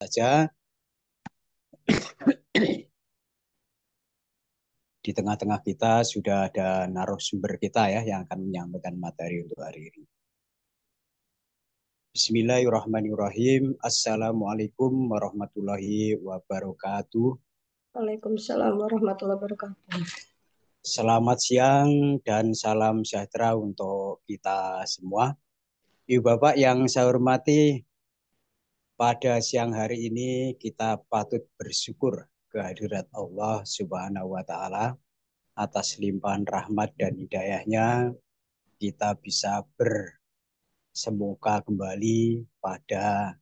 saja. Di tengah-tengah kita sudah ada narasumber kita ya yang akan menyampaikan materi untuk hari ini. Bismillahirrahmanirrahim. Assalamualaikum warahmatullahi wabarakatuh. Waalaikumsalam warahmatullahi wabarakatuh. Selamat siang dan salam sejahtera untuk kita semua. Ibu Bapak yang saya hormati, pada siang hari ini kita patut bersyukur kehadirat Allah Subhanahu wa Ta'ala atas limpahan rahmat dan hidayahnya. Kita bisa bersemuka kembali pada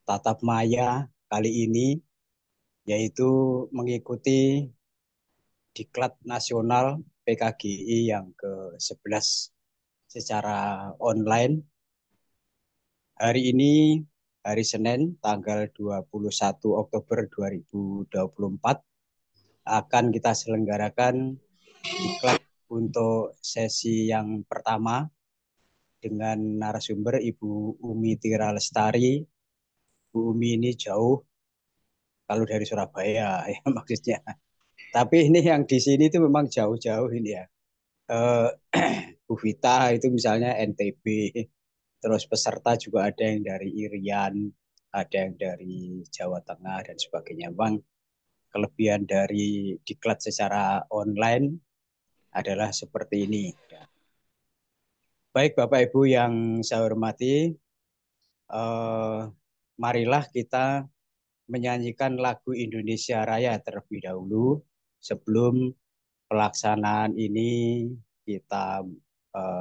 tatap maya kali ini, yaitu mengikuti Diklat Nasional PKGI yang ke-11 secara online. Hari ini, hari Senin, tanggal 21 Oktober 2024, akan kita selenggarakan diklat untuk sesi yang pertama dengan narasumber Ibu Umi Tira Lestari. Bu Umi ini jauh kalau dari Surabaya ya maksudnya. Tapi ini yang di sini itu memang jauh-jauh ini ya. Bu Vita itu misalnya NTB, terus peserta juga ada yang dari Irian, ada yang dari Jawa Tengah dan sebagainya. Memang kelebihan dari diklat secara online adalah seperti ini. Baik Bapak Ibu yang saya hormati, marilah kita menyanyikan lagu Indonesia Raya terlebih dahulu sebelum pelaksanaan ini kita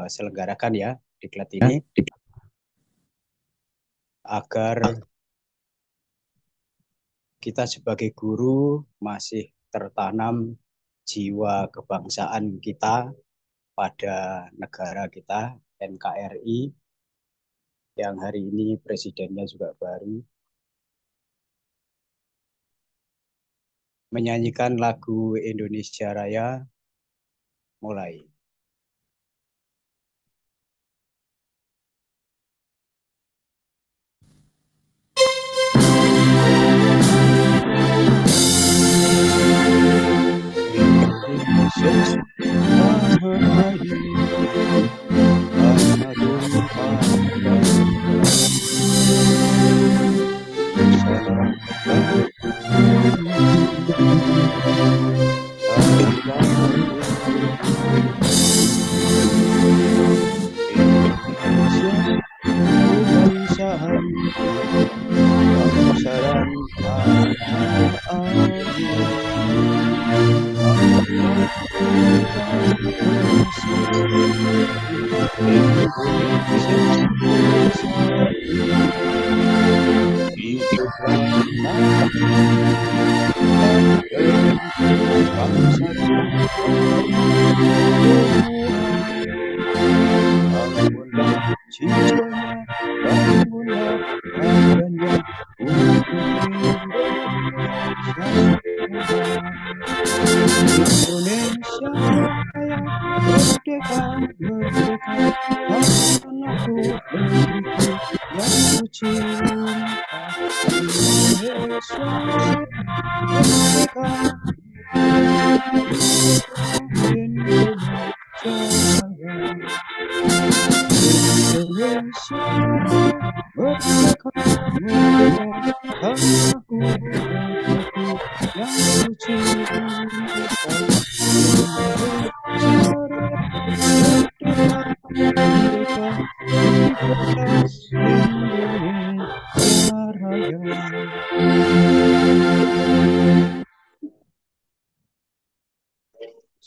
selenggarakan ya diklat ini, agar kita sebagai guru masih tertanam jiwa kebangsaan kita pada negara kita NKRI yang hari ini presidennya juga baru. Menyanyikan lagu Indonesia Raya, mulai.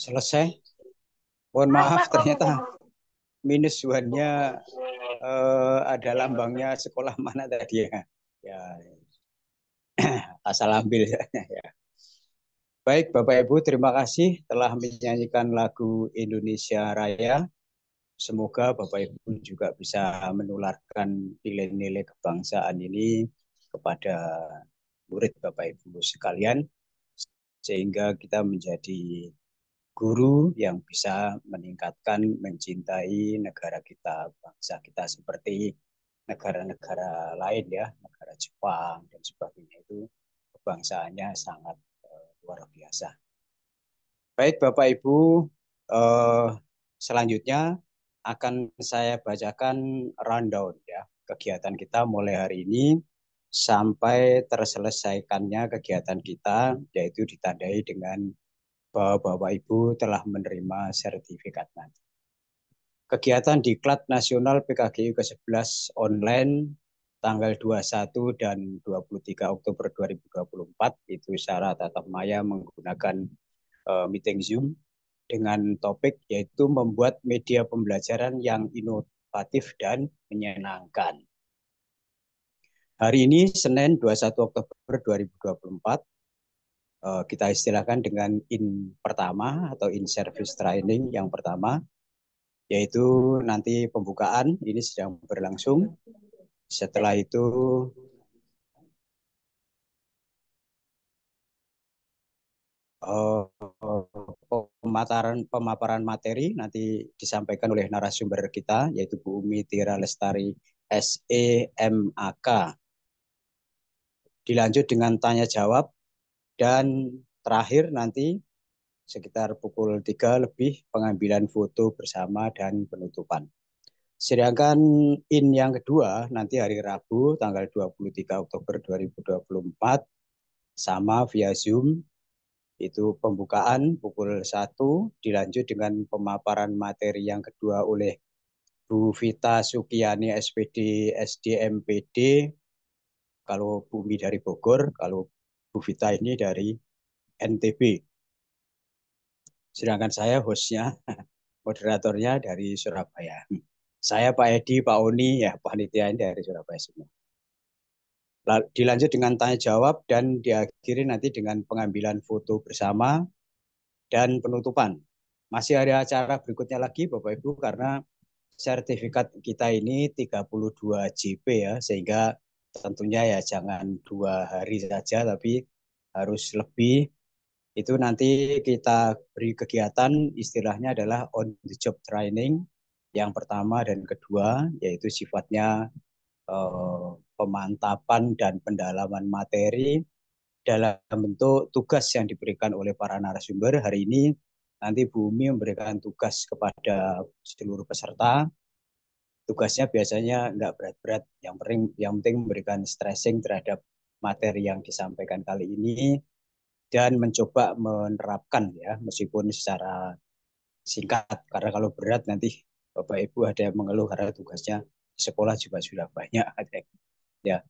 Selesai. Mohon maaf, ternyata minus one-nya ada lambangnya sekolah mana tadi ya. Ya, asal ambil ya. Baik Bapak Ibu, terima kasih telah menyanyikan lagu Indonesia Raya. Semoga Bapak Ibu juga bisa menularkan nilai-nilai kebangsaan ini kepada murid Bapak Ibu sekalian, sehingga kita menjadi guru yang bisa meningkatkan, mencintai negara kita, bangsa kita seperti negara-negara lain ya, negara Jepang dan sebagainya itu kebangsaannya sangat luar biasa. Baik Bapak Ibu, eh, selanjutnya akan saya bacakan rundown ya kegiatan kita mulai hari ini sampai terselesaikannya kegiatan kita, yaitu ditandai dengan bahwa Bapak Ibu telah menerima sertifikat nanti. Kegiatan Diklat Nasional PKGI ke-11 online tanggal 21 dan 23 Oktober 2024 itu secara tatap maya menggunakan meeting Zoom dengan topik yaitu membuat media pembelajaran yang inovatif dan menyenangkan. Hari ini Senin 21 Oktober 2024 kita istilahkan dengan in pertama atau in service training yang pertama, yaitu nanti pembukaan ini sedang berlangsung. Setelah itu pemaparan materi nanti disampaikan oleh narasumber kita, yaitu Bu Umi Tira Lestari SEMAK. Dilanjut dengan tanya jawab dan terakhir nanti sekitar pukul 3 lebih pengambilan foto bersama dan penutupan. Sedangkan in yang kedua nanti hari Rabu tanggal 23 Oktober 2024 sama via Zoom, itu pembukaan pukul 1 dilanjut dengan pemaparan materi yang kedua oleh Bu Vita Sukiani SPD SDMPD, kalau Bumi dari Bogor, kalau Bu Vita ini dari NTB. Sedangkan saya hostnya, moderatornya dari Surabaya. Saya Pak Edi, Pak Oni, ya panitia dari Surabaya semua. Dilanjut dengan tanya jawab dan diakhiri nanti dengan pengambilan foto bersama dan penutupan. Masih ada acara berikutnya lagi Bapak Ibu karena sertifikat kita ini 32 JP ya, sehingga tentunya ya jangan 2 hari saja tapi harus lebih. Itu nanti kita beri kegiatan istilahnya adalah on the job training yang pertama dan kedua, yaitu sifatnya pemantapan dan pendalaman materi dalam bentuk tugas yang diberikan oleh para narasumber. Hari ini nanti Bu Umi memberikan tugas kepada seluruh peserta. Tugasnya biasanya nggak berat-berat, yang penting memberikan stressing terhadap materi yang disampaikan kali ini dan mencoba menerapkan ya, meskipun secara singkat, karena kalau berat nanti Bapak Ibu ada yang mengeluh karena tugasnya di sekolah juga sudah banyak ya.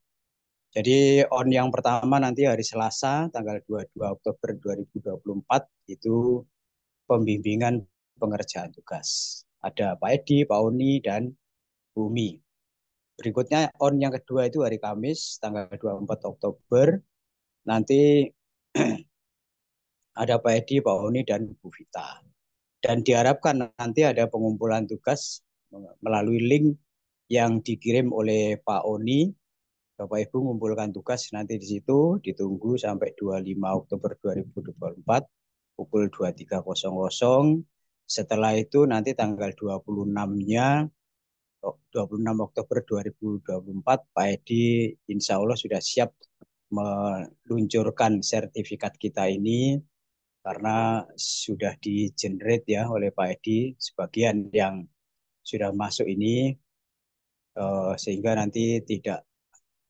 Jadi on yang pertama nanti hari Selasa tanggal 22 Oktober 2024 itu pembimbingan pengerjaan tugas. Ada Pak Edi, Pak Oni, dan Bumi. Berikutnya on yang kedua itu hari Kamis tanggal 24 Oktober. Nanti ada Pak Edi, Pak Oni, dan Bu Vita. Dan diharapkan nanti ada pengumpulan tugas melalui link yang dikirim oleh Pak Oni. Bapak Ibu mengumpulkan tugas nanti di situ, ditunggu sampai 25 Oktober 2024 pukul 23.00. Setelah itu nanti tanggal 26-nya 26 Oktober 2024 Pak Edi insya Allah sudah siap meluncurkan sertifikat kita ini karena sudah di-generate ya oleh Pak Edi sebagian yang sudah masuk ini, sehingga nanti tidak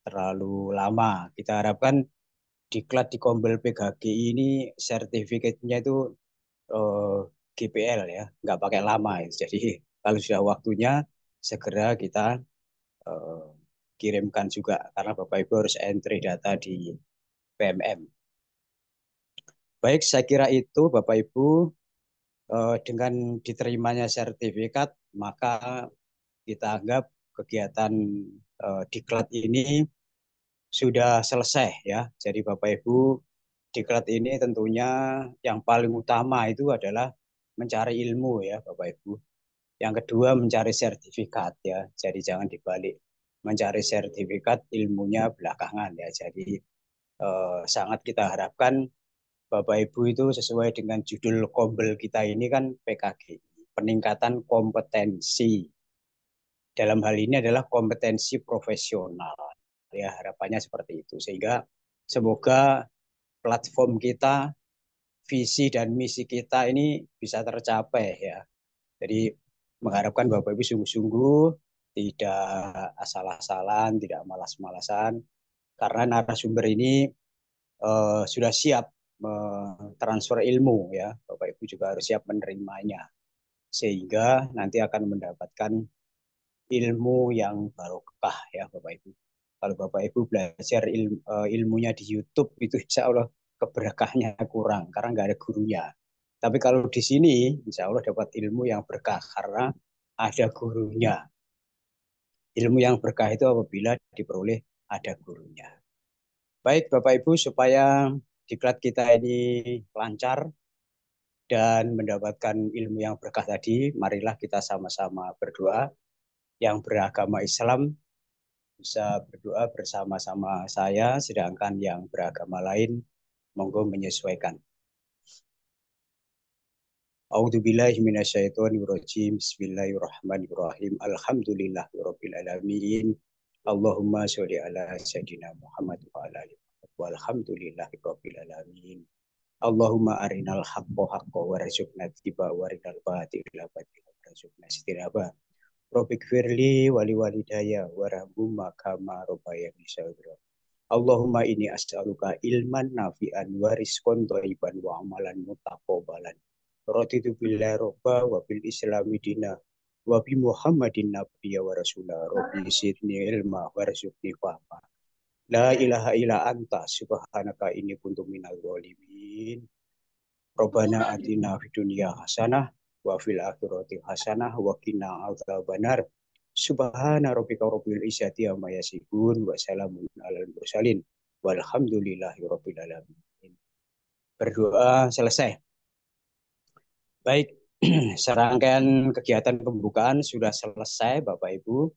terlalu lama. Kita harapkan diklat di Kombel PKGI ini sertifikatnya itu eh, GPL ya, nggak pakai lama ya. Jadi kalau sudah waktunya segera kita eh, kirimkan juga karena Bapak Ibu harus entry data di PMM. Baik, saya kira itu Bapak Ibu, dengan diterimanya sertifikat maka kita anggap kegiatan diklat ini sudah selesai ya. Jadi Bapak Ibu, diklat ini tentunya yang paling utama itu adalah mencari ilmu ya Bapak Ibu. Yang kedua mencari sertifikat ya. Jadi jangan dibalik. Mencari sertifikat ilmunya belakangan ya. Jadi sangat kita harapkan Bapak Ibu itu sesuai dengan judul kombel kita ini kan PKG, peningkatan kompetensi dalam hal ini adalah kompetensi profesional. Ya, harapannya seperti itu. Sehingga semoga platform kita, visi dan misi kita ini bisa tercapai ya. Jadi mengharapkan Bapak Ibu sungguh-sungguh tidak asal-asalan, tidak malas-malasan, karena narasumber ini sudah siap transfer ilmu ya. Bapak Ibu juga harus siap menerimanya sehingga nanti akan mendapatkan ilmu yang barokah ya Bapak Ibu. Kalau Bapak Ibu belajar ilmunya di YouTube itu insya Allah keberkahnya kurang karena nggak ada gurunya. Tapi kalau di sini insya Allah dapat ilmu yang berkah karena ada gurunya. Ilmu yang berkah itu apabila diperoleh ada gurunya. Baik Bapak Ibu supaya diklat kita ini lancar dan mendapatkan ilmu yang berkah tadi, marilah kita sama-sama berdoa. Yang beragama Islam bisa berdoa bersama-sama saya, sedangkan yang beragama lain monggo menyesuaikan. A'udzubillahi minasyaitonirrajim. Bismillahirrahmanirrahim. Alhamdulillahirabbil alamin. Allahumma sholli ala sayidina Muhammad wa ala alihi walhamdulillahirabbil alamin. Allahumma arinal haqqo haqqo warzuqna ittiba'a wa arinal batila batila warzuqna ijtinaba. Rabbik firli wali walidaya warhamhuma kama rabbayani shaghira. Allahumma inni as'aluka ilman nafi'an wa rizqan thayyiban wa amalan mutaqabbalan. Raditu billahi robba wa bil islami dina wa bi Muhammadin nabiyya wa rasulah. Rabbi zidni ilma warzuqni fahma. La ilaha illa anta subhanaka inni kuntu minal zalimin. Rabbana atina fid dunya hasanah wa fil akhirati hasanah wa qina adzabannar. Subhana rabbika rabbil izzati amma yasifun wa salamun alal mursalin walhamdulillahi rabbil alamin. Berdoa selesai. Baik, serangkaian kegiatan pembukaan sudah selesai Bapak Ibu.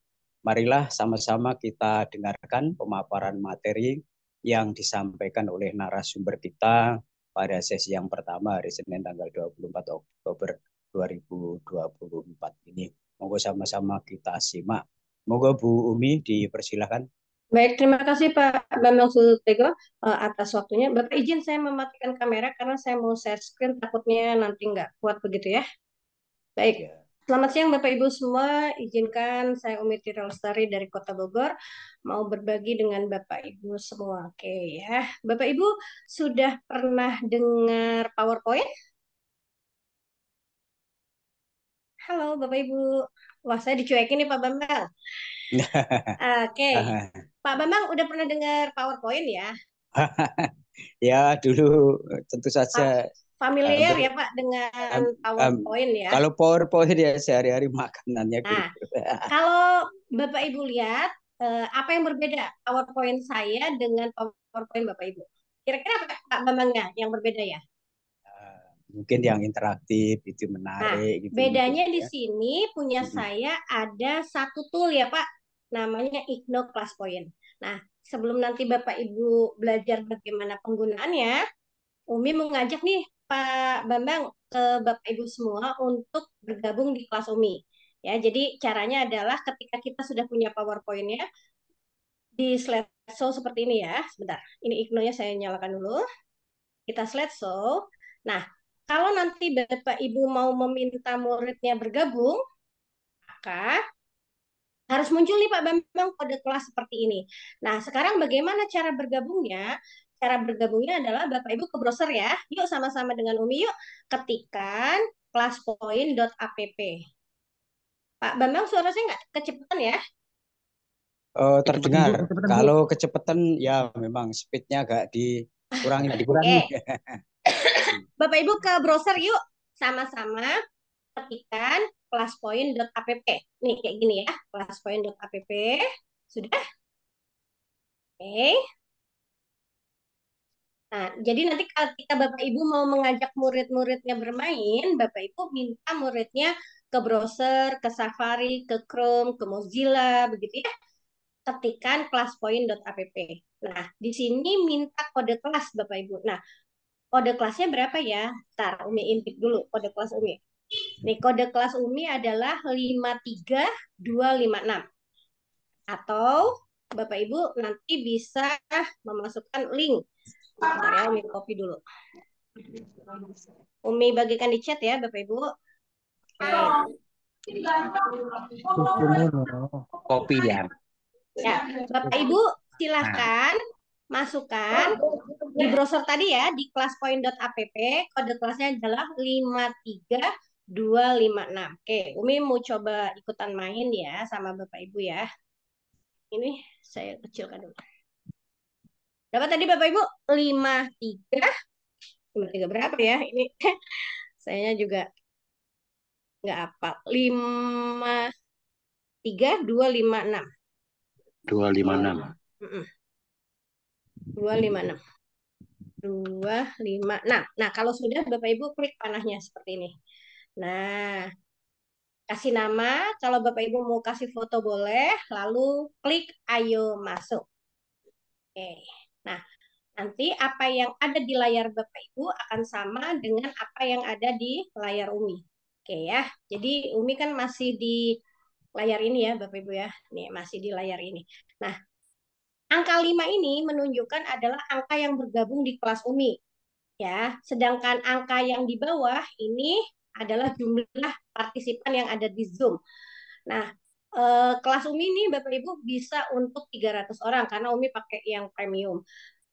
Marilah sama-sama kita dengarkan pemaparan materi yang disampaikan oleh narasumber kita pada sesi yang pertama hari Senin tanggal 24 Oktober 2024 ini. Monggo sama-sama kita simak. Monggo Bu Umi dipersilakan. Baik, terima kasih Pak Bambang Susatyo atas waktunya. Bapak izin saya mematikan kamera karena saya mau share screen, takutnya nanti nggak kuat begitu ya. Baik, Ya. selamat siang Bapak Ibu semua. Izinkan saya Umi Tira Lestari dari Kota Bogor mau berbagi dengan Bapak Ibu semua. Oke ya, Bapak Ibu sudah pernah dengar PowerPoint? Halo Bapak Ibu. Wah, saya dicuekin nih Pak Bambang. Oke, Pak Bambang udah pernah dengar PowerPoint ya? Ya, dulu tentu saja Familiar hampir ya Pak dengan em, em, PowerPoint ya? kalau PowerPoint ya sehari-hari makanannya Nah, gitu. kalau Bapak Ibu lihat, apa yang berbeda PowerPoint saya dengan PowerPoint Bapak Ibu? Kira-kira apa Pak Bambangnya yang berbeda ya? Mungkin yang interaktif itu Nah, menarik gitu mungkin bedanya di ya. sini punya Mm-mm. saya ada satu tool ya Pak, namanya Igno Classpoint. Nah, sebelum nanti Bapak Ibu belajar bagaimana penggunaannya, Umi mengajak nih Pak Bambang ke Bapak Ibu semua untuk bergabung di kelas Umi. Ya, jadi caranya adalah ketika kita sudah punya PowerPoint-nya di slideshow seperti ini ya. Sebentar, ini Igno-nya saya nyalakan dulu. Kita slideshow. Nah, kalau nanti Bapak Ibu mau meminta muridnya bergabung, maka harus muncul nih Pak Bambang kode kelas seperti ini. Nah, sekarang bagaimana cara bergabungnya? Cara bergabungnya adalah Bapak Ibu ke browser ya. Yuk sama-sama dengan Umi yuk ketikkan classpoint.app. Pak Bambang suara saya nggak kecepatan ya? Terdengar. Kalau kecepatan ya memang speednya agak dikurangi. Dikurangi. Oke, Bapak Ibu ke browser yuk sama-sama ketikkan classpoint.app. Nih kayak gini ya, classpoint.app. Sudah? Oke. Nah, jadi nanti ketika Bapak Ibu mau mengajak murid-muridnya bermain, Bapak Ibu minta muridnya ke browser, ke Safari, ke Chrome, ke Mozilla, begitu ya. Ketikan classpoint.app. Nah, di sini minta kode kelas Bapak Ibu. Nah, kode kelasnya berapa ya? Ntar Umi intip dulu kode kelas Umi. Nih, kode kelas Umi adalah 53256. Atau Bapak Ibu nanti bisa memasukkan link. Bentar ya, Umi copy dulu. Umi bagikan di chat ya, Bapak Ibu. Oke. Kopi ya. Ya, Bapak Ibu silahkan masukkan di browser tadi ya, di classpoint.app, kode kelasnya adalah 53256. Oke, Umi mau coba ikutan main ya sama Bapak Ibu ya. Ini saya kecilkan dulu. Berapa tadi Bapak Ibu? 53. 53 berapa ya? Ini saya juga nggak apa. 53256. 256. 256. 256. Nah, kalau sudah Bapak Ibu klik panahnya seperti ini. Nah, kasih nama, kalau Bapak Ibu mau kasih foto boleh, lalu klik ayo masuk. Oke. Nah, nanti apa yang ada di layar Bapak Ibu akan sama dengan apa yang ada di layar Umi. Oke ya. Jadi Umi kan masih di layar ini ya Bapak Ibu ya. Nih, masih di layar ini. Nah, angka 5 ini menunjukkan adalah angka yang bergabung di kelas Umi. Ya, sedangkan angka yang di bawah ini adalah jumlah partisipan yang ada di Zoom. Nah, kelas Umi ini Bapak Ibu bisa untuk 300 orang karena Umi pakai yang premium.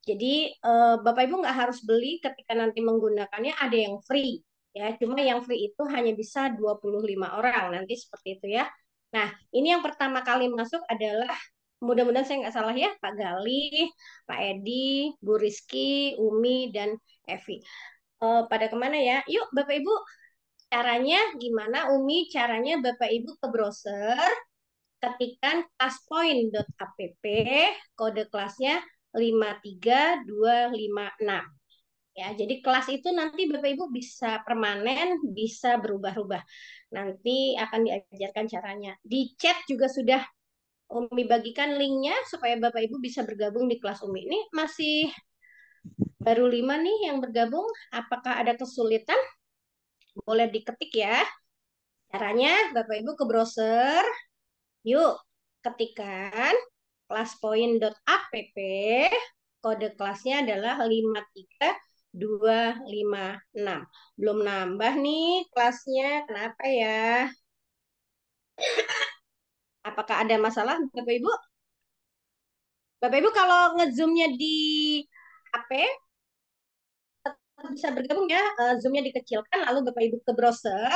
Jadi Bapak Ibu nggak harus beli ketika nanti menggunakannya, ada yang free ya. Cuma yang free itu hanya bisa 25 orang nanti seperti itu ya. Nah, ini yang pertama kali masuk adalah mudah-mudahan saya nggak salah ya, Pak Galih, Pak Edi, Bu Rizky, Umi dan Evi. Pada kemana ya? Yuk Bapak Ibu, caranya gimana? Umi caranya Bapak Ibu ke browser, ketikan classpoint.app, kode kelasnya 53256. Ya, jadi kelas itu nanti Bapak Ibu bisa permanen, bisa berubah-ubah. Nanti akan diajarkan caranya. Di chat juga sudah Umi bagikan linknya supaya Bapak Ibu bisa bergabung di kelas Umi. Ini masih baru 5 nih yang bergabung. Apakah ada kesulitan? Boleh diketik ya. Caranya Bapak Ibu ke browser. Yuk, ketikan classpoint.app, kode kelasnya adalah 53256. Belum nambah nih kelasnya, kenapa ya? Apakah ada masalah Bapak Ibu? Bapak Ibu kalau ngezoomnya di HP bisa bergabung ya, zoomnya dikecilkan, lalu Bapak Ibu ke browser,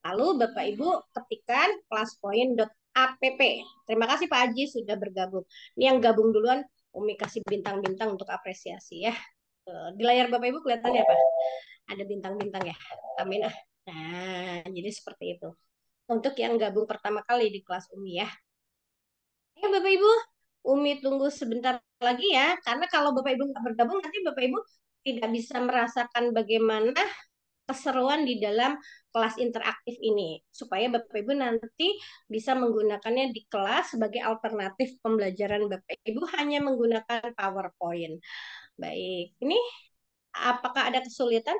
lalu Bapak Ibu ketikkan classpoint.app. Terima kasih Pak Haji sudah bergabung. Ini yang gabung duluan, Umi kasih bintang-bintang untuk apresiasi ya. Di layar Bapak Ibu kelihatannya apa? Ada bintang-bintang ya. Amin ah. Nah, jadi seperti itu. Untuk yang gabung pertama kali di kelas Umi ya. Ya Bapak Ibu, Umi tunggu sebentar lagi ya. Karena kalau Bapak Ibu nggak bergabung, nanti Bapak Ibu tidak bisa merasakan bagaimana keseruan di dalam kelas interaktif ini. Supaya Bapak Ibu nanti bisa menggunakannya di kelas sebagai alternatif pembelajaran Bapak Ibu hanya menggunakan PowerPoint. Baik, ini apakah ada kesulitan?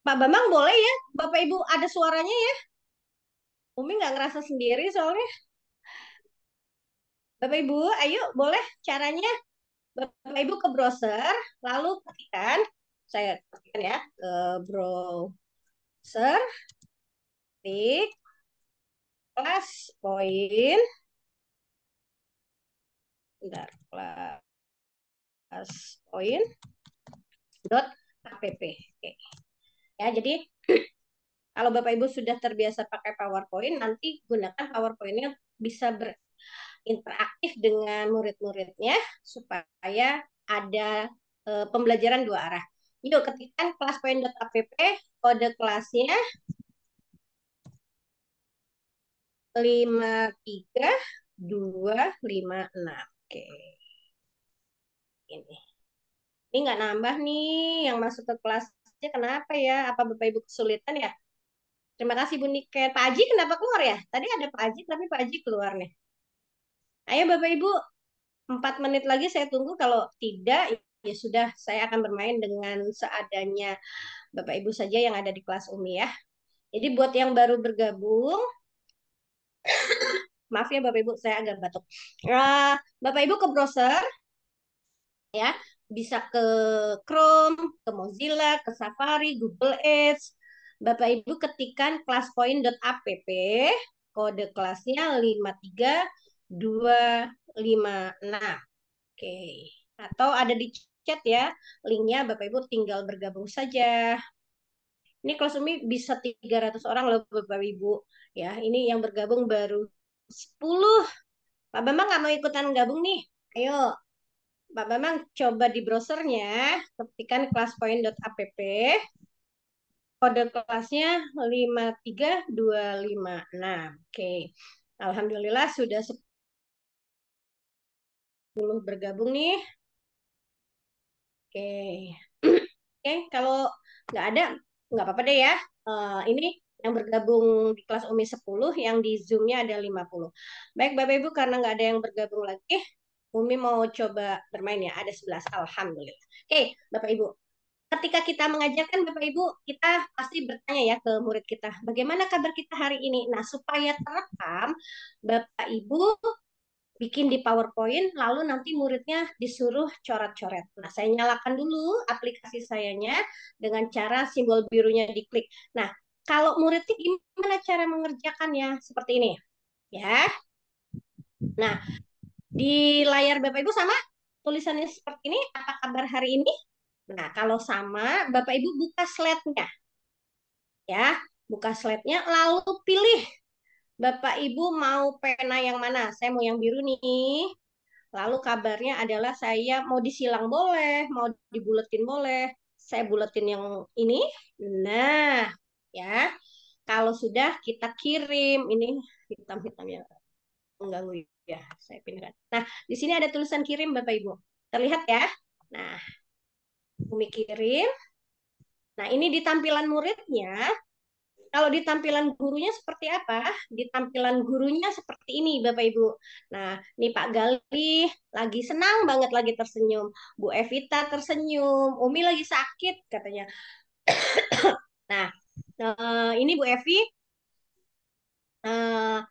Pak Bambang boleh ya? Bapak Ibu ada suaranya ya? Umi nggak ngerasa sendiri soalnya. Bapak Ibu, ayo boleh caranya. Bapak Ibu ke browser, lalu ketikkan, saya ketikkan ya, ke browser, klik, kelas poin, bentar, kelas poin dot app. Oke. Ya, jadi kalau Bapak Ibu sudah terbiasa pakai PowerPoint, nanti gunakan PowerPoint-nya bisa berinteraktif dengan murid-muridnya supaya ada pembelajaran dua arah. Yuk ketikkan classpoint.app, kode kelasnya 53256. Oke. Ini. Ini nggak nambah nih yang masuk ke kelasnya. Kenapa ya? Apa Bapak Ibu kesulitan ya? Terima kasih Bu Niken. Pak Aji kenapa keluar ya? Tadi ada Pak Aji, tapi Pak Aji keluar nih. Ayo Bapak Ibu, 4 menit lagi saya tunggu. Kalau tidak, ya sudah saya akan bermain dengan seadanya Bapak Ibu saja yang ada di kelas Umi ya. Jadi buat yang baru bergabung, maaf ya Bapak Ibu, saya agak batuk. Bapak Ibu ke browser ya, bisa ke Chrome, ke Mozilla, ke Safari, Google Ads. Bapak Ibu ketikkan classpoint.app, kode kelasnya 53256. Oke. Atau ada di chat ya, linknya Bapak Ibu tinggal bergabung saja. Ini kelas Umi bisa 300 orang loh Bapak Ibu. Ya, ini yang bergabung baru 10. Pak Bambang nggak mau ikutan gabung nih? Ayo, Pak Bambang coba di browsernya, ketikkan classpoint.app, kode kelasnya 53256. Oke, Alhamdulillah sudah 10 bergabung nih. Oke, oke, kalau nggak ada, nggak apa-apa deh ya. Ini yang bergabung di kelas Umi 10, yang di Zoom-nya ada 50. Baik, Bapak Ibu, karena nggak ada yang bergabung lagi, Umi mau coba bermain ya, ada 11. Alhamdulillah. Oke, Bapak Ibu. Ketika kita mengajarkan Bapak Ibu, kita pasti bertanya ya ke murid kita, bagaimana kabar kita hari ini? Nah, supaya terekam, Bapak Ibu bikin di PowerPoint, lalu nanti muridnya disuruh coret-coret. Nah, saya nyalakan dulu aplikasi sayanya dengan cara simbol birunya diklik. Nah, kalau muridnya gimana cara mengerjakannya? Seperti ini, ya. Nah, di layar Bapak Ibu sama tulisannya seperti ini, apa kabar hari ini? Nah, kalau sama, Bapak Ibu buka slide-nya, ya. Buka slide-nya, lalu pilih Bapak Ibu mau pena yang mana? Saya mau yang biru nih. Lalu kabarnya adalah saya mau disilang boleh, mau dibuletin boleh. Saya buletin yang ini. Nah, ya. Kalau sudah kita kirim, ini hitam-hitam ya, mengganggu ya. Saya pindahkan. Nah, di sini ada tulisan kirim Bapak Ibu. Terlihat ya? Nah, Umi kirim. Nah, ini di tampilan muridnya. Kalau di tampilan gurunya seperti apa? Di tampilan gurunya seperti ini, Bapak Ibu. Nah, ini Pak Galih lagi senang banget lagi tersenyum. Bu Evita tersenyum. Umi lagi sakit katanya. Nah, ini Bu Evi eh,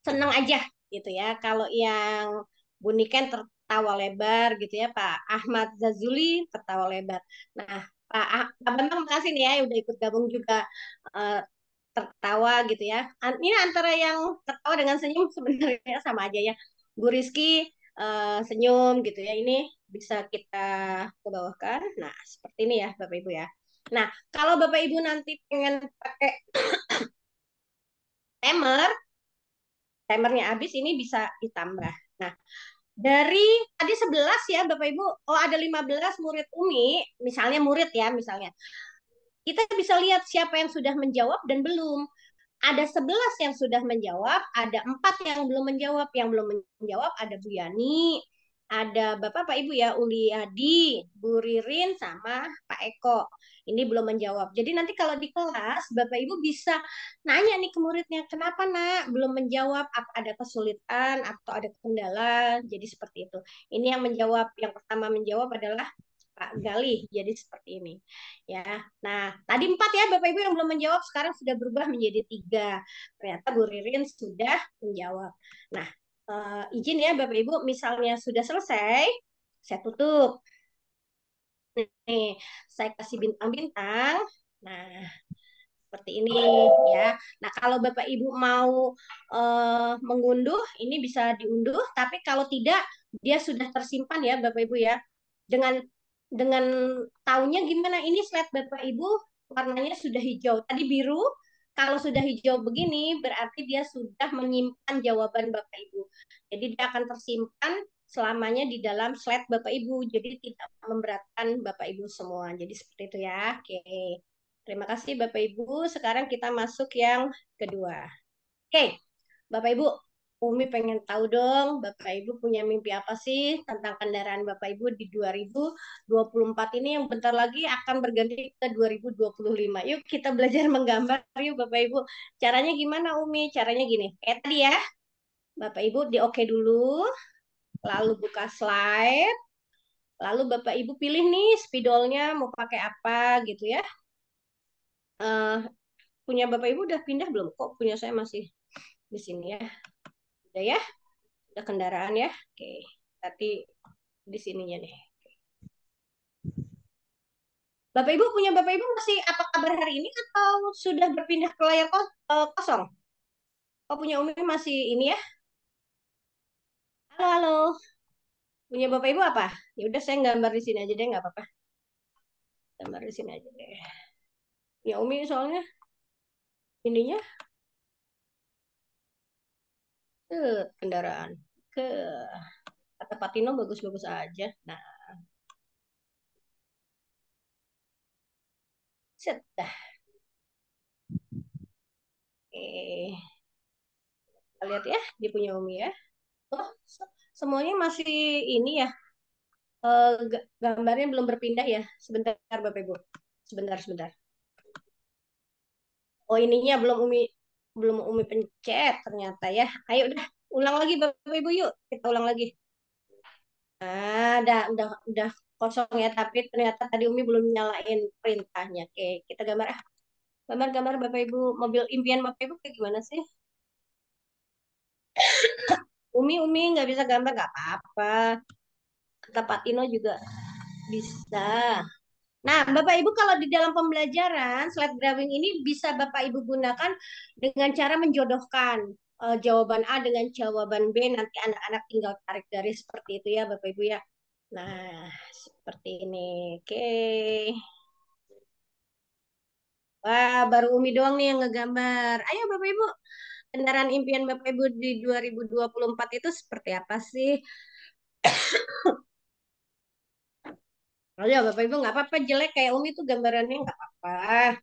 senang aja gitu ya. Kalau yang Bu Niken tertawa lebar gitu ya, Pak Ahmad Zazuli tertawa lebar. Nah, Pak Bambang makasih nih ya udah ikut gabung juga. Eh, Tertawa gitu ya. Ini antara yang tertawa dengan senyum sebenarnya sama aja ya. Bu Rizky senyum gitu ya. Ini bisa kita ke bawahkan. Nah, seperti ini ya Bapak Ibu ya. Nah, kalau Bapak Ibu nanti pengen pakai timer, timernya habis ini bisa ditambah. Nah, dari tadi 11 ya Bapak Ibu, oh ada 15 murid Umi, misalnya murid ya, misalnya. Kita bisa lihat siapa yang sudah menjawab dan belum. Ada 11 yang sudah menjawab, ada 4 yang belum menjawab. Yang belum menjawab ada Bu Yani, ada Bapak Pak Ibu ya, Uli Adi, Bu Ririn, sama Pak Eko. Ini belum menjawab. Jadi nanti kalau di kelas, Bapak Ibu bisa nanya nih ke muridnya, kenapa nak belum menjawab? Apa ada kesulitan atau ada kendala? Jadi seperti itu. Ini yang menjawab, yang pertama menjawab adalah Pak Galih. Jadi seperti ini. Ya, nah tadi 4 ya Bapak Ibu yang belum menjawab sekarang sudah berubah menjadi 3. Ternyata Bu Ririn sudah menjawab. Nah, izin ya Bapak Ibu, misalnya sudah selesai, saya tutup. Nih, saya kasih bintang-bintang. Nah, seperti ini ya. Nah, kalau Bapak Ibu mau mengunduh, ini bisa diunduh. Tapi kalau tidak, dia sudah tersimpan ya Bapak Ibu ya. Dengan dengan taunya gimana? Ini slide Bapak Ibu warnanya sudah hijau. Tadi biru. Kalau sudah hijau begini, berarti dia sudah menyimpan jawaban Bapak Ibu. Jadi dia akan tersimpan selamanya di dalam slide Bapak Ibu. Jadi tidak memberatkan Bapak Ibu semua. Jadi seperti itu ya. Oke. Terima kasih Bapak Ibu. Sekarang kita masuk yang kedua. Oke, Bapak Ibu, Umi pengen tahu dong, Bapak Ibu punya mimpi apa sih tentang kendaraan Bapak Ibu di 2024 ini yang bentar lagi akan berganti ke 2025. Yuk kita belajar menggambar yuk Bapak Ibu. Caranya gimana Umi? Caranya gini, kayak tadi ya. Bapak Ibu di oke dulu, lalu buka slide, lalu Bapak Ibu pilih nih spidolnya mau pakai apa gitu ya. punya Bapak Ibu udah pindah belum? Kok punya saya masih di sini ya? Udah ya? Udah kendaraan ya? Oke. Berarti di sininya nih. Bapak Ibu punya Bapak Ibu masih apa kabar hari ini atau sudah berpindah ke layar kosong? Oh punya Umi masih ini ya? Halo, halo. Punya Bapak Ibu apa? Ya udah saya gambar di sini aja deh, nggak apa-apa. Gambar di sini aja deh. Ya Umi soalnya ininya ke kendaraan ke kata Patino bagus-bagus aja. Nah, set dah. Kita lihat ya di punya Umi ya. Oh, semuanya masih ini ya. Gambarnya belum berpindah ya. Sebentar Bapak Ibu. Sebentar, sebentar. Oh, ininya belum Umi pencet ternyata ya. Ayo udah ulang lagi Bapak Ibu yuk. Kita ulang lagi. Ah, udah kosong ya, tapi ternyata tadi Umi belum nyalain perintahnya. Oke, kita gambar ah. Gambar-gambar Bapak Ibu, mobil impian Bapak Ibu kayak gimana sih? Umi nggak bisa gambar nggak apa-apa. Kata Pak Tino juga bisa. Nah, Bapak Ibu kalau di dalam pembelajaran slide drawing ini bisa Bapak Ibu gunakan dengan cara menjodohkan jawaban A dengan jawaban B. Nanti anak-anak tinggal tarik garis seperti itu ya Bapak Ibu ya. Nah, seperti ini. Oke. Wah, baru Umi doang nih yang ngegambar. Ayo Bapak Ibu, kendaraan impian Bapak Ibu di 2024 itu seperti apa sih? Ayo Bapak Ibu nggak apa-apa jelek kayak Umi tuh gambarannya nggak apa-apa.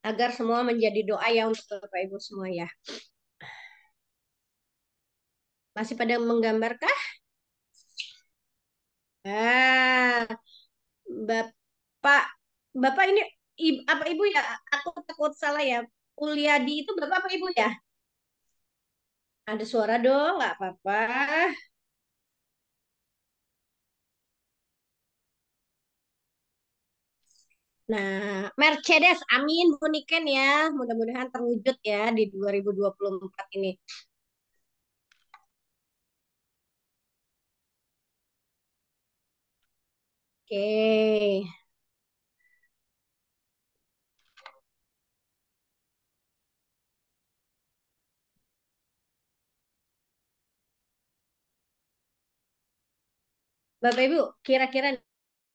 Agar semua menjadi doa ya untuk Bapak Ibu semua ya. Masih pada menggambar kah? Ah, Bapak, Bapak ini apa Ibu ya? Aku takut salah ya. Kuliadi itu Bapak apa Ibu ya? Ada suara dong, nggak apa-apa. Nah, Mercedes, amin Bu Niken ya. Mudah-mudahan terwujud ya di 2024 ini. Oke. Bapak Ibu, kira-kira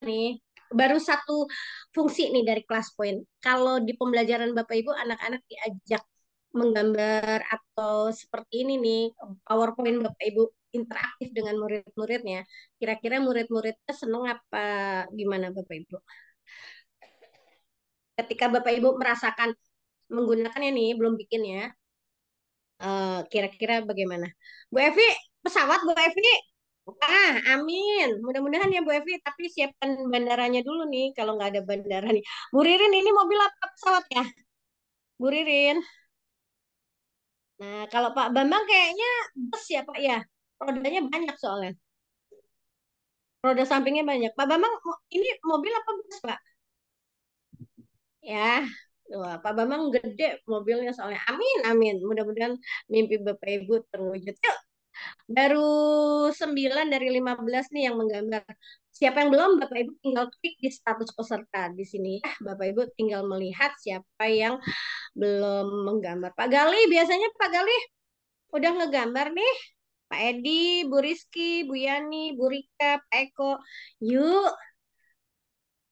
nih baru satu fungsi nih dari kelas poin. Kalau di pembelajaran Bapak Ibu anak-anak diajak menggambar atau seperti ini nih PowerPoint Bapak Ibu interaktif dengan murid-muridnya. Kira-kira murid-muridnya seneng apa gimana Bapak Ibu? Ketika Bapak Ibu merasakan menggunakannya nih belum bikin ya. Kira-kira bagaimana? Bu Evi, pesawat Bu Evi. Ah, amin. Mudah-mudahan ya Bu Evi, tapi siapkan bandaranya dulu nih kalau nggak ada bandara nih. Bu Ririn, ini mobil apa pesawat ya? Bu Ririn. Nah, kalau Pak Bambang kayaknya bus ya Pak ya. Rodanya banyak soalnya. Roda sampingnya banyak. Pak Bambang, ini mobil apa bus Pak? Ya. Wah, Pak Bambang gede mobilnya soalnya. Amin, amin. Mudah-mudahan mimpi Bapak Ibu terwujud. Yuk, baru 9 dari 15 nih yang menggambar. Siapa yang belum, Bapak Ibu tinggal klik di status peserta di sini ya. Bapak Ibu tinggal melihat siapa yang belum menggambar. Pak Gali, biasanya Pak Gali udah ngegambar nih. Pak Edi, Bu Rizky, Bu Yani, Bu Rika, Pak Eko. Yuk.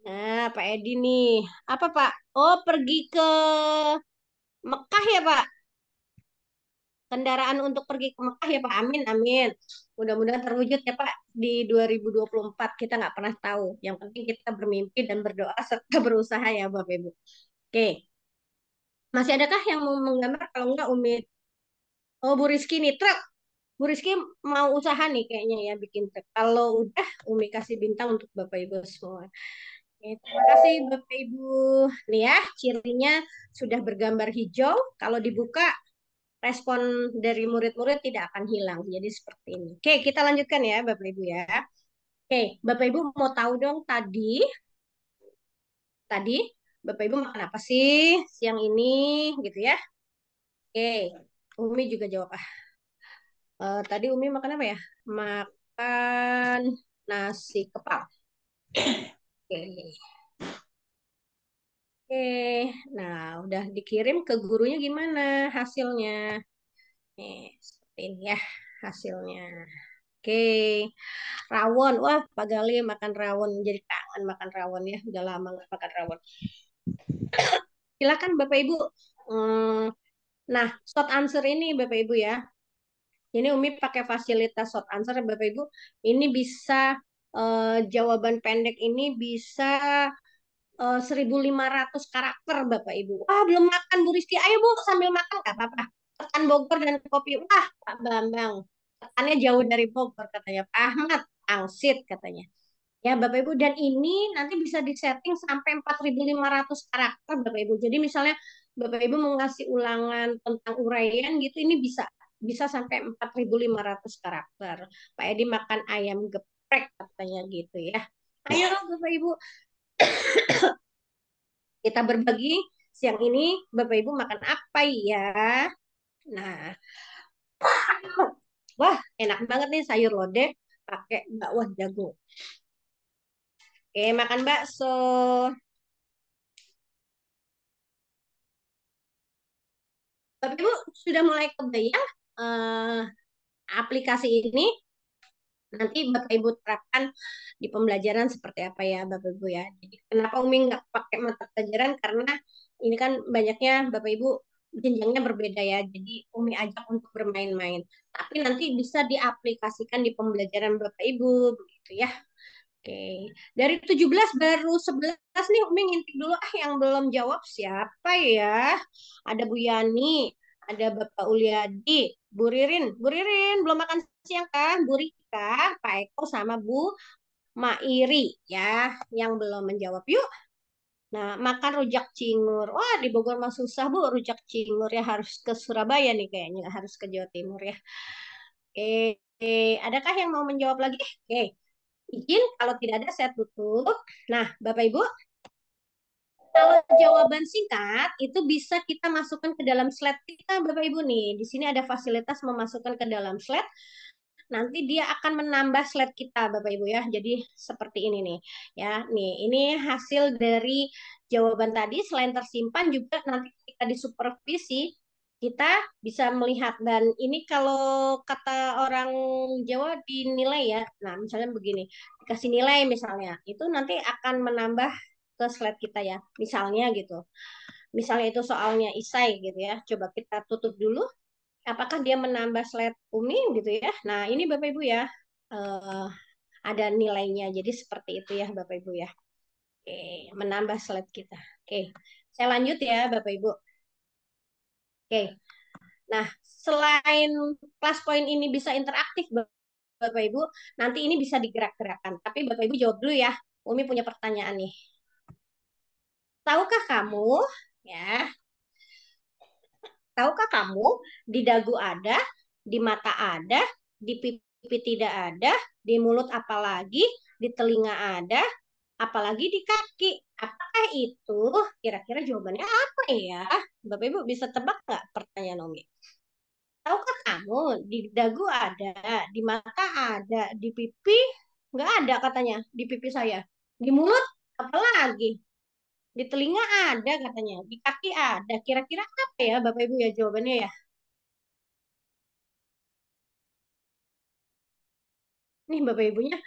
Nah, Pak Edi nih. Apa Pak? Oh, pergi ke Mekah ya Pak? Kendaraan untuk pergi ke Mekah ya Pak. Amin, amin. Mudah-mudahan terwujud ya Pak di 2024. Kita nggak pernah tahu. Yang penting kita bermimpi dan berdoa serta berusaha ya Bapak Ibu. Oke, masih adakah yang mau menggambar? Kalau enggak Umi. Oh, Bu Rizky nih truk. Bu Rizky mau usaha nih kayaknya ya bikin truk. Kalau udah Umi kasih bintang untuk Bapak Ibu semua. Oke, terima kasih Bapak Ibu. Nih ya, cirinya sudah bergambar hijau. Kalau dibuka respon dari murid-murid tidak akan hilang. Jadi seperti ini. Oke, kita lanjutkan ya Bapak Ibu ya. Oke, Bapak Ibu mau tahu dong tadi Bapak Ibu makan apa sih siang ini gitu ya. Oke, Umi juga jawab. Tadi Umi makan apa ya? Makan nasi kepal. Oke. Oke, nah udah dikirim ke gurunya gimana hasilnya? Nih, seperti ini ya hasilnya. Oke, rawon. Wah, Pak Gali makan rawon. Jadi kangen makan rawon ya. Udah lama nggak makan rawon. Silakan Bapak Ibu. Hmm, nah, short answer ini Bapak Ibu ya. Ini Umi pakai fasilitas short answer Bapak Ibu. Ini bisa jawaban pendek ini bisa 1.500 karakter Bapak Ibu. Wah, belum makan Bu Rizky. Ayo Bu, sambil makan nggak apa-apa. Tekan Bogor dan kopi. Wah, Pak Bambang. Tekannya jauh dari Bogor katanya. Pak Ahmad, angsit katanya. Ya, Bapak Ibu, dan ini nanti bisa disetting sampai 4.500 karakter, Bapak Ibu. Jadi misalnya Bapak Ibu mau ngasih ulangan tentang uraian gitu, ini bisa bisa sampai 4.500 karakter. Pak Edi makan ayam geprek katanya gitu ya. Ayo Bapak Ibu, kita berbagi siang ini Bapak Ibu makan apa ya? Nah, wah enak banget nih sayur lodeh pakai bakwan jagung. Oke, makan bakso. Bapak Ibu sudah mulai kebayang eh, aplikasi ini nanti Bapak Ibu terapkan di pembelajaran seperti apa ya Bapak Ibu ya. Jadi kenapa Umi nggak pakai mata pelajaran karena ini kan banyaknya Bapak Ibu jenjangnya berbeda ya. Jadi Umi ajak untuk bermain-main. Tapi nanti bisa diaplikasikan di pembelajaran Bapak Ibu begitu ya. Oke, dari 17 baru 11 nih Umi ngintip dulu yang belum jawab siapa ya? Ada Bu Yani, ada Bapak Uliadi, Bu Ririn belum makan siang kan? Bu Rika, Pak Eko sama Bu Mairi ya yang belum menjawab. Yuk, nah makan rujak cingur. Wah di Bogor mah susah Bu rujak cingur ya harus ke Surabaya nih kayaknya harus ke Jawa Timur ya. Adakah yang mau menjawab lagi? Izin kalau tidak ada saya tutup. Nah, Bapak Ibu, kalau jawaban singkat itu bisa kita masukkan ke dalam slide kita, Bapak Ibu nih. Di sini ada fasilitas memasukkan ke dalam slide. Nanti dia akan menambah slide kita, Bapak Ibu ya. Jadi seperti ini nih. Ya, nih ini hasil dari jawaban tadi. Selain tersimpan juga nanti ketika disupervisi kita bisa melihat dan ini kalau kata orang Jawa dinilai ya. Nah, misalnya begini, dikasih nilai misalnya, itu nanti akan menambah ke slide kita ya. Misalnya gitu. Misalnya itu soalnya isai gitu ya. Coba kita tutup dulu apakah dia menambah slide Umi gitu ya. Nah, ini Bapak Ibu ya, eh, ada nilainya. Jadi seperti itu ya Bapak Ibu ya. Oke, menambah slide kita. Oke, saya lanjut ya Bapak Ibu. Oke, nah selain kelas poin ini bisa interaktif Bapak Ibu, nanti ini bisa digerak-gerakkan. Tapi Bapak Ibu jawab dulu ya. Umi punya pertanyaan nih. Tahukah kamu ya, tahukah kamu di dagu ada, di mata ada, di pipi tidak ada, di mulut apalagi, di telinga ada, apalagi di kaki. Apakah itu? Kira-kira jawabannya apa ya? Bapak Ibu bisa tebak nggak pertanyaan Umi? Tahukah kamu di dagu ada, di mata ada, di pipi nggak ada katanya, di pipi saya. Di mulut apalagi? Di telinga ada katanya, di kaki ada. Kira-kira apa ya Bapak Ibu ya jawabannya ya? Nih Bapak Ibunya,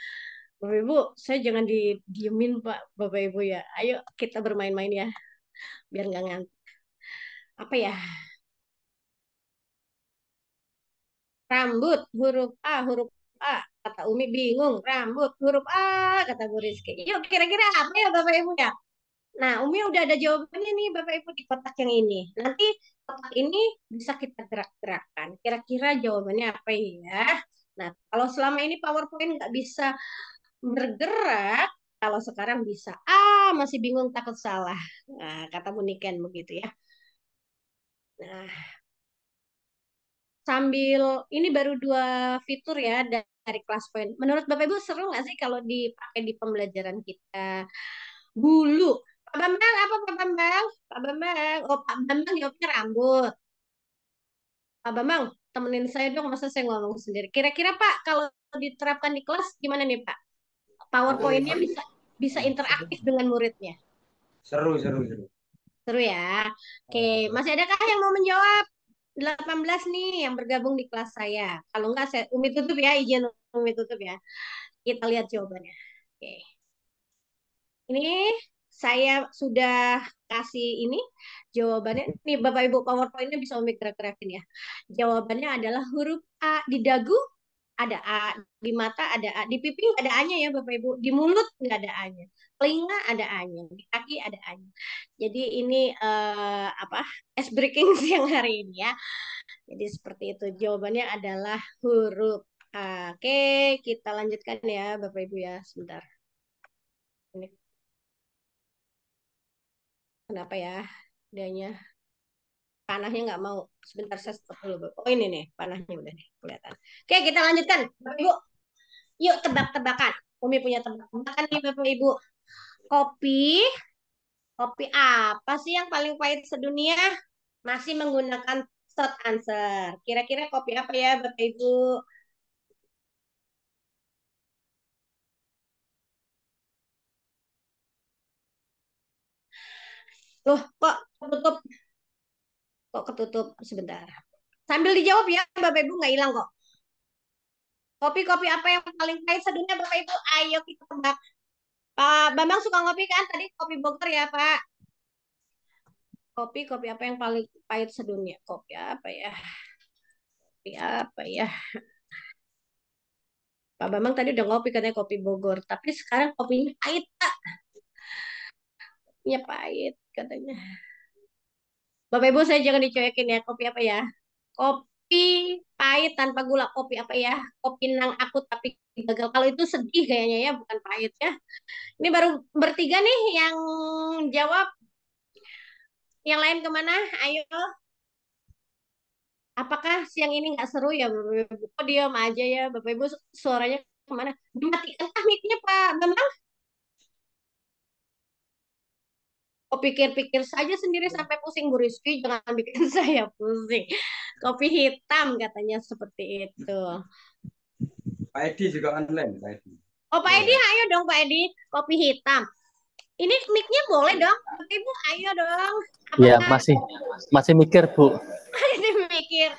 Bapak Ibu, saya jangan didiemin Pak, Bapak Ibu ya. Ayo kita bermain-main ya, biar nggak ngantuk. Apa ya? Rambut, huruf A, huruf A. Kata Umi bingung, rambut, huruf A, kata Bu Rizky. Yuk kira-kira apa ya Bapak Ibu ya? Nah, Umi udah ada jawabannya nih Bapak Ibu di kotak yang ini. Nanti kotak ini bisa kita gerak-gerakkan. Kira-kira jawabannya apa ya? Nah, kalau selama ini PowerPoint nggak bisa bergerak, kalau sekarang bisa. Masih bingung takut salah. Nah, kata Bu Niken begitu ya. Nah, sambil ini baru dua fitur ya dari kelas point. Menurut Bapak Ibu seru nggak sih kalau dipakai di pembelajaran kita dulu? Pak Bambang, apa Pak Bambang? Pak Bambang. Oh, Pak Bambang jawabnya rambut. Pak Bambang, temenin saya dong, masa saya ngomong sendiri. Kira-kira Pak, kalau diterapkan di kelas gimana nih Pak? PowerPoint-nya bisa bisa interaktif dengan muridnya. Seru, seru, seru. Seru ya. Oke, masih adakah yang mau menjawab? 18 nih yang bergabung di kelas saya. Kalau enggak, saya Umi tutup ya, izin Umi tutup ya. Kita lihat jawabannya. Oke. Ini saya sudah kasih ini jawabannya. Nih Bapak Ibu PowerPoint-nya bisa Umi gerak-gerakin ya. Jawabannya adalah huruf A di dagu ada A, di mata ada A, di pipi nggak ada A-nya ya Bapak Ibu, di mulut nggak ada A-nya, telinga ada A-nya, di kaki ada A-nya. Jadi ini apa ice breaking siang hari ini ya. Jadi seperti itu jawabannya adalah huruf A. Oke, kita lanjutkan ya Bapak Ibu ya. Sebentar. Ini kenapa ya? Dianya panahnya nggak mau. Sebentar saya stop dulu. Bapak. Oh ini nih panahnya udah nih kelihatan. Oke, kita lanjutkan Bapak Ibu. Yuk tebak-tebakan. Umi punya tebak-tebakan nih Bapak Ibu. Kopi, kopi apa sih yang paling pahit sedunia? Masih menggunakan short answer. Kira-kira kopi apa ya Bapak Ibu? Loh, kok ketutup sebentar. Sambil dijawab ya Bapak Ibu nggak hilang kok. Kopi-kopi apa yang paling pahit sedunia Bapak Ibu? Ayo kita tebak. Pak Bambang suka ngopi kan? Tadi kopi Bogor ya Pak. Kopi apa yang paling pahit sedunia? Kopi apa ya? Kopi apa ya? Pak Bambang tadi udah ngopi katanya kopi Bogor, tapi sekarang kopinya pahit, Pak. Kopinya pahit katanya. Bapak Ibu saya jangan dicuekin ya, kopi apa ya? Kopi pahit tanpa gula, kopi apa ya? Kopi nang aku tapi gagal. Kalau itu sedih kayaknya ya, bukan pahit ya. Ini baru bertiga nih yang jawab. Yang lain kemana? Ayo. Apakah siang ini nggak seru ya, Bapak Ibu? Kok diam aja ya, Bapak Ibu suaranya kemana? Dimatikan mic-nya, Pak Bambang. Oh, pikir-pikir saja sendiri sampai pusing Bu Rizky, jangan bikin saya pusing. Kopi hitam katanya seperti itu. Pak Edi juga online, Pak Edi. Oh Pak Edi, Boleh. ayo dong Pak Edi, kopi hitam. Ini mic-nya boleh dong, Bapak Ibu, ayo dong. Ya, Apakah masih mikir, Bu. ini mikir?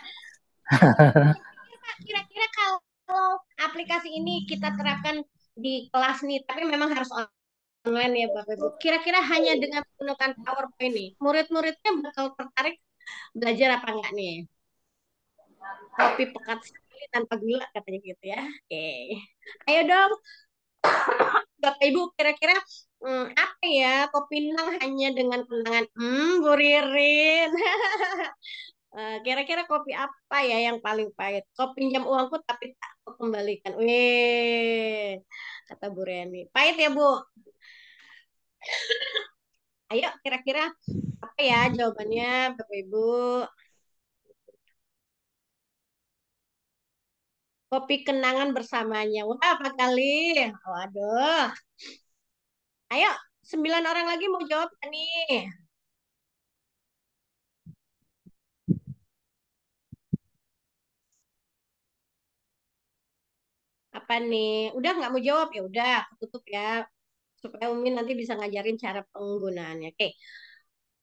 Kira-kira kalau aplikasi ini kita terapkan di kelas nih, tapi memang harus online ya Bapak Ibu. Kira-kira hanya dengan menggunakan PowerPoint nih, murid-muridnya bakal tertarik belajar apa enggak nih? Kopi pekat sekali tanpa gula katanya gitu ya. Oke. Ayo dong, Bapak Ibu kira-kira apa ya kopi nang hanya dengan kenangan Bu Ririn. Kira-kira kopi apa ya yang paling pahit? Kau pinjam uangku tapi tak kau kembalikan. Wih, kata Bu Reni. Pahit ya Bu? Ayo kira-kira apa ya jawabannya Bapak Ibu? Kopi kenangan bersamanya. Wah, apa kali? Waduh. Ayo, 9 orang lagi mau jawab kan nih? Apa nih? Udah nggak mau jawab ya udah, tutup ya supaya Umi nanti bisa ngajarin cara penggunaannya. Oke,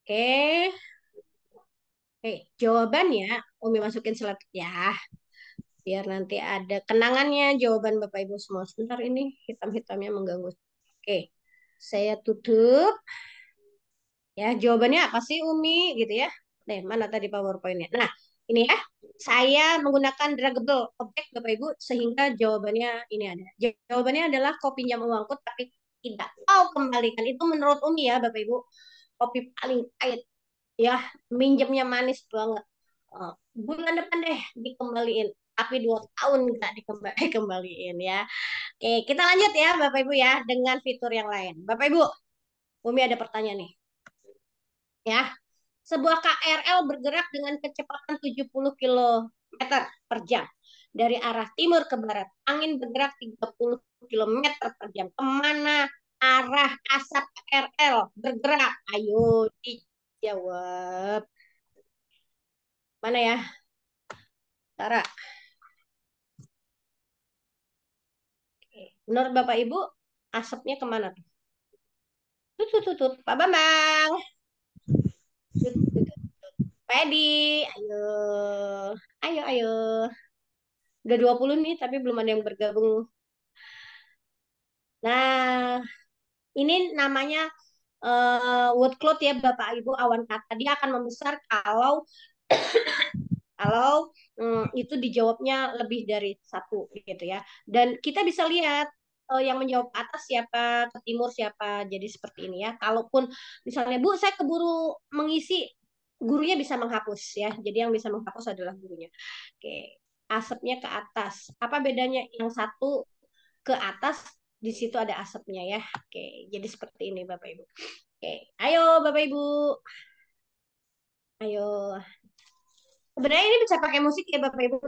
oke, oke. Jawabannya Umi masukin slide ya, biar nanti ada kenangannya jawaban Bapak Ibu semua. Sebentar ini hitam-hitamnya mengganggu. Oke, saya tutup. Ya, jawabannya apa sih Umi gitu ya? Nih, mana tadi PowerPoint-nya? Nah, ini ya. Saya menggunakan draggable object Bapak Ibu sehingga jawabannya ini ada. Jawabannya adalah kau pinjam uangku tapi tidak kau kembalikan. Itu menurut Umi ya Bapak Ibu. Kopi paling pahit ya, minjemnya manis banget. Bulan depan deh dikembaliin. Tapi 2 tahun nggak dikembaliin ya. Oke, kita lanjut ya Bapak Ibu ya dengan fitur yang lain. Bapak Ibu, Umi ada pertanyaan nih. Ya, sebuah KRL bergerak dengan kecepatan 70 kilometer per jam dari arah timur ke barat. Angin bergerak 30 kilometer per jam. Kemana arah asap KRL bergerak? Ayo dijawab. Mana ya, Tara? Menurut Bapak Ibu, asapnya kemana tuh? Tut. Pak Bambang. Tut. Pak Edi, ayo. Ayo. Udah 20 nih, tapi belum ada yang bergabung. Nah, ini namanya word cloud ya Bapak Ibu, awan kata. Dia akan membesar kalau kalau itu dijawabnya lebih dari satu gitu ya. Dan kita bisa lihat yang menjawab atas siapa, ke timur siapa. Jadi seperti ini ya. Kalaupun misalnya Bu, saya keburu mengisi, gurunya bisa menghapus ya. Jadi yang bisa menghapus adalah gurunya. Oke, asapnya ke atas. Apa bedanya yang satu ke atas? Di situ ada asapnya ya. Oke, jadi seperti ini Bapak Ibu. Oke, ayo Bapak Ibu. Ayo. Sebenarnya ini bisa pakai musik ya Bapak Ibu,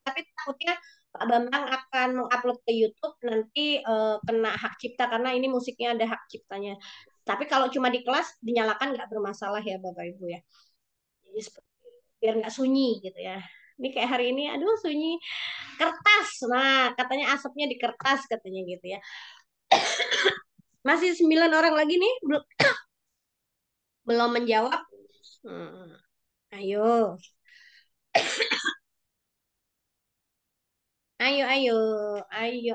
tapi takutnya Pak Bambang akan mengupload ke YouTube nanti kena hak cipta karena ini musiknya ada hak ciptanya. Tapi kalau cuma di kelas dinyalakan nggak bermasalah ya Bapak Ibu ya. Jadi biar nggak sunyi gitu ya. Ini kayak hari ini, aduh sunyi. Kertas, nah katanya asapnya di kertas katanya gitu ya. Masih 9 orang lagi nih belum menjawab. Hmm, ayo, ayo,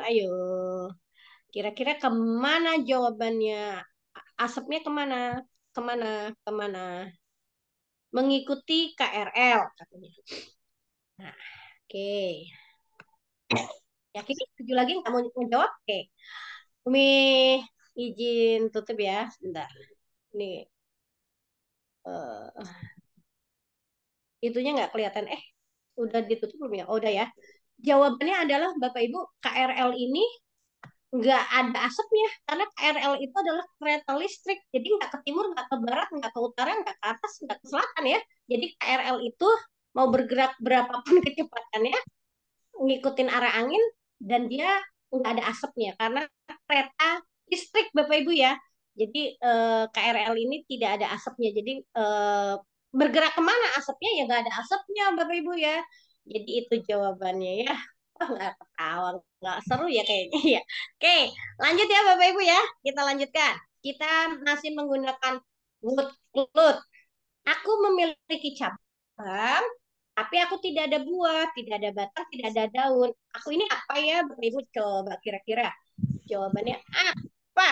ayo. Kira-kira kemana jawabannya? Asapnya kemana? Kemana? Kemana? Mengikuti KRL katanya. Nah, oke. Yakin nih? 7 lagi nggak mau menjawab? Oke. Umi izin tutup ya. Sebentar. Ini eh itunya nggak kelihatan. Udah ditutup belum ya? Oh, udah ya. Jawabannya adalah Bapak Ibu, KRL ini nggak ada asapnya karena KRL itu adalah kereta listrik, jadi nggak ke timur, nggak ke barat, nggak ke utara, nggak ke atas, nggak ke selatan ya. Jadi KRL itu mau bergerak berapapun kecepatannya ngikutin arah angin dan dia nggak ada asapnya karena kereta listrik Bapak Ibu ya. Jadi KRL ini tidak ada asapnya, jadi bergerak kemana asapnya ya nggak ada asapnya Bapak Ibu ya. Jadi itu jawabannya ya. Wah, nggak ketawa, nggak seru ya kayaknya ya. Oke, lanjut ya Bapak Ibu ya. Kita lanjutkan. Kita masih menggunakan wood cloud. Aku memiliki cabang, tapi aku tidak ada buah, tidak ada batang, tidak ada daun. Aku ini apa ya, Bapak Ibu? Coba kira-kira. Jawabannya apa?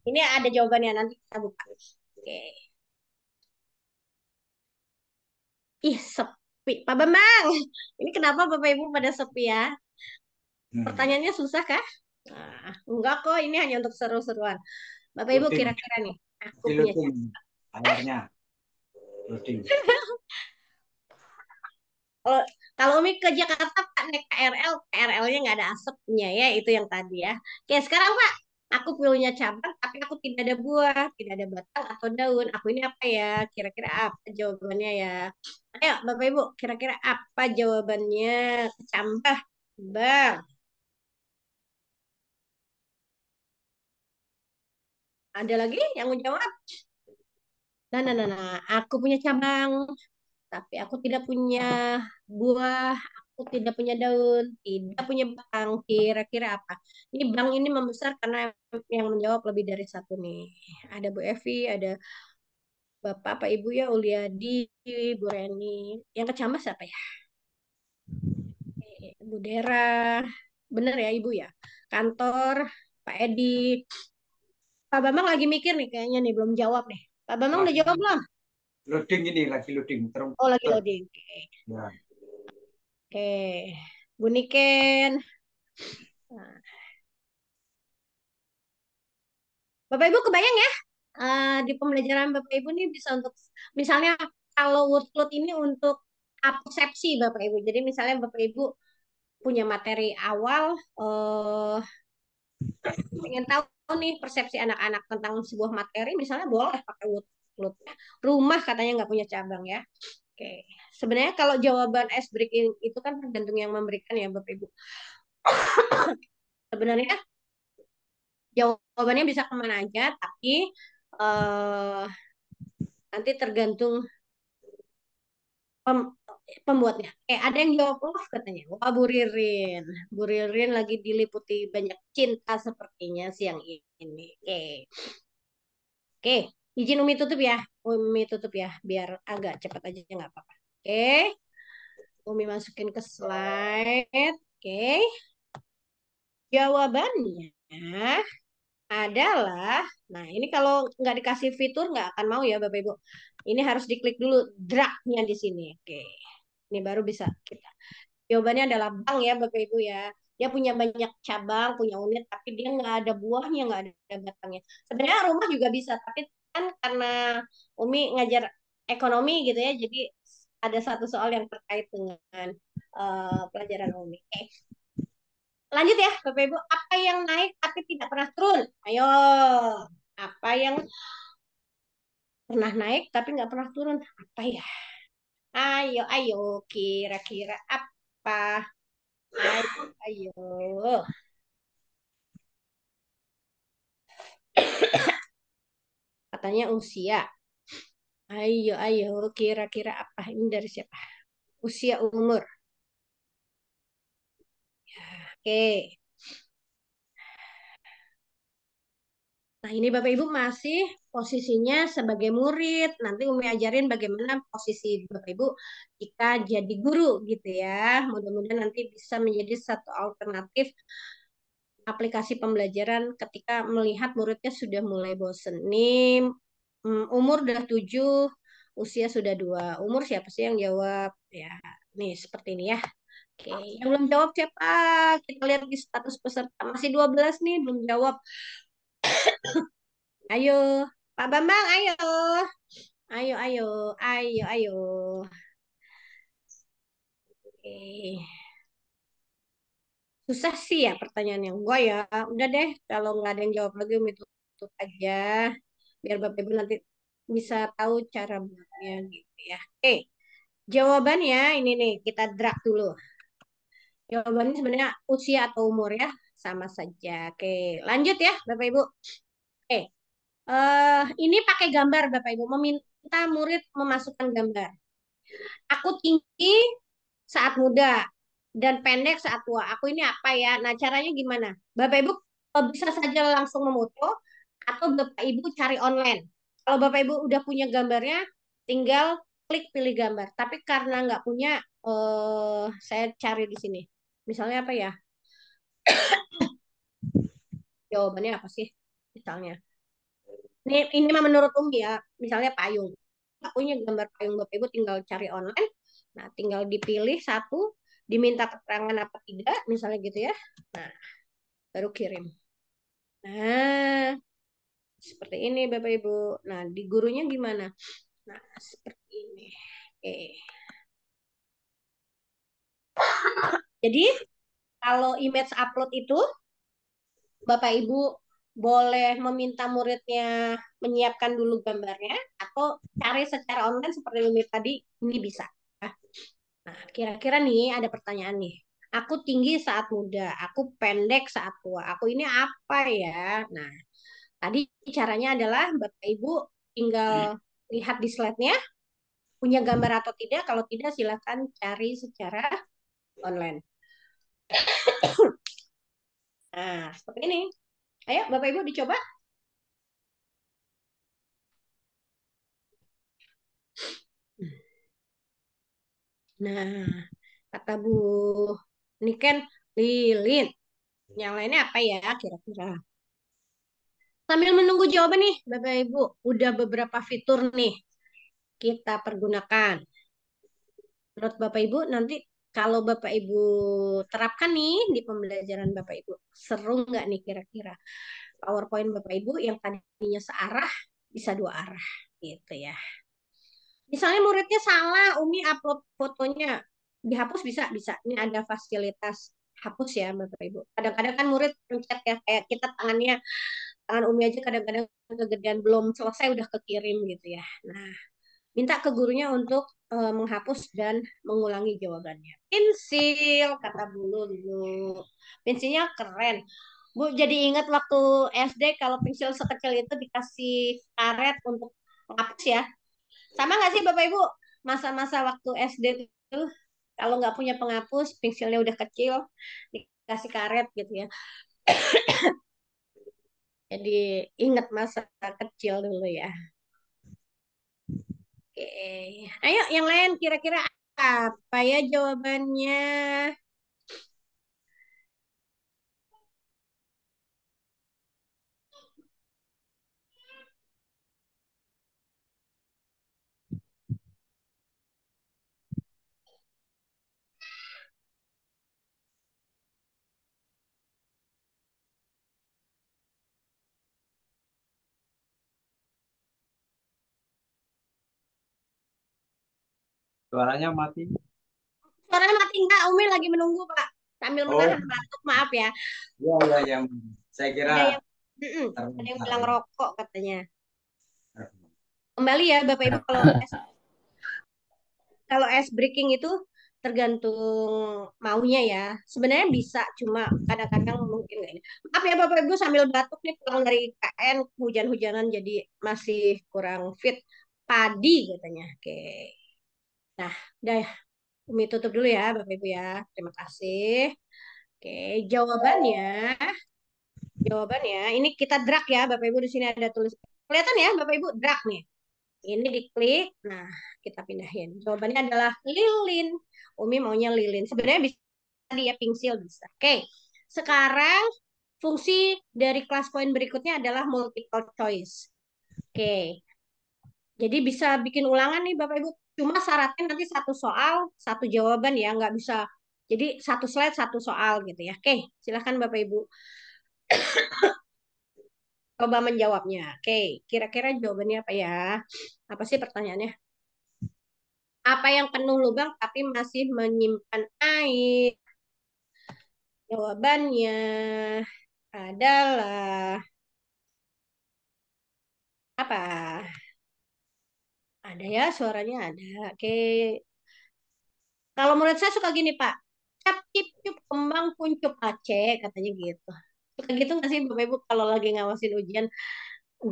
Ini ada jawabannya, nanti kita buka. Oke. Ih, sepi. Pak Bambang, ini kenapa Bapak Ibu pada sepi ya? Pertanyaannya susah kah? Enggak kok, ini hanya untuk seru-seruan. Bapak Ibu Loading, kira-kira nih, aku masih punya loading layarnya, loading. Kalau kalau Umi ke Jakarta Pak naik KRL, KRL-nya nggak ada asapnya ya, itu yang tadi ya. Oke, sekarang Pak, aku punya cabang, tapi aku tidak ada buah, tidak ada batang atau daun. Aku ini apa ya? Kira-kira apa jawabannya ya? Ayo, Bapak Ibu, kira-kira apa jawabannya? Kecambah, Bang. Ada lagi yang mau jawab? Nah. Aku punya cabang, tapi aku tidak punya buah, aku tidak punya daun, tidak punya batang. Kira-kira apa? Ini bank ini membesar karena yang menjawab lebih dari satu nih. Ada Bu Evi, ada Bapak, Pak Ibu ya, Uliadi, Bu Reni. Yang kecambah siapa ya? Bu Dera. Bener ya Ibu ya? Kantor, Pak Edi. Pak Bambang lagi mikir nih kayaknya nih, belum jawab nih. Pak Bambang udah Lagi jawab belum? loading ini, lagi loading. Oh, lagi loading. Oke. Ya. Oke. Bu Niken. Nah, Bapak Ibu kebayang ya, di pembelajaran Bapak Ibu nih bisa untuk misalnya kalau word cloud ini untuk persepsi Bapak Ibu. Jadi misalnya Bapak Ibu punya materi awal, pengen tahu nih persepsi anak-anak tentang sebuah materi, misalnya boleh pakai word cloud. Rumah katanya nggak punya cabang ya. Oke, sebenarnya kalau jawaban ice breaking itu kan tergantung yang memberikan ya Bapak Ibu. Sebenarnya Jawabannya bisa kemana aja, tapi eh, nanti tergantung pem- pembuatnya. Ada yang jawab love katanya. Wah, Bu Ririn. Bu Ririn lagi diliputi banyak cinta sepertinya siang ini. Oke. Izin Umi tutup ya. Umi tutup ya, biar agak cepat aja nggak apa-apa. Oke. Umi masukin ke slide. Oke. Jawabannya adalah, nah ini kalau nggak dikasih fitur nggak akan mau ya Bapak Ibu. Ini harus diklik dulu drag-nya di sini. Oke. Ini baru bisa kita. Jawabannya adalah bank ya Bapak Ibu ya. Dia punya banyak cabang, punya unit, tapi dia nggak ada buahnya, nggak ada batangnya. Sebenarnya rumah juga bisa, tapi kan karena Umi ngajar ekonomi gitu ya, jadi ada satu soal yang terkait dengan pelajaran Umi. Oke. Lanjut ya Bapak Ibu, apa yang naik tapi tidak pernah turun? Ayo, apa yang pernah naik tapi nggak pernah turun? Apa ya? Ayo, ayo, kira-kira apa? Ayo, ayo. Katanya usia. Ayo, ayo, kira-kira apa? Ini dari siapa? Usia umur. Oke. Nah, ini Bapak Ibu masih posisinya sebagai murid. Nanti Umi ajarin bagaimana posisi Bapak Ibu jika jadi guru gitu ya. Mudah-mudahan nanti bisa menjadi satu alternatif aplikasi pembelajaran ketika melihat muridnya sudah mulai bosen. Nih, umur udah 7, usia sudah 2. Umur siapa sih yang jawab? Ya, nih seperti ini ya. Oke, yang belum jawab siapa? Kita lihat di status peserta. Masih 12 nih, belum jawab. Ayo, Pak Bambang, ayo. Ayo, ayo, ayo, ayo. Oke. Susah sih ya pertanyaan yang gua ya. Udah deh, kalau nggak ada yang jawab lagi, Umi tutup aja. Biar Bapak Ibu nanti bisa tahu cara buatnya gitu ya. Jawabannya ini nih, kita drag dulu. Jawabannya sebenarnya usia atau umur ya, sama saja. Oke, lanjut ya Bapak Ibu. Eh, ini pakai gambar Bapak Ibu, meminta murid memasukkan gambar. Aku tinggi saat muda dan pendek saat tua. Aku ini apa ya? Nah, caranya gimana? Bapak Ibu bisa saja langsung memoto atau Bapak Ibu cari online. Kalau Bapak Ibu udah punya gambarnya, tinggal klik pilih gambar. Tapi karena nggak punya, saya cari di sini. Misalnya apa ya? Jawabannya apa sih? Misalnya. Ini mah menurut Umi ya. Misalnya payung. Nggak punya gambar payung, Bapak Ibu tinggal cari online. Nah, tinggal dipilih satu, diminta keterangan apa tidak, misalnya gitu ya. Nah, baru kirim. Nah, seperti ini Bapak Ibu. Nah, di gurunya gimana? Nah, seperti ini. Oke. Jadi, kalau image upload itu, Bapak Ibu boleh meminta muridnya menyiapkan dulu gambarnya, atau cari secara online seperti Umi tadi, ini bisa. Nah, kira-kira nih ada pertanyaan nih. Aku tinggi saat muda, aku pendek saat tua. Aku ini apa ya? Nah, tadi caranya adalah Bapak Ibu tinggal lihat di slide-nya, punya gambar atau tidak. Kalau tidak, silakan cari secara online. Nah, seperti ini. Ayo, Bapak Ibu dicoba. Nah, kata Bu Niken, lilin. Yang lainnya apa ya kira-kira? Sambil menunggu jawaban nih, Bapak Ibu. Udah beberapa fitur nih kita pergunakan. Menurut Bapak Ibu, nanti kalau Bapak Ibu terapkan nih di pembelajaran Bapak Ibu, seru nggak nih kira-kira? PowerPoint Bapak Ibu yang tadinya searah bisa dua arah gitu ya. Misalnya muridnya salah, Umi upload fotonya dihapus bisa bisa. Ini ada fasilitas hapus ya Bapak Ibu. Kadang-kadang kan murid pencet ya kayak kita tangan Umi aja kadang-kadang kegedean belum selesai udah kekirim gitu ya. Nah, minta ke gurunya untuk menghapus dan mengulangi jawabannya. Pensil kata dulu dulu. Pensilnya keren. Bu, jadi ingat waktu SD kalau pensil sekecil itu dikasih karet untuk menghapus ya. Sama nggak sih Bapak Ibu? Masa-masa waktu SD itu kalau nggak punya penghapus, pensilnya udah kecil, dikasih karet gitu ya. Jadi ingat masa kecil dulu ya. Oke. Ayo yang lain kira-kira apa ya jawabannya? Suaranya mati. Suaranya mati nggak? Umi lagi menunggu Pak. Sambil Oh, menahan batuk, maaf ya. iya, iya, iya. Saya kira Ada yang, ada yang terbentar bilang ya. rokok katanya. Kembali ya Bapak Ibu kalau ice breaking itu tergantung maunya ya. Sebenarnya bisa, cuma kadang-kadang mungkin nggak ini. Maaf ya Bapak Ibu sambil batuk nih pulang dari KN hujan-hujanan jadi masih kurang fit. Padi katanya. Oke. Nah, udah ya. Umi tutup dulu ya Bapak Ibu ya. Terima kasih. Oke, jawabannya, jawabannya ini kita drag ya Bapak Ibu di sini ada tulis. Kelihatan ya Bapak Ibu drag nih. Ini diklik, nah kita pindahin. Jawabannya adalah lilin. Umi maunya lilin. Sebenarnya bisa dia pensil bisa. Oke, sekarang fungsi dari kelas poin berikutnya adalah multiple choice. Oke, jadi bisa bikin ulangan nih Bapak Ibu. Cuma syaratnya nanti satu soal, satu jawaban ya, nggak bisa. Jadi satu slide, satu soal gitu ya. Oke, silahkan Bapak Ibu coba menjawabnya. Oke, kira-kira jawabannya apa ya? Apa sih pertanyaannya? Apa yang penuh lubang tapi masih menyimpan air? Jawabannya adalah apa? Ada ya, suaranya ada. Oke. Kalau menurut saya suka gini, Pak. Cap cip cup kembang kuncup Aceh, katanya gitu. Suka gitu nggak sih Bapak Ibu kalau lagi ngawasin ujian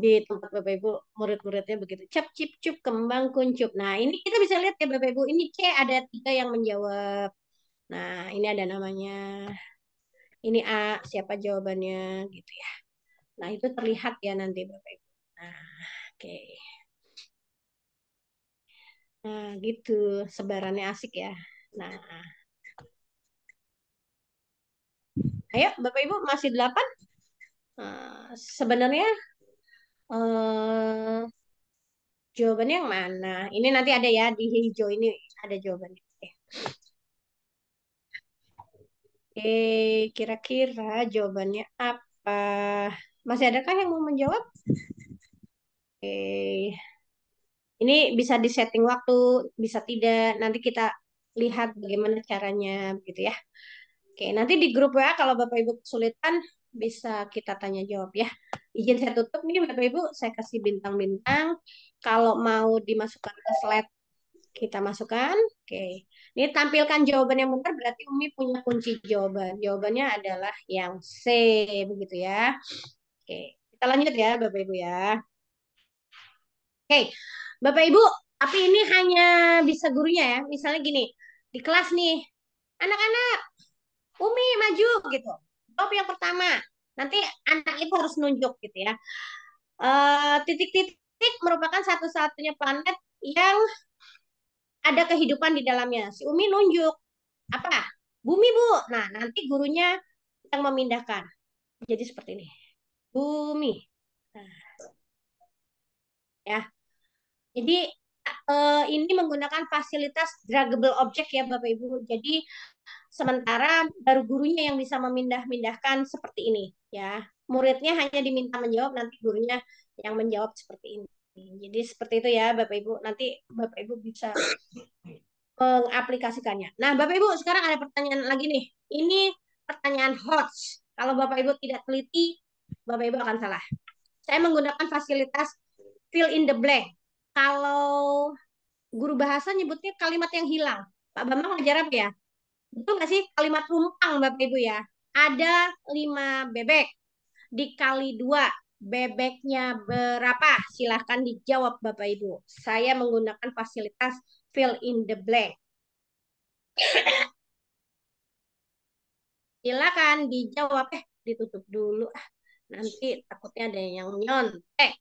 di tempat Bapak Ibu, murid-muridnya begitu. Cap cip cup kembang kuncup. Nah, ini kita bisa lihat ya Bapak Ibu. Ini C ada tiga yang menjawab. Nah, ini ada namanya. Ini A, siapa jawabannya gitu ya. Nah, itu terlihat ya nanti Bapak Ibu. Nah, oke. Nah, gitu. Sebarannya asik ya. Nah, ayo Bapak Ibu masih 8. Sebenarnya eh, jawabannya yang mana? Ini nanti ada ya di hijau ini ada jawabannya. Kira-kira jawabannya apa? Masih adakah yang mau menjawab? Eh, ini bisa disetting waktu, bisa tidak. Nanti kita lihat bagaimana caranya, gitu ya. Oke, nanti di grup WA kalau Bapak Ibu kesulitan bisa kita tanya jawab ya. Izin saya tutup nih Bapak Ibu, saya kasih bintang-bintang. Kalau mau dimasukkan ke slide kita masukkan. Oke. Ini tampilkan jawaban yang benar berarti Umi punya kunci jawaban. Jawabannya adalah yang C begitu ya. Oke. Kita lanjut ya Bapak Ibu ya. Oke. Bapak Ibu, tapi ini hanya bisa gurunya ya. Misalnya gini, di kelas nih, anak-anak Umi maju gitu. Jawab yang pertama. Nanti anak itu harus nunjuk gitu ya. Titik-titik merupakan satu-satunya planet yang ada kehidupan di dalamnya. Si Umi nunjuk apa? Bumi, Bu. Nah, nanti gurunya yang memindahkan. Jadi seperti ini. Bumi. Nah, ya. Jadi ini menggunakan fasilitas draggable object ya Bapak Ibu. Jadi sementara baru gurunya yang bisa memindah-mindahkan seperti ini ya. Muridnya hanya diminta menjawab, nanti gurunya yang menjawab seperti ini. Jadi seperti itu ya Bapak Ibu. Nanti Bapak Ibu bisa mengaplikasikannya. Nah, Bapak Ibu, sekarang ada pertanyaan lagi nih. Ini pertanyaan hots. Kalau Bapak Ibu tidak teliti, Bapak Ibu akan salah. Saya menggunakan fasilitas fill in the blank. Kalau guru bahasa nyebutnya kalimat yang hilang. Pak Bambang ngajar apa ya? Betul nggak sih kalimat rumpang Bapak Ibu ya? Ada 5 bebek. Dikali 2, bebeknya berapa? Silahkan dijawab Bapak Ibu. Saya menggunakan fasilitas fill in the blank. Silakan dijawab. Ditutup dulu. Nanti takutnya ada yang nyontek.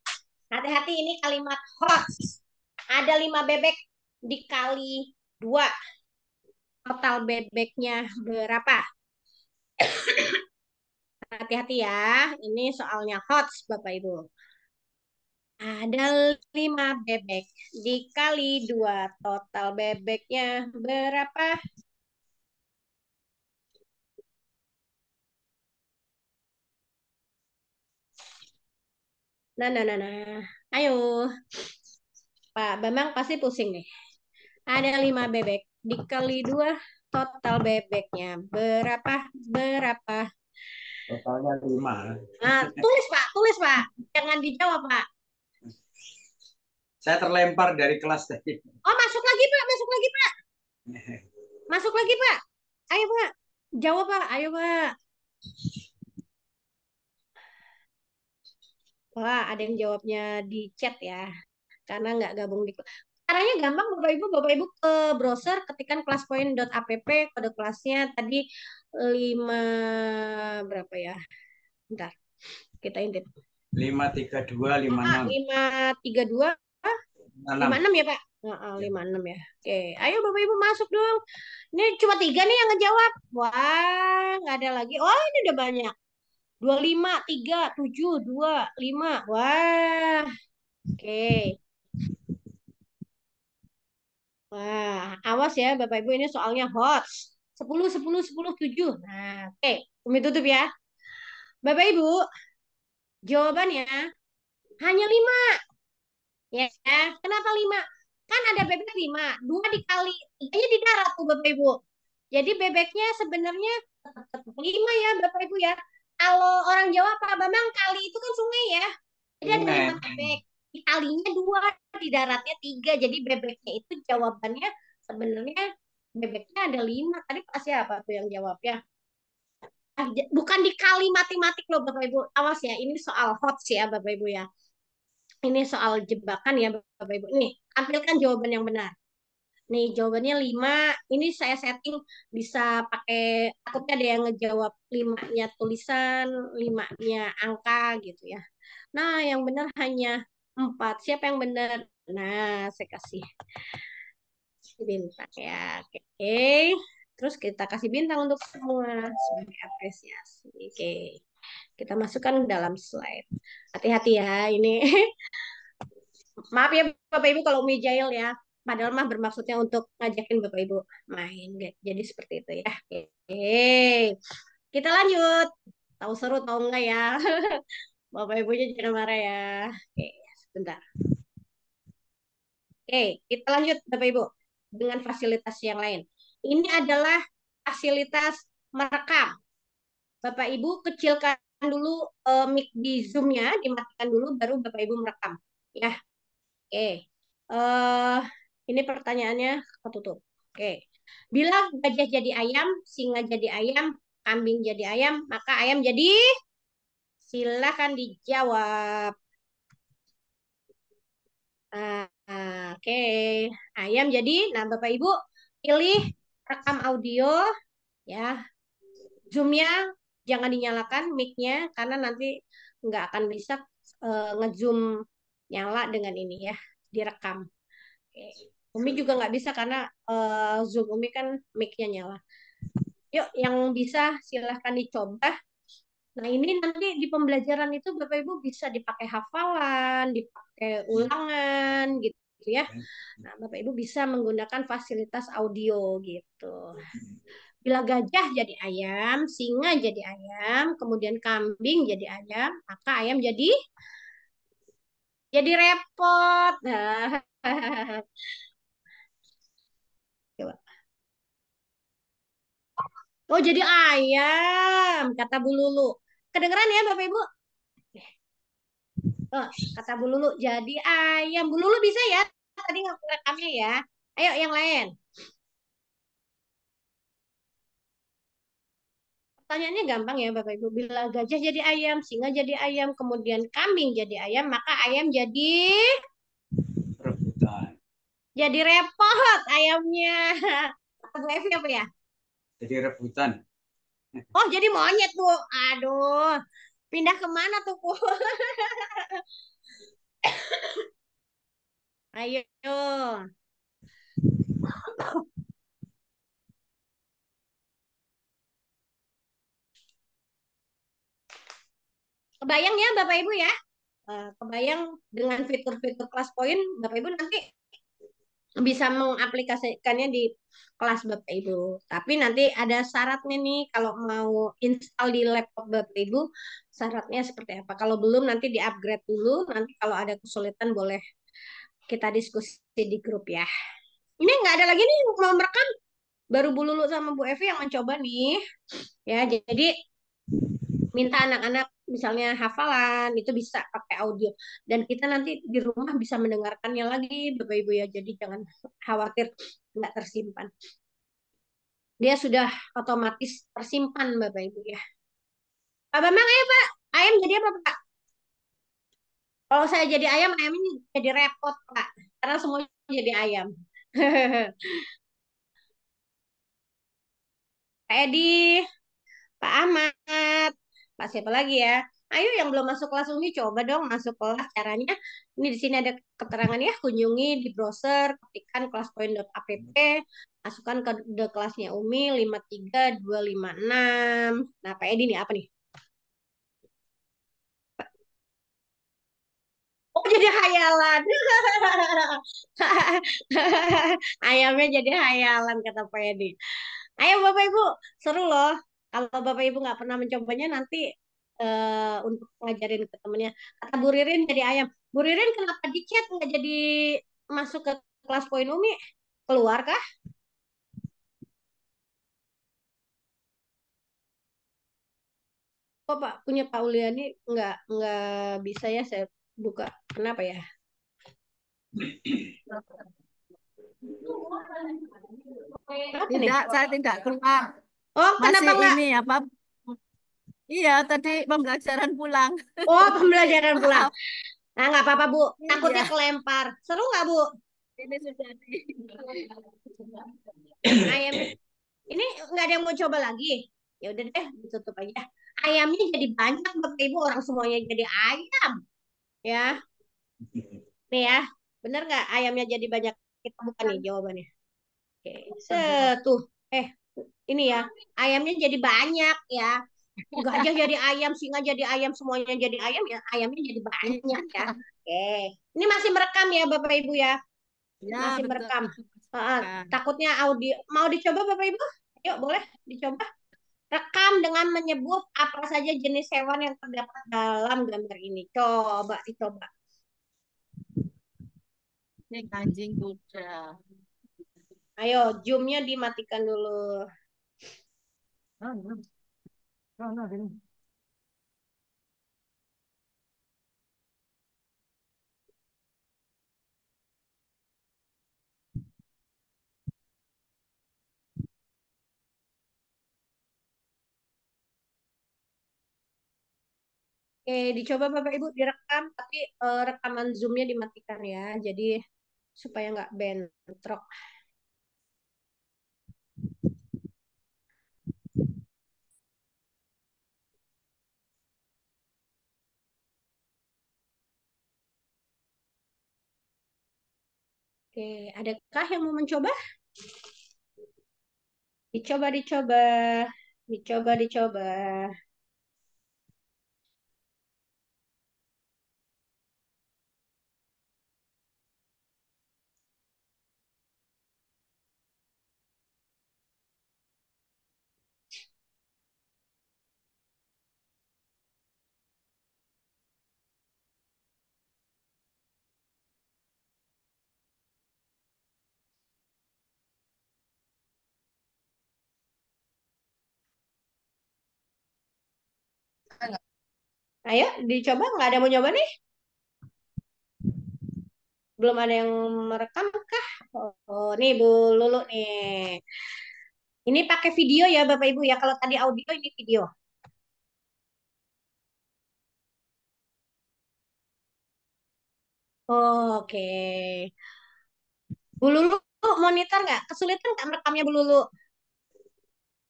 Hati-hati, ini kalimat hoax. Ada 5 bebek dikali 2. Total bebeknya berapa? Hati-hati ya. Ini soalnya hoax Bapak Ibu. Ada 5 bebek dikali 2. Total bebeknya berapa? Nah. Ayo. Pak Bambang pasti pusing nih. Ada 5 bebek dikali 2. Total bebeknya berapa? Berapa? Totalnya 5. Nah, tulis Pak. Jangan dijawab Pak. Saya terlempar dari kelas tadi. Oh, masuk lagi Pak. Masuk lagi Pak. Ayo Pak. Jawab Pak. Ayo Pak. Wah, ada yang jawabnya di chat ya. Karena nggak gabung di kelas. Caranya gampang Bapak Ibu ke browser ketikkan classpoint.app, kode kelasnya tadi 5 berapa ya? Bentar, kita intip. 53256. 532 56 ya Pak? 56 ya. Oke, ayo Bapak Ibu masuk dong. Ini cuma 3 nih yang ngejawab. Wah, nggak ada lagi. Oh, ini udah banyak. 25, 3, 7, 2, 5. Wah, oke. Wah, awas ya Bapak Ibu, ini soalnya hoax. 10, 10, 10, 7. Nah, oke. Umi tutup ya. Bapak Ibu, jawabannya hanya 5. Ya, kenapa 5? Kan ada bebek 5. 2 dikali 3 di darat tuh Bapak Ibu. Jadi bebeknya sebenarnya tetap 5 ya Bapak Ibu ya. Kalau orang Jawa Pak Bambang, kali itu kan sungai ya. Jadi ada 5 bebek. Dikalinya 2, di daratnya 3. Jadi bebeknya itu jawabannya sebenarnya bebeknya ada 5. Tadi pas siapa tuh yang jawab ya? Bukan dikali matematik loh Bapak Ibu. Awas ya, ini soal hot sih ya Bapak Ibu ya. Ini soal jebakan ya Bapak Ibu. Nih, tampilkan jawaban yang benar. Nih, jawabannya 5. Ini saya setting bisa pakai, takutnya ada yang ngejawab 5-nya tulisan, 5-nya angka gitu ya. Nah, yang benar hanya 4. Siapa yang benar? Nah, saya kasih bintang ya. Oke. Terus kita kasih bintang untuk semua sebagai apresiasi. Oke. Kita masukkan ke dalam slide. Hati-hati ya, ini maaf ya Bapak Ibu kalau Umi Jail ya. Padahal mah bermaksudnya untuk ngajakin Bapak Ibu main. Jadi seperti itu ya. Oke. Kita lanjut. Tahu seru tahu enggak ya? Bapak Ibunya jangan marah ya. Oke, sebentar. Oke, kita lanjut Bapak Ibu dengan fasilitas yang lain. Ini adalah fasilitas merekam. Bapak Ibu kecilkan dulu mic di Zoom-nya, dimatikan dulu baru Bapak Ibu merekam. Ya, oke. Eh ini pertanyaannya ketutup. Oke. Bila gajah jadi ayam, singa jadi ayam, kambing jadi ayam, maka ayam jadi, silakan dijawab. Oke. Ayam jadi, nah Bapak Ibu pilih rekam audio ya. Zoom-nya jangan dinyalakan mic-nya karena nanti nggak akan bisa ngezoom nyala dengan ini ya, direkam. Oke. Umi juga nggak bisa karena Zoom Umi kan mic-nya nyala. Yuk, yang bisa silahkan dicoba. Nah, ini nanti di pembelajaran itu Bapak Ibu bisa dipakai hafalan, dipakai ulangan gitu ya. Nah, Bapak Ibu bisa menggunakan fasilitas audio gitu. Bila gajah jadi ayam, singa jadi ayam, kemudian kambing jadi ayam, maka ayam jadi repot. Nah, coba. Oh, jadi ayam, kata Bu Lulu. Kedengeran ya, Bapak Ibu? Oh, kata Bu Lulu, jadi ayam. Bu Lulu bisa ya? Tadi nggak rekamnya ya. Ayo, yang lain. Pertanyaannya gampang ya Bapak Ibu. Bila gajah jadi ayam, singa jadi ayam, kemudian kambing jadi ayam, maka ayam Rebutan. jadi repot ayamnya. Kata Bu Evi apa ya? Jadi rebutan. Oh, jadi monyet, Bu. Aduh. Pindah kemana tuh, Bu? Ayo. Kebayang ya Bapak Ibu ya? Kebayang dengan fitur-fitur kelas poin, Bapak Ibu nanti bisa mengaplikasikannya di kelas Bapak Ibu. Tapi nanti ada syaratnya nih kalau mau install di laptop Bapak Ibu, syaratnya seperti apa? Kalau belum nanti di-upgrade dulu, nanti kalau ada kesulitan boleh kita diskusi di grup ya. Ini nggak ada lagi nih mau merekam, baru Bu Lulu sama Bu Evi yang mencoba nih. Ya, jadi minta anak-anak misalnya hafalan itu bisa pakai audio dan kita nanti di rumah bisa mendengarkannya lagi Bapak Ibu ya, jadi jangan khawatir nggak tersimpan, dia sudah otomatis tersimpan Bapak Ibu ya. Pak Bambang, ayo Pak, ayam jadi apa Pak? Kalau saya jadi ayam, ayam ini jadi repot Pak, karena semuanya jadi ayam. Pak Edi, Pak Ahmad, Pak siapa lagi ya? Ayo yang belum masuk kelas Umi coba dong masuk kelas. Caranya ini di sini ada keterangan ya, kunjungi di browser, ketikkan kelaspoin.app, masukkan ke kelasnya Umi 53256. Nah, Pak Edi nih apa nih? Oh, jadi hayalan. Ayamnya jadi hayalan kata Pak Edi. Ayo Bapak Ibu, seru loh. Kalau Bapak Ibu nggak pernah mencobanya nanti untuk ngajarin ke temennya. Kata Bu Ririn jadi ayam. Bu Ririn kenapa di chat nggak jadi masuk ke kelas poin Umi? Keluar kah? Kok Pak punya Pak Uliani nggak bisa ya saya buka. Kenapa ya? Kenapa nih? Tidak, saya tidak keluar. Oh, Masih kenapa nggak? ini apa? Iya, tadi pembelajaran pulang. Oh, pembelajaran pulang. Maaf. Nah, nggak apa-apa Bu. Takutnya Iya, kelempar. Seru nggak Bu? ini sudah di. Ayam ini nggak ada yang mau coba lagi. Ya udah deh, ditutup aja. Ayamnya jadi banyak Bapak Ibu, orang semuanya jadi ayam ya. Nih ya, bener nggak ayamnya jadi banyak? Kita bukan nih jawabannya. Oke, setuh. Eh, ini ya, ayamnya jadi banyak ya. Gajah jadi ayam, singa jadi ayam, semuanya jadi ayam ya. Ayamnya jadi banyak ya. Iya, Oke, ini masih merekam ya Bapak Ibu ya. ya Masih betul. merekam. Kan. Takutnya audio mau dicoba Bapak Ibu? Yuk boleh dicoba. Rekam dengan menyebut apa saja jenis hewan yang terdapat dalam gambar ini. Coba dicoba. Ini anjing kuda. Ayo, zoomnya dimatikan dulu. Oke, dicoba Bapak Ibu direkam, tapi rekaman zoomnya dimatikan ya. Jadi supaya nggak bentrok. Oke, adakah yang mau mencoba? Dicoba, dicoba. Dicoba, dicoba. Ayo, dicoba. Nggak ada yang mau nyoba nih? Belum ada yang merekam kah? Oh, nih Bu Lulu nih. Ini pakai video ya Bapak Ibu ya. Kalau tadi audio ini video. Oke. Bu Lulu monitor nggak? Kesulitan nggak merekamnya Bu Lulu?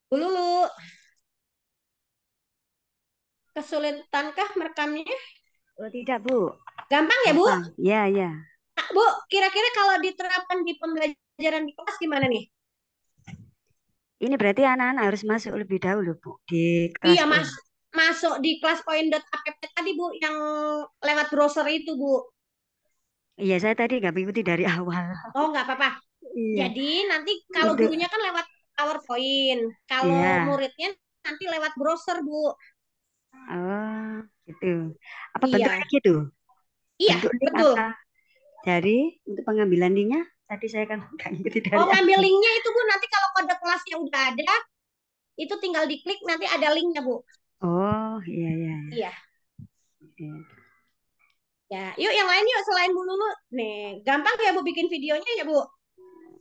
Bu Lulu, kesulitankah merekamnya? Oh, tidak, Bu. Gampang ya Bu? Gampang. Ya, ya. Nah, Bu, kira-kira kalau diterapkan di pembelajaran di kelas gimana nih? Ini berarti anak-anak harus masuk lebih dahulu, Bu, di kelas Iya, poin. masuk di kelaspoin.app tadi Bu, yang lewat browser itu Bu. Iya, saya tadi nggak mengikuti dari awal. Oh, nggak apa-apa. Iya, Jadi nanti kalau untuk gurunya kan lewat PowerPoint, kalau iya. muridnya nanti lewat browser Bu. Oh, gitu. Apa Iya, bentuknya gitu? iya Bentuk link betul. apa? Dari untuk pengambilan linknya? Tadi saya kan nggak ngikuti dari Oh, ngambil awal. linknya itu Bu, nanti kalau kode kelasnya udah ada, itu tinggal diklik nanti ada linknya Bu. Oh, iya, iya, Iya. iya. Ya, yuk yang lain yuk selain Bu Lulu. Nih, gampang ya Bu bikin videonya ya Bu.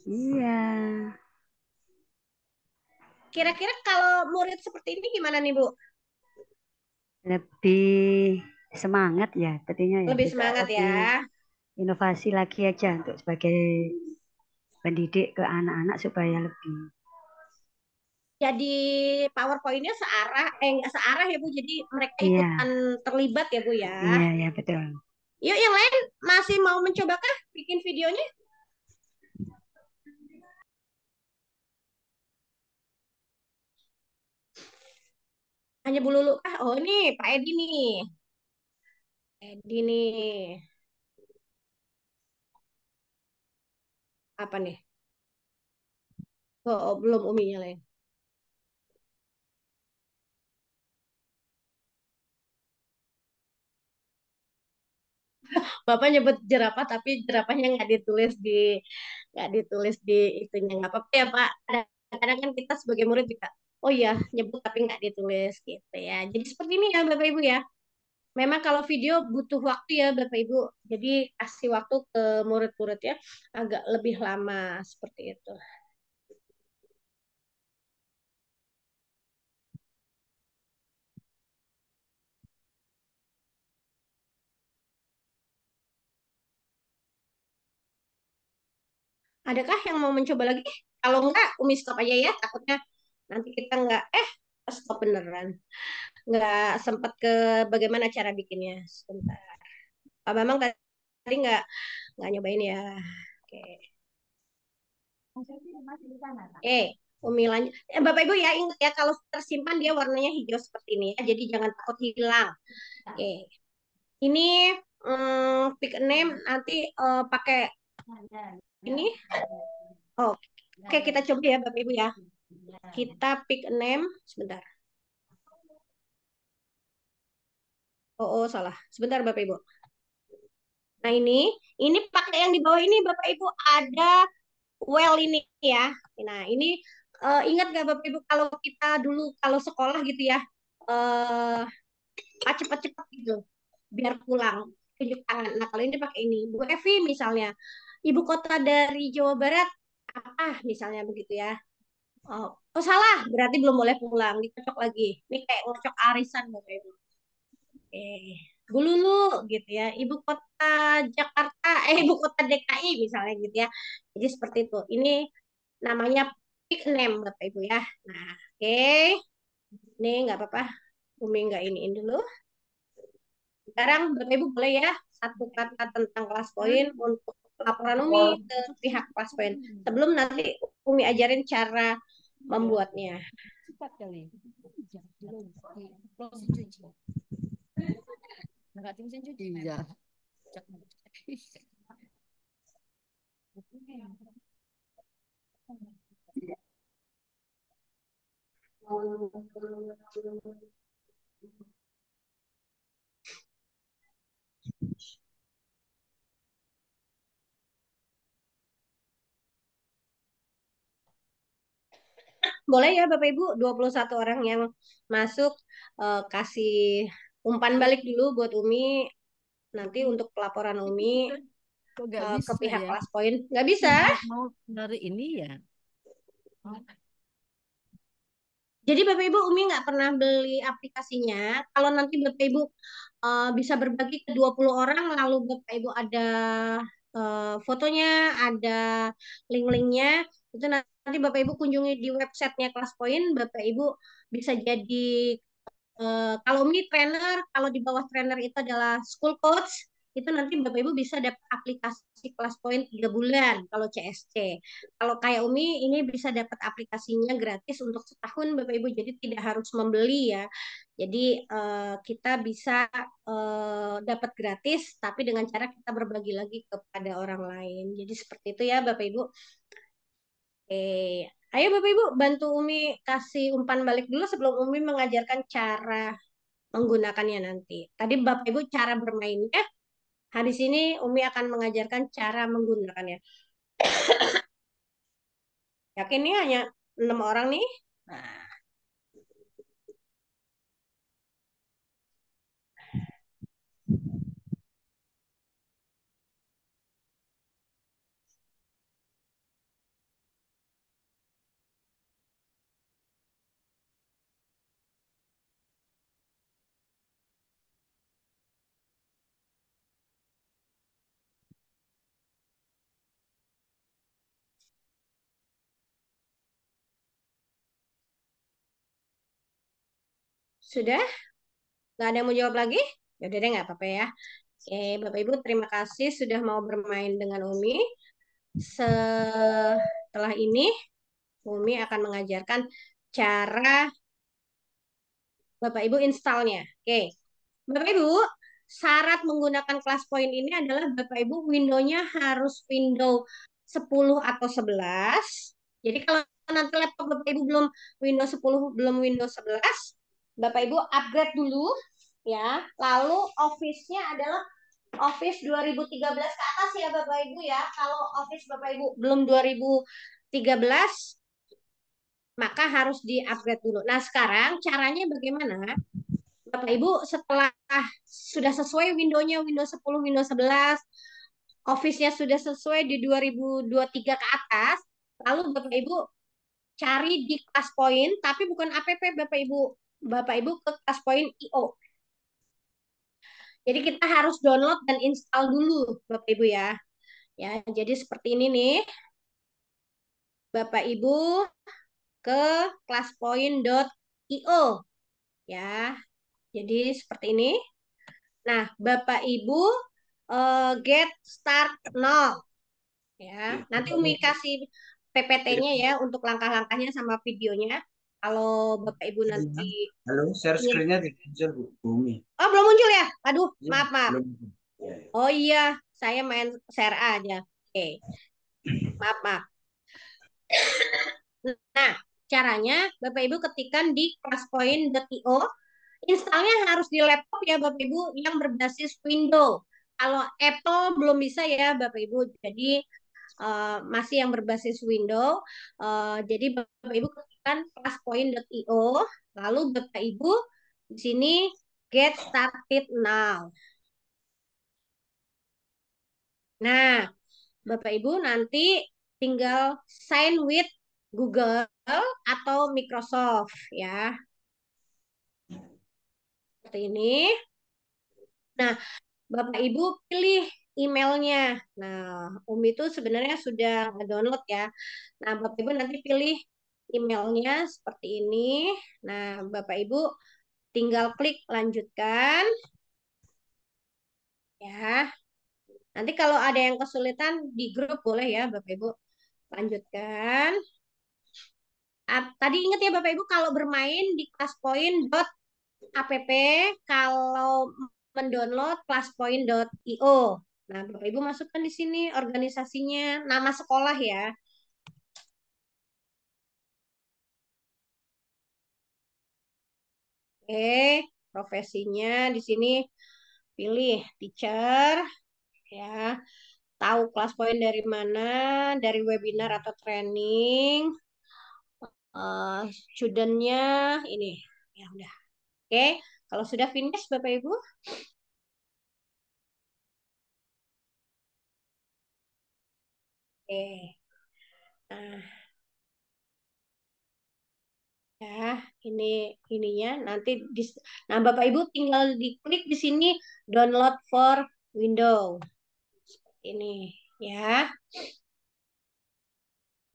Iya. Kira-kira kalau murid seperti ini gimana nih Bu? Lebih semangat ya, sepertinya ya. Lebih Kita semangat lebih ya. inovasi lagi aja untuk sebagai pendidik ke anak-anak supaya lebih. Jadi PowerPoint-nya searah, nggak searah ya Bu. Jadi mereka Iya, ikutan terlibat ya Bu ya. iya, iya, betul. Yuk yang lain masih mau mencobakah bikin videonya? Hanya Bu Lulu kah? Oh nih Pak Edi nih. Edi nih. Apa nih? Oh, belum Uminya lain. Bapak nyebut jerapah tapi jerapahnya nggak ditulis di itunya nggak apa-apa ya Pak. Kadang-kadang kan kita sebagai murid juga, oh iya nyebut tapi nggak ditulis gitu ya. Jadi seperti ini ya Bapak Ibu ya. Memang kalau video butuh waktu ya Bapak Ibu. Jadi kasih waktu ke murid-murid ya agak lebih lama seperti itu. Adakah yang mau mencoba lagi? Kalau enggak, Umi stop aja ya. Takutnya nanti kita nggak stop beneran. Nggak sempat ke bagaimana cara bikinnya. Sebentar. Pak Bambang tadi nggak nyobain ya. Oke. Umi lanjut. Bapak Ibu ya ingat ya kalau tersimpan dia warnanya hijau seperti ini ya. Jadi jangan takut hilang. Oke. Ini pick a name nanti pakai ini. Oh, oke kita coba ya Bapak Ibu ya. Kita pick a name sebentar. Oh, salah. Sebentar Bapak Ibu. Nah, ini pakai yang di bawah ini Bapak Ibu ada well ini ya. Nah, ini ingat gak Bapak Ibu kalau kita dulu kalau sekolah gitu ya, eh cepat-cepat gitu biar pulang tunjuk tangan. Nah, kalau ini pakai ini. Bu Evi misalnya, ibu kota dari Jawa Barat apa misalnya begitu ya. Oh, oh salah, berarti belum boleh pulang. Dicocok lagi. Ini kayak ngocok arisan Bapak Ibu. Bu Lulu gitu ya, ibu kota Jakarta, ibu kota DKI misalnya gitu ya. Jadi seperti itu. Ini namanya pick name Bapak Ibu ya. Nah, oke. Ini nggak apa-apa. Umi nggak iniin dulu. Sekarang Bapak Ibu boleh ya satu kata tentang kelas poin untuk laporan Umi ke pihak kelas poin. Sebelum nanti Umi ajarin cara membuatnya. Iya. Boleh ya Bapak Ibu, 21 orang yang masuk kasih umpan balik dulu buat Umi nanti untuk pelaporan Umi Kok nggak ke bisa pihak ya? kelas poin. Nggak bisa? Mau dari ini ya? Jadi Bapak Ibu, Umi nggak pernah beli aplikasinya. Kalau nanti Bapak Ibu bisa berbagi ke 20 orang, lalu Bapak Ibu ada fotonya, ada link-linknya, itu nanti Bapak Ibu kunjungi di websitenya Kelas Poin, Bapak Ibu bisa jadi kalau Umi trainer, kalau di bawah trainer itu adalah school coach, itu nanti Bapak Ibu bisa dapat aplikasi Kelas Poin 3 bulan kalau CSC. Kalau kayak Umi ini bisa dapat aplikasinya gratis untuk setahun Bapak Ibu, jadi tidak harus membeli ya. Jadi kita bisa dapat gratis, tapi dengan cara kita berbagi lagi kepada orang lain. Jadi seperti itu ya Bapak Ibu. Oke, ayo Bapak Ibu bantu Umi kasih umpan balik dulu sebelum Umi mengajarkan cara menggunakannya nanti. Tadi Bapak Ibu cara bermainnya, habis ini Umi akan mengajarkan cara menggunakannya. Yakin nih hanya 6 orang nih? Nah, sudah? Nggak ada yang mau jawab lagi? Ya udah deh, nggak apa-apa ya. Oke, Bapak Ibu terima kasih sudah mau bermain dengan Umi. Setelah ini, Umi akan mengajarkan cara Bapak Ibu installnya. Oke, Bapak Ibu, syarat menggunakan kelas point ini adalah Bapak Ibu Windows-nya harus Windows 10 atau 11. Jadi kalau nanti laptop Bapak Ibu belum Windows 10, belum Windows 11, Bapak Ibu upgrade dulu ya. Lalu Office-nya adalah Office 2013 ke atas ya Bapak Ibu ya. Kalau Office Bapak Ibu belum 2013, maka harus di-upgrade dulu. Nah, sekarang caranya bagaimana? Bapak Ibu setelah sudah sesuai Windows-nya Windows 10, Windows 11, Office-nya sudah sesuai di 2023 ke atas, lalu Bapak Ibu cari di ClassPoint, tapi bukan app Bapak Ibu. Bapak Ibu ke ClassPoint IO. Jadi kita harus download dan install dulu Bapak Ibu ya. Ya, jadi seperti ini nih. Bapak Ibu ke classpoint.io ya. Jadi seperti ini. Nah, Bapak Ibu get start now ya. Nanti Umi kasih PPT-nya ya untuk langkah-langkahnya sama videonya. Kalau Bapak Ibu nanti Halo, share ingin. screen-nya tidak muncul, Bu Bumi. Oh, belum muncul ya? Aduh, Iya, maaf, maaf. belum. Ya, ya. Oh iya, saya main share aja. Oke, maaf, maaf. Nah, caranya Bapak Ibu ketikkan di classpoint.io. Installnya harus di laptop ya Bapak Ibu yang berbasis Windows. Kalau Apple belum bisa ya Bapak Ibu. Jadi masih yang berbasis Windows. Jadi Bapak Ibu ketikkan classpoint.io, lalu Bapak Ibu di sini get started now. Nah, Bapak Ibu nanti tinggal sign with Google atau Microsoft ya. Seperti ini. Nah, Bapak Ibu pilih emailnya. Nah, Umi itu sebenarnya sudah nge-download ya. Nah, Bapak Ibu nanti pilih emailnya seperti ini. Nah, Bapak Ibu tinggal klik lanjutkan ya. Nanti kalau ada yang kesulitan di grup boleh ya Bapak Ibu lanjutkan. Tadi ingat ya Bapak Ibu kalau bermain di classpoint.app, kalau mendownload classpoint.io. Nah, Bapak Ibu masukkan di sini organisasinya, nama sekolah ya. Oke, profesinya di sini pilih teacher ya. Tahu kelas poin dari mana, dari webinar atau training. Studentnya ini. Ya udah. Oke, kalau sudah finish Bapak Ibu. Oke. Nah, Ya, ininya nanti nah Bapak Ibu tinggal diklik di sini download for Windows. Seperti ini ya.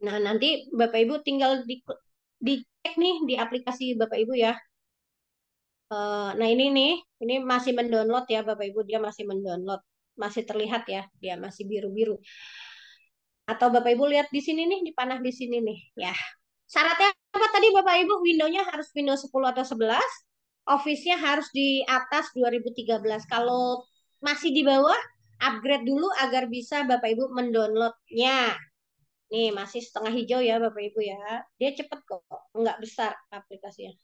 Nah, nanti Bapak Ibu tinggal dicek nih di aplikasi Bapak Ibu ya. Nah, ini nih, ini masih mendownload ya Bapak Ibu, dia masih mendownload. Masih terlihat ya, dia masih biru-biru. Atau Bapak Ibu lihat di sini nih, di panah di sini nih, ya. Syaratnya apa tadi Bapak Ibu? Windows-nya harus Windows 10 atau 11, Office-nya harus di atas 2013. Kalau masih di bawah, upgrade dulu agar bisa Bapak Ibu mendownloadnya. Nih, masih setengah hijau ya Bapak Ibu ya. Dia cepet kok, nggak besar aplikasinya.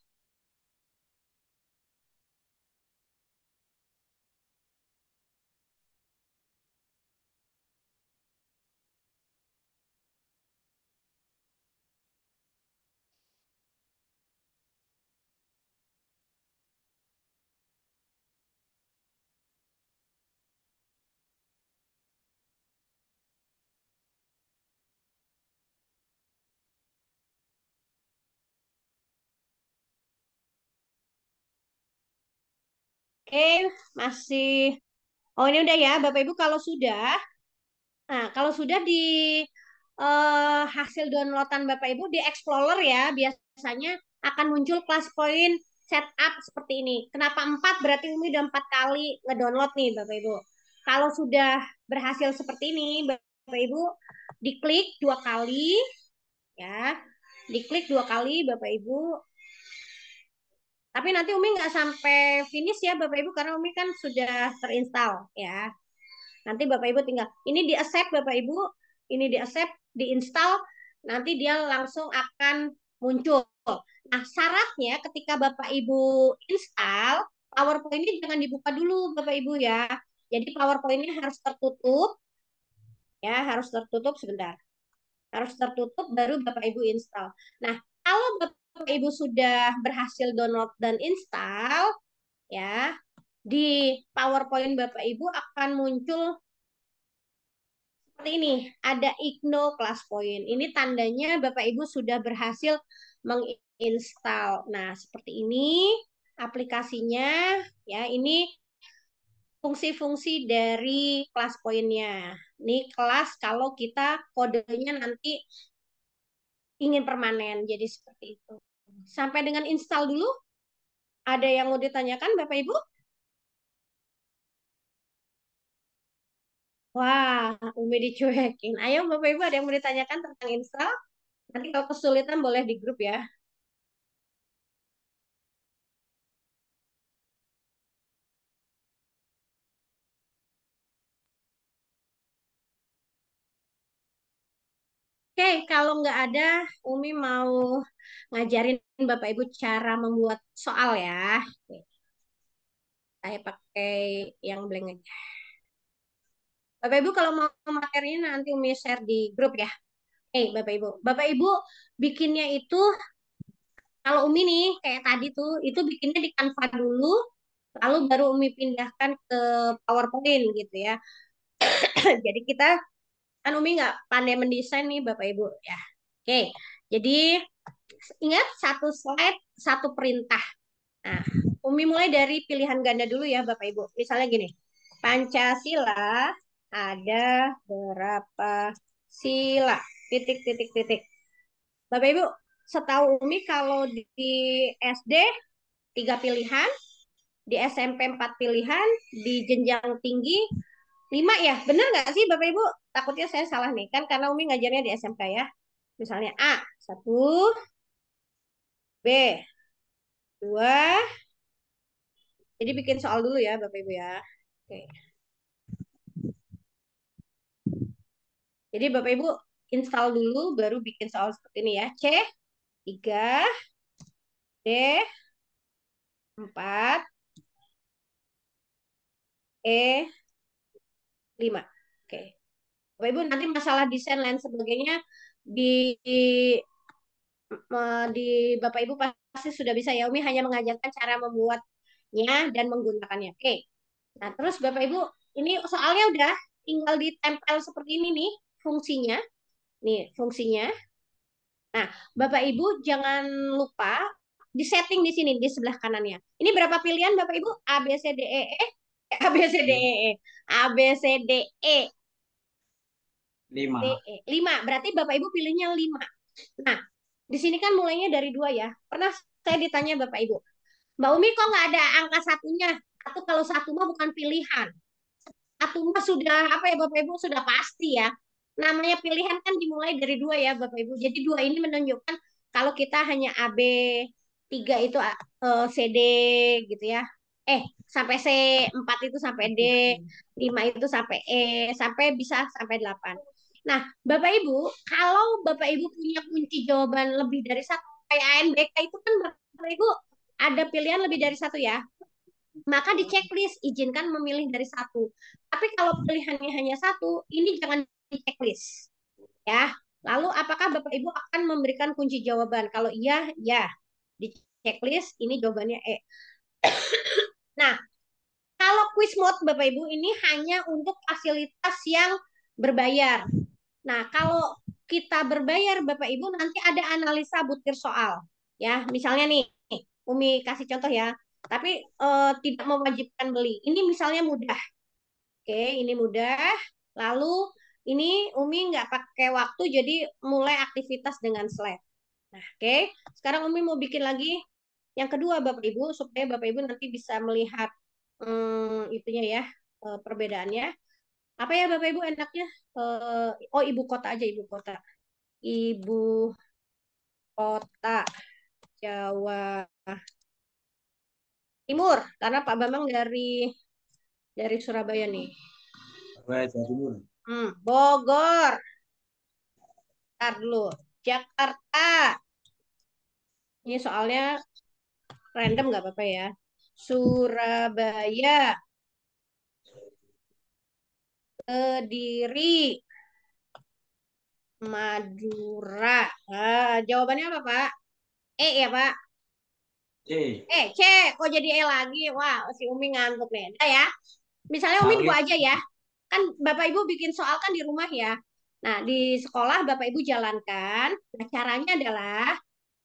Oke, masih. Oh, ini udah ya, Bapak Ibu kalau sudah. Nah, kalau sudah di hasil downloadan Bapak Ibu di Explorer ya, biasanya akan muncul kelas poin setup seperti ini. Kenapa 4? Berarti Umi udah 4 kali ngedownload nih Bapak Ibu. Kalau sudah berhasil seperti ini, Bapak Ibu diklik 2 kali ya. Diklik 2 kali Bapak Ibu. Tapi nanti Umi nggak sampai finish ya Bapak Ibu karena Umi kan sudah terinstall ya. Nanti Bapak Ibu tinggal ini di accept Bapak Ibu, ini di accept, diinstal, nanti dia langsung akan muncul. Nah, syaratnya ketika Bapak Ibu install, PowerPoint-nya jangan dibuka dulu Bapak Ibu ya. Jadi PowerPoint-nya harus tertutup ya, harus tertutup sebentar. Harus tertutup baru Bapak Ibu install. Nah, kalau Bapak Ibu sudah berhasil download dan install ya, di PowerPoint Bapak Ibu akan muncul seperti ini, ada Igno Class Point. Ini tandanya Bapak Ibu sudah berhasil menginstal. Nah, seperti ini aplikasinya. Ya, ini fungsi-fungsi dari kelas poinnya. Ini kelas kalau kita kodenya nanti ingin permanen, jadi seperti itu. Sampai dengan install dulu, ada yang mau ditanyakan Bapak Ibu? Wah, Umi dicuekin. Ayo Bapak Ibu ada yang mau ditanyakan tentang install? Nanti kalau kesulitan boleh di grup ya. Oke, kalau nggak ada, Umi mau ngajarin Bapak Ibu cara membuat soal ya. Oke, saya pakai yang blank aja. Bapak Ibu kalau mau materinya nanti Umi share di grup ya. Bapak Ibu. Bapak Ibu bikinnya itu, kalau Umi nih, kayak tadi tuh, itu bikinnya di Canva dulu, lalu baru Umi pindahkan ke PowerPoint gitu ya. Jadi kita, kan Umi nggak pandai mendesain nih Bapak Ibu ya. Oke, jadi ingat satu slide, satu perintah. Nah, Umi mulai dari pilihan ganda dulu ya Bapak Ibu. Misalnya gini, Pancasila ada berapa sila? Titik, titik, titik. Bapak Ibu, setahu Umi kalau di SD 3 pilihan, di SMP 4 pilihan, di jenjang tinggi 5 ya. Benar nggak sih Bapak Ibu? Takutnya saya salah nih, kan karena Umi ngajarnya di SMK ya. Misalnya A, 1, B, 2. Jadi bikin soal dulu ya Bapak Ibu ya. Oke. Jadi Bapak Ibu install dulu baru bikin soal seperti ini ya. C 3, D 4, E 5. Oke. Bapak Ibu nanti masalah desain lain sebagainya di di Bapak Ibu pasti sudah bisa ya. Umi hanya mengajarkan cara membuatnya dan menggunakannya. Oke. Nah, terus Bapak Ibu ini soalnya udah tinggal ditempel seperti ini nih fungsinya. Nih, fungsinya. Nah, Bapak Ibu jangan lupa di setting di sini di sebelah kanannya. Ini berapa pilihan Bapak Ibu? A B C D E E A B C D E E A B C D E D 5. E 5. Berarti Bapak Ibu pilihnya 5. Nah, di sini kan mulainya dari 2 ya. Pernah saya ditanya Bapak Ibu, Mbak Umi kok nggak ada angka satunya? Atau kalau satu mah bukan pilihan. Satu mah sudah apa ya Bapak Ibu sudah pasti ya. Namanya pilihan kan dimulai dari 2 ya Bapak Ibu. Jadi 2 ini menunjukkan kalau kita hanya A B, 3 itu C D gitu ya. Sampai C, 4 itu sampai D, 5 itu sampai E, sampai bisa sampai 8. Nah, Bapak Ibu, kalau Bapak Ibu punya kunci jawaban lebih dari satu, kayak ANBK itu kan Bapak Ibu ada pilihan lebih dari satu ya. Maka di checklist izinkan memilih dari satu. Tapi kalau pilihannya hanya satu, ini jangan di checklist. Ya. Lalu apakah Bapak Ibu akan memberikan kunci jawaban? Kalau iya, ya. Di checklist ini jawabannya E. Nah, kalau quiz mode Bapak Ibu ini hanya untuk fasilitas yang berbayar. Nah, kalau kita berbayar Bapak Ibu nanti ada analisa butir soal. Ya, misalnya nih, Umi kasih contoh ya. Tapi tidak mewajibkan beli. Ini misalnya mudah. Oke, ini mudah. Lalu ini Umi nggak pakai waktu, jadi mulai aktivitas dengan slide. Nah, oke. Sekarang Umi mau bikin lagi yang kedua Bapak Ibu, supaya Bapak Ibu nanti bisa melihat itunya ya, perbedaannya. Apa ya Bapak Ibu enaknya? Oh, ibu kota aja, ibu kota. Ibu kota Jawa Timur, karena Pak Bambang dari Surabaya nih. Surabaya, Jawa Timur. Bogor. Ntar dulu. Jakarta. Ini soalnya random nggak apa-apa ya. Surabaya. Kediri. Madura. Jawabannya apa, Pak? Ya, Pak. C. C. Kok jadi lagi? Wah, si Umi ngantuk nih. Nah ya. Misalnya Umi Balik. buat aja ya. Kan Bapak Ibu bikin soal kan di rumah ya. Nah, di sekolah Bapak Ibu jalankan. Nah, caranya adalah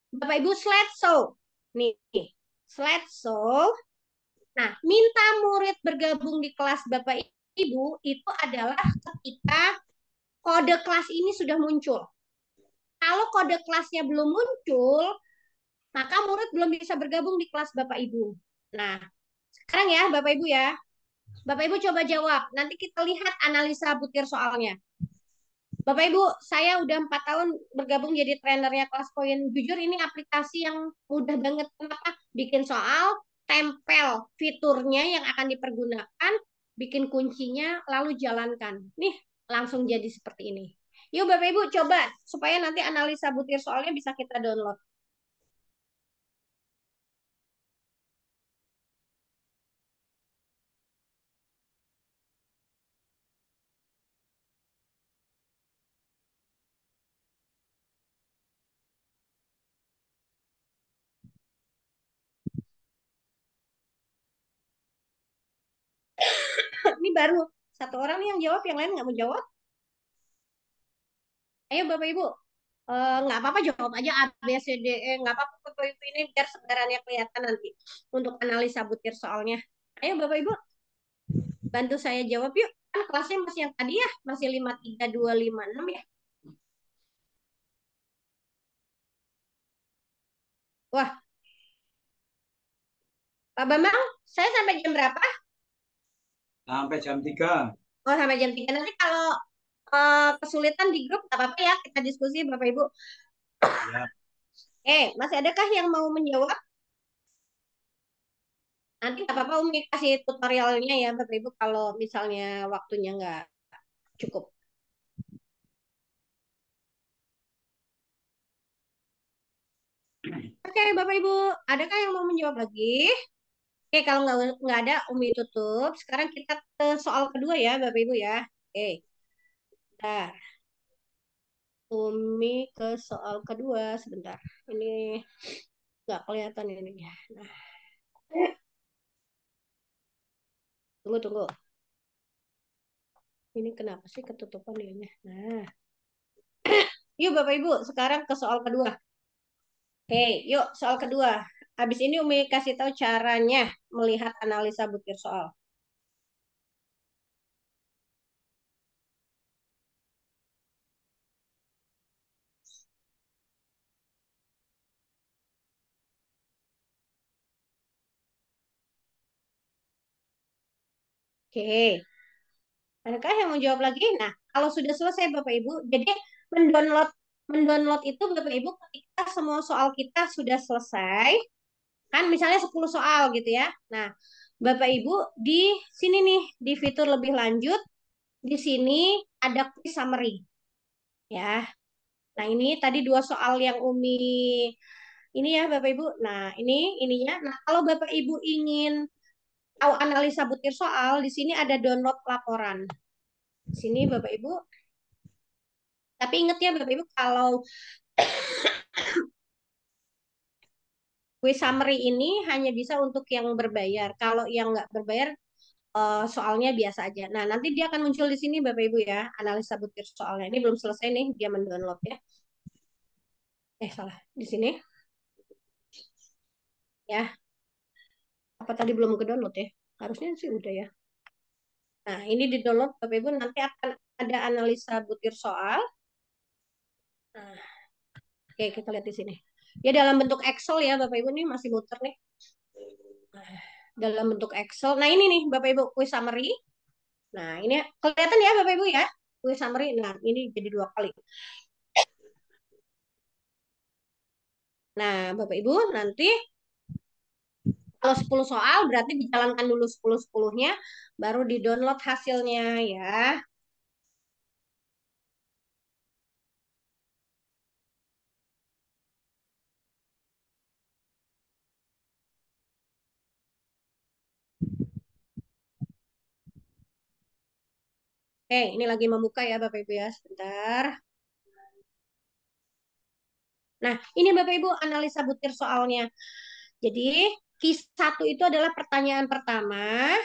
Bapak Ibu slideshow. Nih, slideshow. Nah, minta murid bergabung di kelas Bapak Ibu itu adalah ketika kode kelas ini sudah muncul. Kalau kode kelasnya belum muncul, maka murid belum bisa bergabung di kelas Bapak Ibu. Nah, sekarang ya Bapak Ibu ya. Bapak Ibu coba jawab. Nanti kita lihat analisa butir soalnya. Bapak Ibu, saya udah 4 tahun bergabung jadi trainernya kelas poin. Jujur ini aplikasi yang mudah banget. Kenapa? Bikin soal, tempel fiturnya yang akan dipergunakan, bikin kuncinya, lalu jalankan. Nih, langsung jadi seperti ini. Yuk Bapak Ibu coba, supaya nanti analisa butir soalnya bisa kita download. Ini baru satu orang nih yang jawab, yang lain nggak mau jawab. Ayo Bapak Ibu, nggak apa-apa jawab aja A, B, C, D, E. Nggak apa-apa Bapak Ibu ini biar sebarannya kelihatan nanti untuk analisa butir soalnya. Ayo Bapak Ibu, bantu saya jawab yuk. Kan kelasnya masih yang tadi ya, masih 53256 ya. Wah, Pak Bambang, saya sampai jam berapa? Sampai jam 3. Oh, sampai jam 3. Nanti kalau kesulitan di grup, nggak apa-apa ya, kita diskusi Bapak Ibu. Ya. Masih adakah yang mau menjawab? Nanti nggak apa-apa Umi kasih tutorialnya ya Bapak Ibu kalau misalnya waktunya nggak cukup. Oke Bapak Ibu, adakah yang mau menjawab lagi? Oke, kalau nggak ada Umi tutup. Sekarang kita ke soal kedua ya Bapak Ibu ya. Oke, nah Umi ke soal kedua sebentar. Ini nggak kelihatan ini. Nah, tunggu. Ini kenapa sih ketutupan ini? Nah, Yuk Bapak Ibu, sekarang ke soal kedua. Oke, yuk soal kedua. Habis ini Umi kasih tahu caranya melihat analisa butir soal. Oke, adakah yang mau jawab lagi? Nah, kalau sudah selesai Bapak Ibu, jadi mendownload mendownload itu Bapak Ibu ketika semua soal kita sudah selesai, kan misalnya 10 soal gitu ya. Nah, Bapak Ibu di sini nih di fitur lebih lanjut, di sini ada quiz summary ya. Nah, ini tadi dua soal yang Umi ini ya Bapak Ibu. Nah, ini ininya. Nah, kalau Bapak Ibu ingin tahu analisa butir soal, di sini ada download laporan. Di sini Bapak Ibu. Tapi ingat ya Bapak Ibu, kalau quiz summary ini hanya bisa untuk yang berbayar. Kalau yang nggak berbayar, soalnya biasa aja. Nah, nanti dia akan muncul di sini Bapak Ibu ya, analisa butir soalnya. Ini belum selesai nih, dia mendownload ya. Salah. Di sini ya. Apa tadi belum ke download ya? Harusnya sih udah ya. Nah, ini di download Bapak Ibu, nanti akan ada analisa butir soal. Nah, oke, kita lihat di sini. Ya dalam bentuk Excel ya Bapak Ibu, nih masih muter nih. Nah, dalam bentuk Excel. Nah, ini nih Bapak Ibu quiz summary. Nah, ini kelihatan ya Bapak Ibu ya. Quiz summary. Nah, ini jadi dua kali. Nah, Bapak Ibu nanti kalau 10 soal berarti dijalankan dulu 10-10-nya, baru di-download hasilnya ya. Oke, ini lagi membuka ya Bapak Ibu ya, sebentar. Nah, ini Bapak Ibu analisa butir soalnya. Jadi, Q1 itu adalah pertanyaan pertama.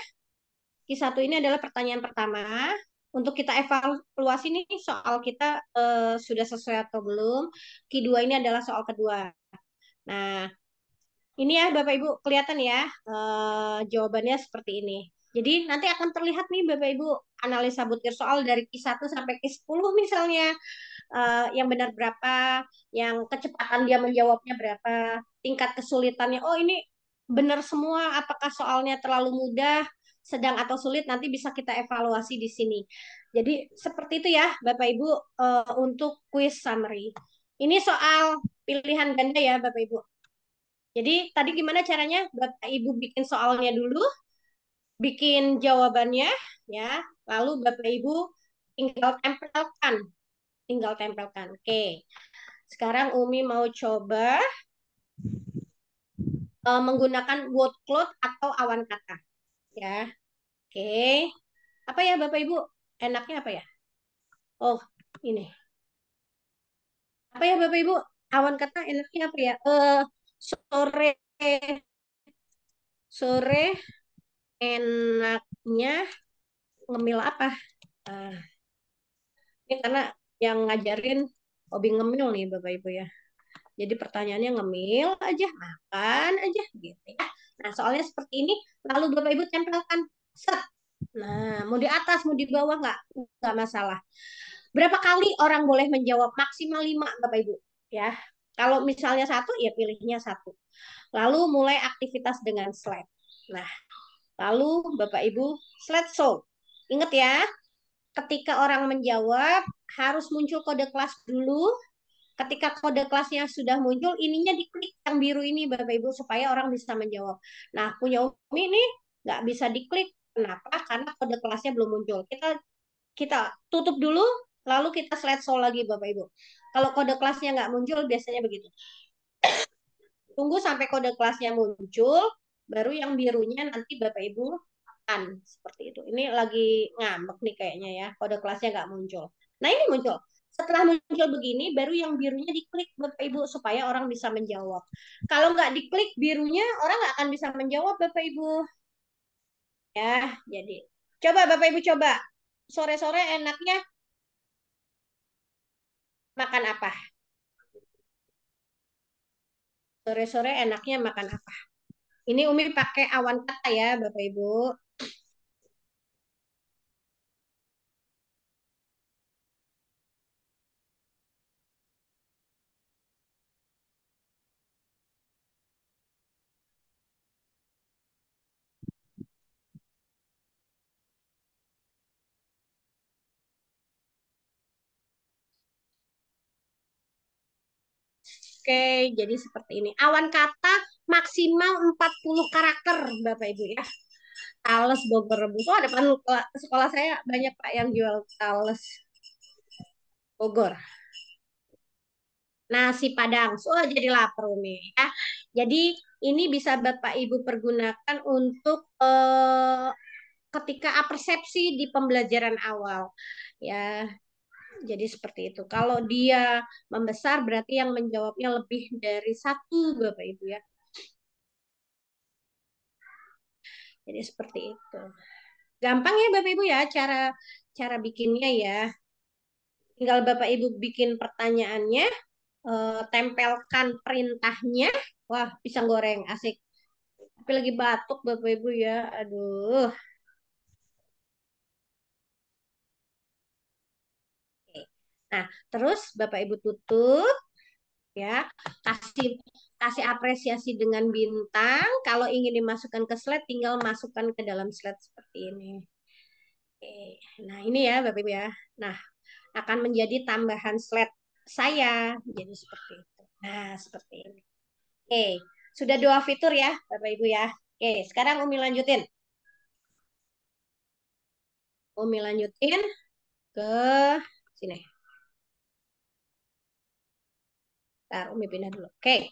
Q1 ini adalah pertanyaan pertama. Untuk kita evaluasi nih soal kita sudah sesuai atau belum. Q2 ini adalah soal kedua. Nah, ini ya Bapak Ibu kelihatan ya jawabannya seperti ini. Jadi nanti akan terlihat nih Bapak Ibu analisa butir soal dari Q1 sampai Q10 misalnya. Yang benar berapa, yang kecepatan dia menjawabnya berapa, tingkat kesulitannya. Oh, ini benar semua. Apakah soalnya terlalu mudah, sedang atau sulit? Nanti bisa kita evaluasi di sini. Jadi seperti itu ya, Bapak Ibu, untuk quiz summary. Ini soal pilihan ganda ya, Bapak Ibu. Jadi tadi gimana caranya? Bapak Ibu bikin soalnya dulu, bikin jawabannya, ya. Lalu Bapak Ibu tinggal tempelkan. Oke. Sekarang Umi mau coba menggunakan word cloud atau awan kata. Ya. Oke. Apa ya Bapak Ibu? Enaknya apa ya? Oh, ini. Apa ya Bapak Ibu? Awan kata enaknya apa ya? Sore sore enaknya ngemil apa? Ah, ini karena yang ngajarin hobi ngemil nih Bapak Ibu ya. Jadi pertanyaannya ngemil aja, makan aja gitu ya. Nah, soalnya seperti ini, lalu Bapak Ibu tempelkan. Set. Nah, mau di atas, mau di bawah nggak masalah. Berapa kali orang boleh menjawab? Maksimal 5, Bapak Ibu. Ya, kalau misalnya satu, ya pilihnya satu. Lalu mulai aktivitas dengan slide. Nah, lalu Bapak Ibu slide show. Ingat ya, ketika orang menjawab harus muncul kode kelas dulu. Ketika kode kelasnya sudah muncul, ininya diklik yang biru ini Bapak Ibu supaya orang bisa menjawab. Nah, punya Umi ini nggak bisa diklik. Kenapa? Karena kode kelasnya belum muncul. Kita kita tutup dulu, lalu kita slide show lagi Bapak Ibu. Kalau kode kelasnya nggak muncul, biasanya begitu. Tunggu sampai kode kelasnya muncul, baru yang birunya nanti Bapak Ibu akan seperti itu. Ini lagi ngambek nih kayaknya ya, kode kelasnya nggak muncul. Nah, ini muncul. Setelah muncul begini, baru yang birunya diklik Bapak Ibu supaya orang bisa menjawab. Kalau nggak diklik birunya, orang nggak akan bisa menjawab Bapak Ibu. Ya, jadi coba Bapak Ibu coba. Sore-sore enaknya Makan apa? Sore-sore enaknya makan apa? Ini Umi pakai awan kata ya, Bapak Ibu. Oke, jadi seperti ini. Awan kata maksimal 40 karakter, Bapak Ibu ya. Tales Bogor Rebus. Oh, depan sekolah saya banyak Pak yang jual tales Bogor. Nasi Padang. Oh, jadi lapar Umi ya. Jadi ini bisa Bapak Ibu pergunakan untuk ketika persepsi di pembelajaran awal. Ya, jadi seperti itu. Kalau dia membesar berarti yang menjawabnya lebih dari satu, Bapak Ibu ya. Jadi seperti itu. Gampang ya Bapak Ibu ya cara cara bikinnya ya. Tinggal Bapak Ibu bikin pertanyaannya, tempelkan perintahnya. Wah, pisang goreng asik. Tapi lagi batuk Bapak Ibu ya. Aduh. Oke. Nah, terus Bapak Ibu tutup ya. Kasih kasih apresiasi dengan bintang. Kalau ingin dimasukkan ke slide, tinggal masukkan ke dalam slide seperti ini. Oke. Nah, ini ya Bapak Ibu ya. Nah, akan menjadi tambahan slide saya. Jadi seperti itu. Nah, seperti ini. Oke, sudah dua fitur ya, Bapak Ibu ya. Oke, sekarang Umi lanjutin. Umi lanjutin ke sini. Ntar Umi pindah dulu. Oke,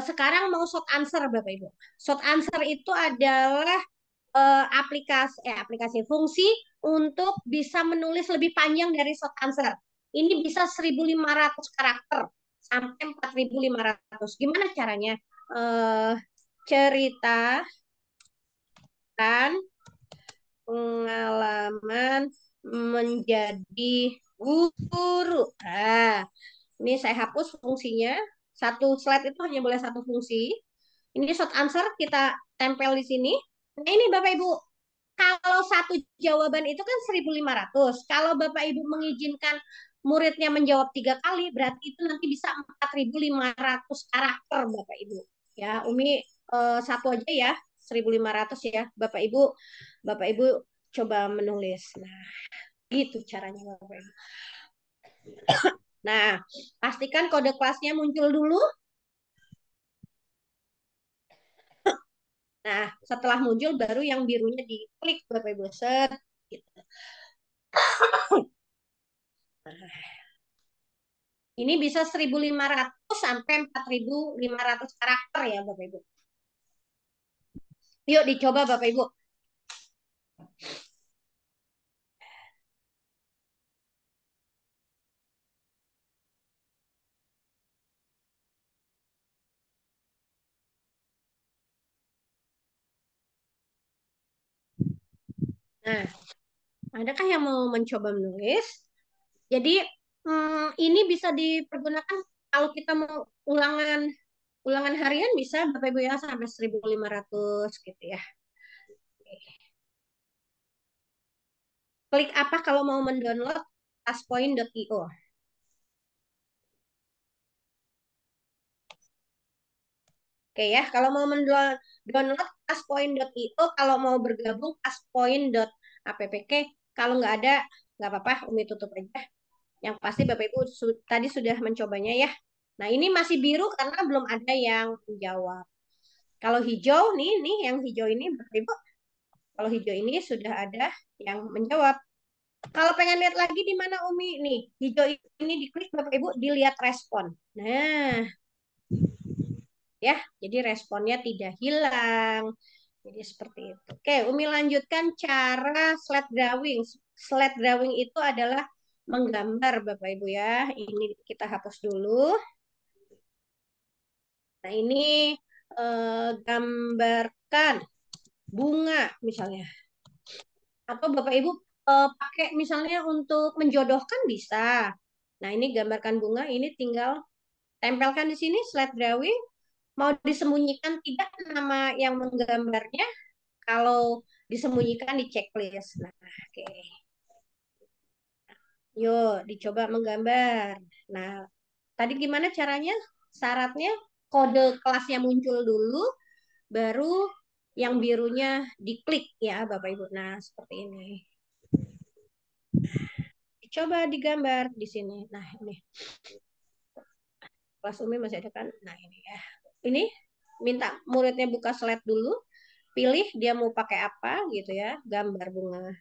sekarang mau short answer, Bapak Ibu. Short answer itu adalah aplikasi fungsi untuk bisa menulis lebih panjang dari short answer. Ini bisa 1.500 karakter sampai 4.500. Gimana caranya? Ceritakan pengalaman menjadi guru. Nah, ini saya hapus fungsinya. Satu slide itu hanya boleh satu fungsi. Ini short answer kita tempel di sini. Nah, ini Bapak Ibu, kalau satu jawaban itu kan 1.500. Kalau Bapak Ibu mengizinkan muridnya menjawab 3 kali, berarti itu nanti bisa 4.500 karakter Bapak Ibu. Ya, Umi satu aja ya, 1.500 ya. Bapak Ibu coba menulis. Nah, gitu caranya Bapak Ibu. Nah, pastikan kode kelasnya muncul dulu. Nah, setelah muncul baru yang birunya diklik Bapak Ibu set gitu. Ini bisa 1.500 sampai 4.500 karakter ya Bapak Ibu. Yuk dicoba Bapak Ibu. Nah, adakah yang mau mencoba menulis? Jadi ini bisa dipergunakan kalau kita mau ulangan harian bisa Bapak Ibu ya sampai 1.500 gitu ya. Klik apa kalau mau mendownload taspoint.io. Oke ya, kalau mau mendownload taspoint.io, kalau mau bergabung taspoint.appk, kalau nggak ada, nggak apa-apa, Umi tutup aja. Yang pasti Bapak Ibu tadi sudah mencobanya ya. Nah ini masih biru karena belum ada yang menjawab. Kalau hijau nih yang hijau ini Bapak Ibu, kalau hijau ini sudah ada yang menjawab. Kalau pengen lihat lagi di mana Umi nih, hijau ini diklik Bapak Ibu, dilihat respon. Nah, ya, jadi responnya tidak hilang. Jadi seperti itu. Oke, Umi lanjutkan cara slide drawing. Slide drawing itu adalah menggambar Bapak Ibu ya. Ini kita hapus dulu. Nah, ini gambarkan bunga misalnya. Atau Bapak Ibu pakai misalnya untuk menjodohkan bisa. Nah, ini gambarkan bunga, ini tinggal tempelkan di sini slide drawing. Mau disembunyikan tidak nama yang menggambarnya? Kalau disembunyikan di checklist. Nah, oke. Yuk, dicoba menggambar. Nah, tadi gimana caranya? Syaratnya kode kelasnya muncul dulu, baru yang birunya diklik ya, Bapak Ibu. Nah, seperti ini. Coba digambar di sini. Nah, ini. Kelas Umi masih ada kan? Nah, ini ya. Ini minta muridnya buka slide dulu, pilih dia mau pakai apa gitu ya, gambar bunga.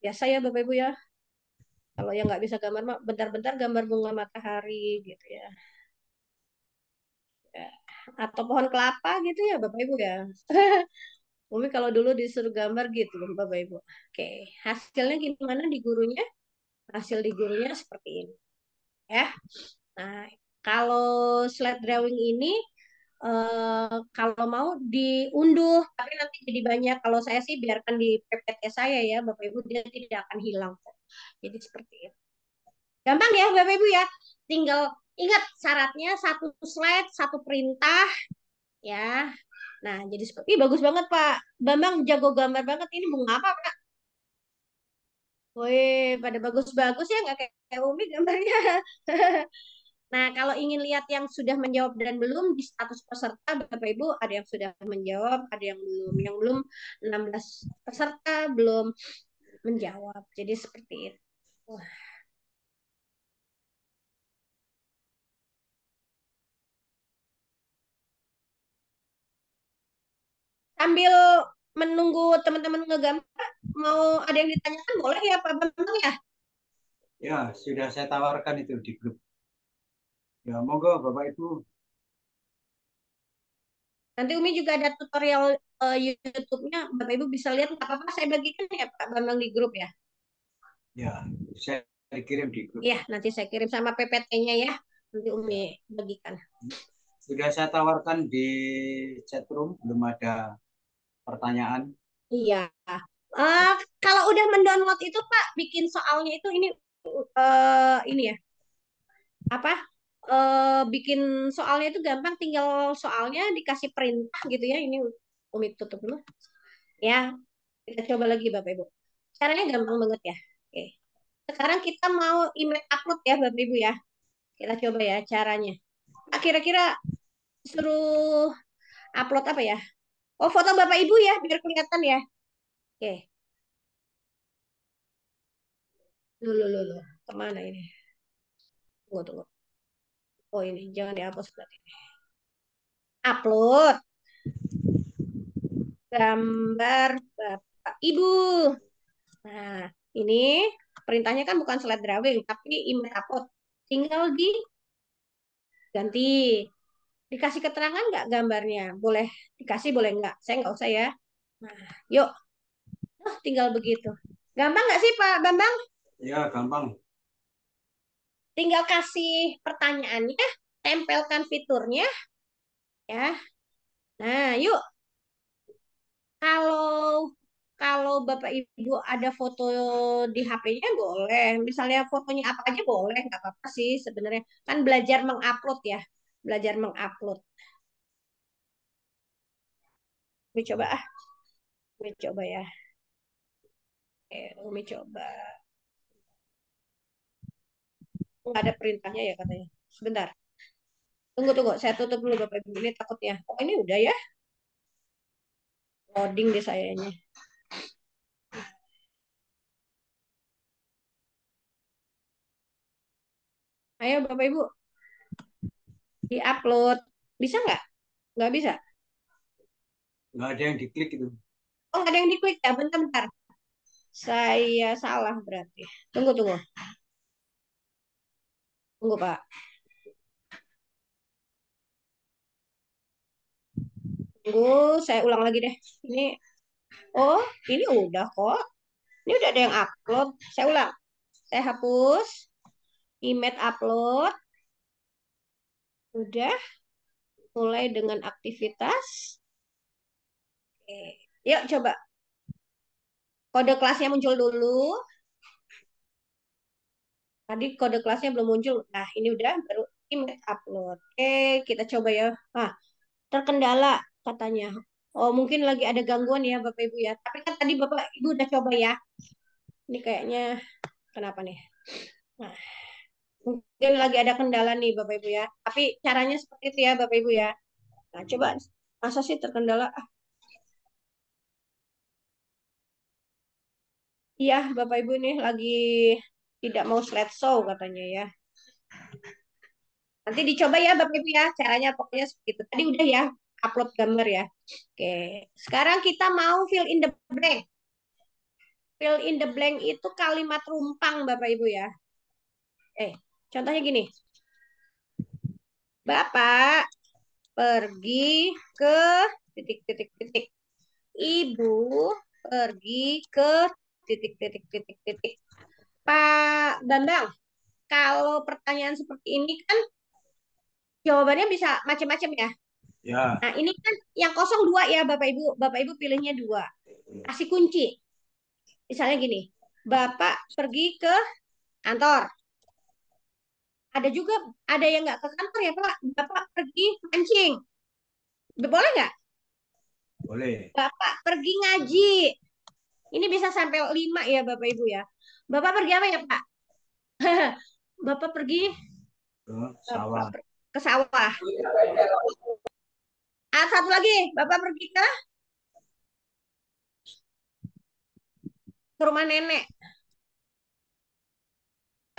Biasa ya Bapak Ibu ya. Kalau yang nggak bisa gambar mah bentar-bentar gambar bunga matahari gitu ya. Ya. Atau pohon kelapa gitu ya Bapak Ibu ya. Umi kalau dulu disuruh gambar gitu Bapak Ibu. Oke, hasilnya gimana di gurunya? Hasil di gurunya seperti ini ya. Nah, kalau slide drawing ini kalau mau diunduh, tapi nanti jadi banyak. Kalau saya sih biarkan di PPT saya ya, Bapak Ibu, dia tidak akan hilang. Jadi seperti itu. Gampang ya, Bapak Ibu ya. Tinggal ingat syaratnya satu slide, satu perintah ya. Nah, jadi seperti bagus banget Pak. Bambang jago gambar banget. Ini bunga apa Pak? Wih, pada bagus-bagus ya, nggak kayak Umi gambarnya. Nah, kalau ingin lihat yang sudah menjawab dan belum di status peserta, Bapak Ibu, ada yang sudah menjawab, ada yang belum. Yang belum 16 peserta belum menjawab. Jadi seperti itu. Wah. Sambil menunggu teman-teman ngegambar, mau ada yang ditanyakan boleh ya Pak Bambang ya? Ya, sudah saya tawarkan itu di grup. Ya, monggo Bapak Ibu. Nanti Umi juga ada tutorial YouTube-nya, Bapak Ibu bisa lihat. Nggak apa-apa, saya bagikan ya Pak Bambang di grup ya. Ya, saya dikirim di grup. Iya, nanti saya kirim sama PPT-nya ya. Nanti Umi bagikan. Sudah saya tawarkan di chat room, belum ada pertanyaan. Iya. Eh, kalau udah mendownload itu Pak, bikin soalnya itu ini ya, apa? Bikin soalnya itu gampang, tinggal soalnya dikasih perintah gitu ya. Ini Umi tutup dulu. Ya, kita coba lagi Bapak Ibu. Caranya gampang banget ya. Oke. Sekarang kita mau email upload ya Bapak Ibu ya. Kita coba ya caranya. Kira-kira suruh upload apa ya? Oh, foto Bapak Ibu ya, biar kelihatan ya. Oke, dulu. Kemana ini? Tunggu. Oh ini, jangan dihapus berarti. Upload gambar Bapak Ibu. Nah, ini perintahnya kan bukan slide drawing, tapi image upload. Tinggal diganti. Dikasih keterangan nggak gambarnya? Boleh dikasih, boleh nggak? Saya nggak usah ya. Nah, yuk. Oh, tinggal begitu. Gampang nggak sih Pak Bambang? Ya, gampang. Tinggal kasih pertanyaannya, tempelkan fiturnya, ya. Nah, yuk. Kalau kalau Bapak Ibu ada foto di HP-nya boleh. Misalnya fotonya apa aja boleh, nggak apa-apa sih sebenarnya. Kan belajar mengupload ya. Belajar mengupload. Umi coba ah. Umi coba ya. Umi coba. Nggak ada perintahnya ya katanya. Sebentar. Tunggu. Saya tutup dulu Bapak Ibu. Ini takutnya. Oh ini udah ya. Loading deh sayanya. Ayo Bapak Ibu. Di-upload. Bisa nggak? Nggak bisa. Nggak ada yang diklik itu. Oh nggak ada yang diklik ya. Bentar. Saya salah berarti. Tunggu. Tunggu Pak. Tunggu, saya ulang lagi deh. Oh, ini udah kok. Ini udah ada yang upload. Saya ulang. Saya hapus. Image upload. Udah. Mulai dengan aktivitas. Oke. Yuk coba. Kode kelasnya muncul dulu. Tadi kode kelasnya belum muncul. Nah, ini udah baru image upload. Oke, kita coba ya. Ah, terkendala katanya. Oh, mungkin lagi ada gangguan ya Bapak Ibu ya. Tapi kan tadi Bapak Ibu udah coba ya. Ini kayaknya kenapa nih? Nah, mungkin lagi ada kendala nih Bapak Ibu ya. Tapi caranya seperti itu ya Bapak Ibu ya. Nah, coba masa sih terkendala? Iya, Bapak Ibu nih lagi tidak mau slideshow katanya ya. Nanti dicoba ya Bapak Ibu ya, caranya pokoknya seperti itu. Tadi udah ya, upload gambar ya. Oke, sekarang kita mau fill in the blank. Fill in the blank itu kalimat rumpang Bapak Ibu ya. Contohnya gini. Bapak pergi ke titik-titik-titik. Ibu pergi ke titik-titik-titik-titik. Pak Bambang, kalau pertanyaan seperti ini kan jawabannya bisa macam-macam ya. Ya. Nah, ini kan yang kosong dua ya Bapak Ibu. Bapak Ibu pilihnya dua. Kasih kunci. Misalnya gini, Bapak pergi ke kantor. Ada juga, ada yang nggak ke kantor ya Pak. Bapak pergi mancing. Boleh nggak? Boleh. Bapak pergi ngaji. Ini bisa sampai 5 ya Bapak Ibu ya. Bapak pergi apa ya Pak? Bapak pergi Ke sawah. ke sawah. Ah, satu lagi, Bapak pergi ke rumah nenek.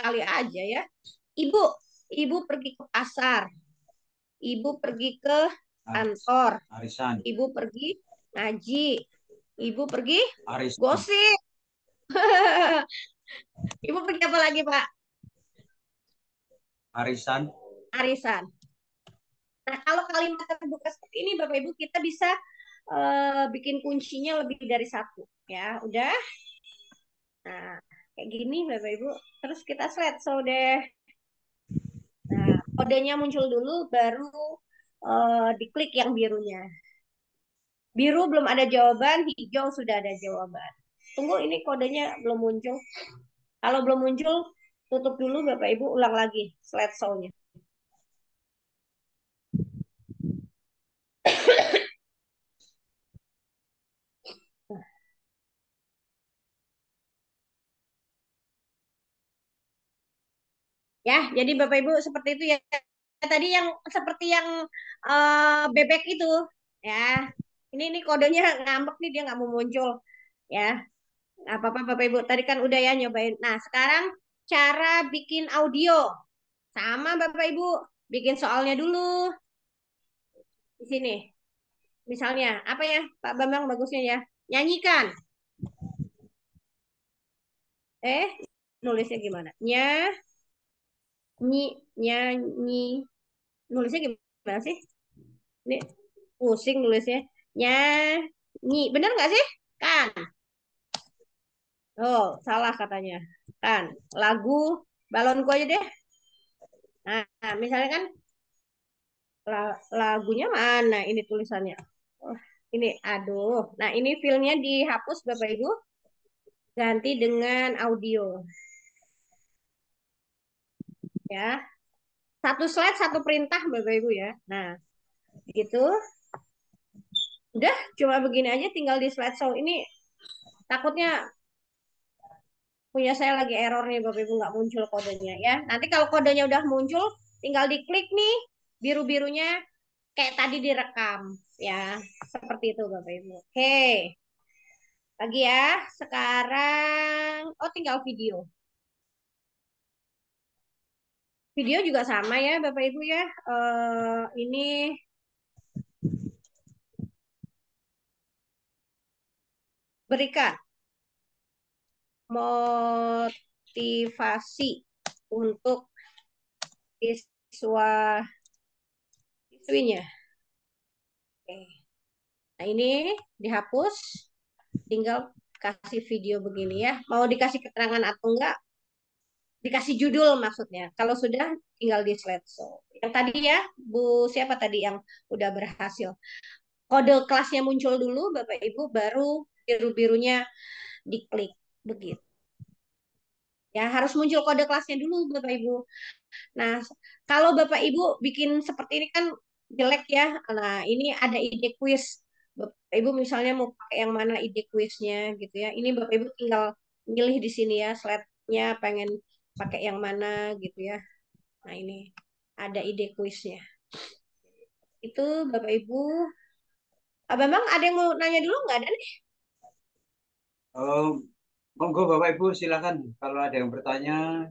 Kali aja ya. Ibu, ibu pergi ke pasar. Ibu pergi ke kantor. Arisan. Ibu pergi ngaji. Ibu pergi Arisan. gosip. Ibu pergi apa lagi, Pak? Arisan. Arisan. Nah, kalau kalimat terbuka seperti ini, Bapak Ibu, kita bisa bikin kuncinya lebih dari satu. Ya, udah. Nah, kayak gini, Bapak Ibu. Terus kita slideshow deh. Nah, kodenya muncul dulu, baru diklik yang birunya. Biru belum ada jawaban, hijau sudah ada jawaban. Tunggu, ini kodenya belum muncul. Kalau belum muncul, tutup dulu Bapak Ibu, ulang lagi slideshow-nya. Ya, jadi Bapak Ibu seperti itu ya. Tadi yang seperti yang bebek itu, ya. Ini kodenya ngambek nih, dia nggak mau muncul, ya. Nggak apa-apa Bapak Ibu. Tadi kan udah ya nyobain. Nah, sekarang cara bikin audio sama Bapak Ibu. Bikin soalnya dulu di sini. Misalnya, apa ya Pak Bambang bagusnya ya? Nyanyikan. Nulisnya gimana? Nyanyi. Nulisnya gimana sih? Ini pusing nulisnya. Nyanyi. Bener nggak sih? Kan? Oh, salah katanya. Kan? Lagu balonku aja deh. Nah, misalnya kan lagunya mana ini tulisannya? Oh, ini aduh. Nah, ini filenya dihapus Bapak Ibu. Ganti dengan audio. Ya. Satu slide, satu perintah Bapak Ibu ya. Nah, gitu. Udah, cuma begini aja tinggal di slideshow. Ini takutnya punya saya lagi error nih Bapak Ibu, nggak muncul kodenya ya. Nanti kalau kodenya udah muncul, tinggal diklik nih biru-birunya kayak tadi direkam ya. Seperti itu Bapak Ibu. Oke. Lagi ya. Sekarang tinggal video. Video juga sama ya Bapak Ibu ya. Ini berikan motivasi untuk siswa siswinya. Oke. Nah, ini dihapus, tinggal kasih video begini ya. Mau dikasih keterangan atau enggak, dikasih judul maksudnya. Kalau sudah, tinggal di slideshow. Yang tadi ya, Bu siapa tadi yang udah berhasil? Kode kelasnya muncul dulu, Bapak Ibu, baru biru-birunya diklik. Begitu. Ya, harus muncul kode kelasnya dulu Bapak Ibu. Nah, kalau Bapak Ibu bikin seperti ini kan jelek ya. Nah, ini ada ide kuis. Bapak Ibu misalnya mau pakai yang mana ide kuisnya gitu ya. Ini Bapak Ibu tinggal milih di sini ya, slide-nya pengen pakai yang mana gitu ya. Nah, ini ada ide kuisnya. Itu Bapak Ibu. Bambang ada yang mau nanya dulu nggak ada nih? Oh, monggo Bapak Ibu silakan kalau ada yang bertanya.